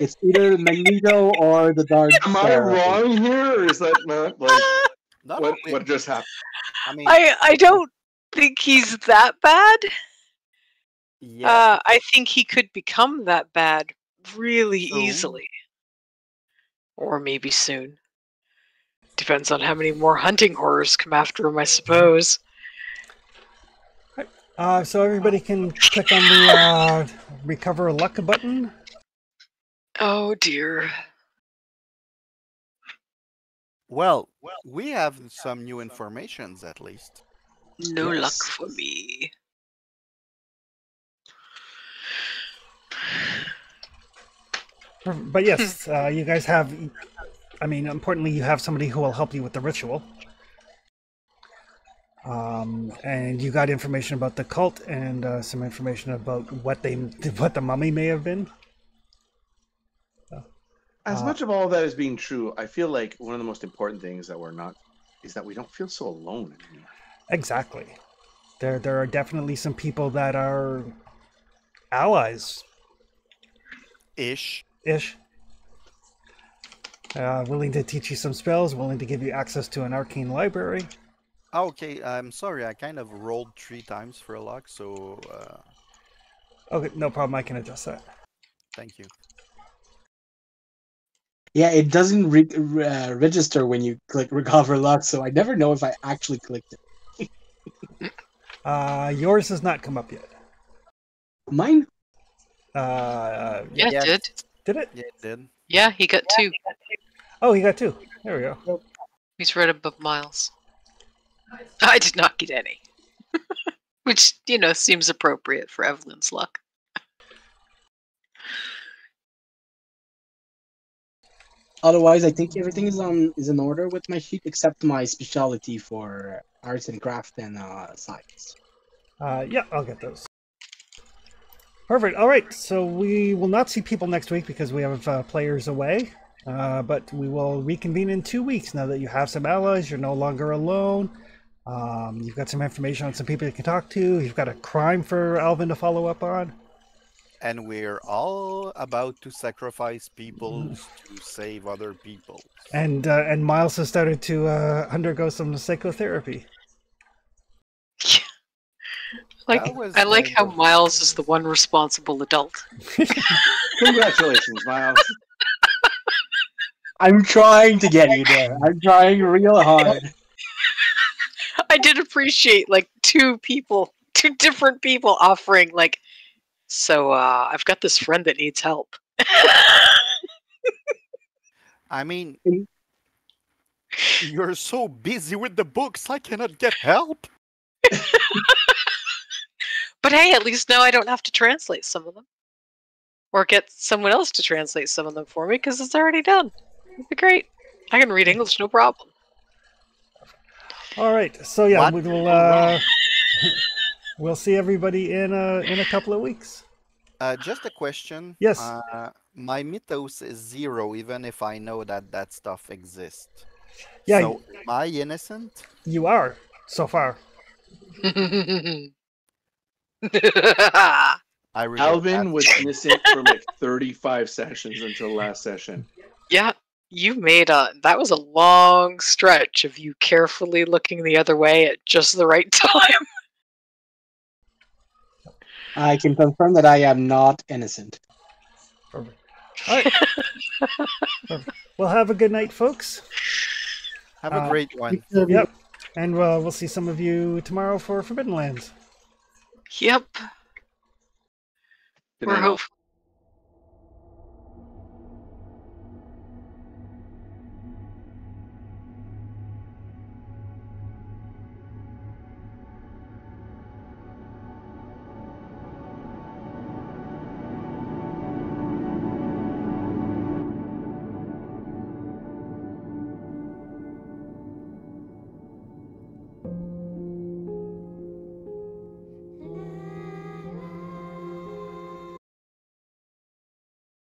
It's either Magneto or the Dark. am I wrong here, or is that not like No, what just happened? I mean, I don't think he's that bad. yeah, I think he could become that bad really Soon. easily. Or maybe soon. Depends on how many more hunting horrors come after him, I suppose. So everybody can click on the recover luck button. Oh dear. well, we have some new informations at least. No luck Yes. for me. But yes, you guys have, I mean, importantly, you have somebody who will help you with the ritual. And you got information about the cult and some information about what the mummy may have been. As much of all that is being true, I feel like one of the most important things that is that we don't feel so alone anymore. Exactly. There are definitely some people that are allies Ish. willing to teach you some spells, willing to give you access to an arcane library. Okay, I'm sorry. I kind of rolled 3 times for a luck, so Okay, no problem. I can adjust that. thank you. Yeah, it doesn't register when you click recover luck, so I never know if I actually clicked it. Yours has not come up yet. Mine? Yeah, it Yes. did. Did it? Yeah, it did. Yeah, he got 2. Oh, you got 2. There we go. He's right above Miles. I did not get any. Which, seems appropriate for Evelyn's luck. Otherwise, I think everything is in order with my sheet except my specialty for arts and craft and science. Yeah, I'll get those. Perfect. All right. So we will not see people next week because we have players away. But we will reconvene in 2 weeks now that you have some allies. You're no longer alone. You've got some information on some people you can talk to. You've got a crime for Alvin to follow up on. And we're all about to sacrifice people to save other people. And Miles has started to undergo some psychotherapy. I like how Miles is the one responsible adult. Congratulations, Miles. I'm trying to get you there. I'm trying real hard. I did appreciate two different people offering so I've got this friend that needs help. I mean, you're so busy with the books, I cannot get help. But hey, at least now I don't have to translate some of them. Or get someone else to translate some of them for me, because it's already done. It'd be great. I can read English, no problem. All right. So yeah, What? we'll see everybody in a couple of weeks. Just a question. Yes. My mythos is 0, even if I know that stuff exists. Yeah. So, am I innocent? You are so far. I really Alvin was innocent for 35 sessions until last session. Yeah, you made that was a long stretch of you carefully looking the other way at just the right time. I can confirm that I am not innocent. Perfect. All right. Perfect. Well, have a good night, folks. Have a great one. Yep. And we'll see some of you tomorrow for Forbidden Lands. Yep. Good We're night, all. hope.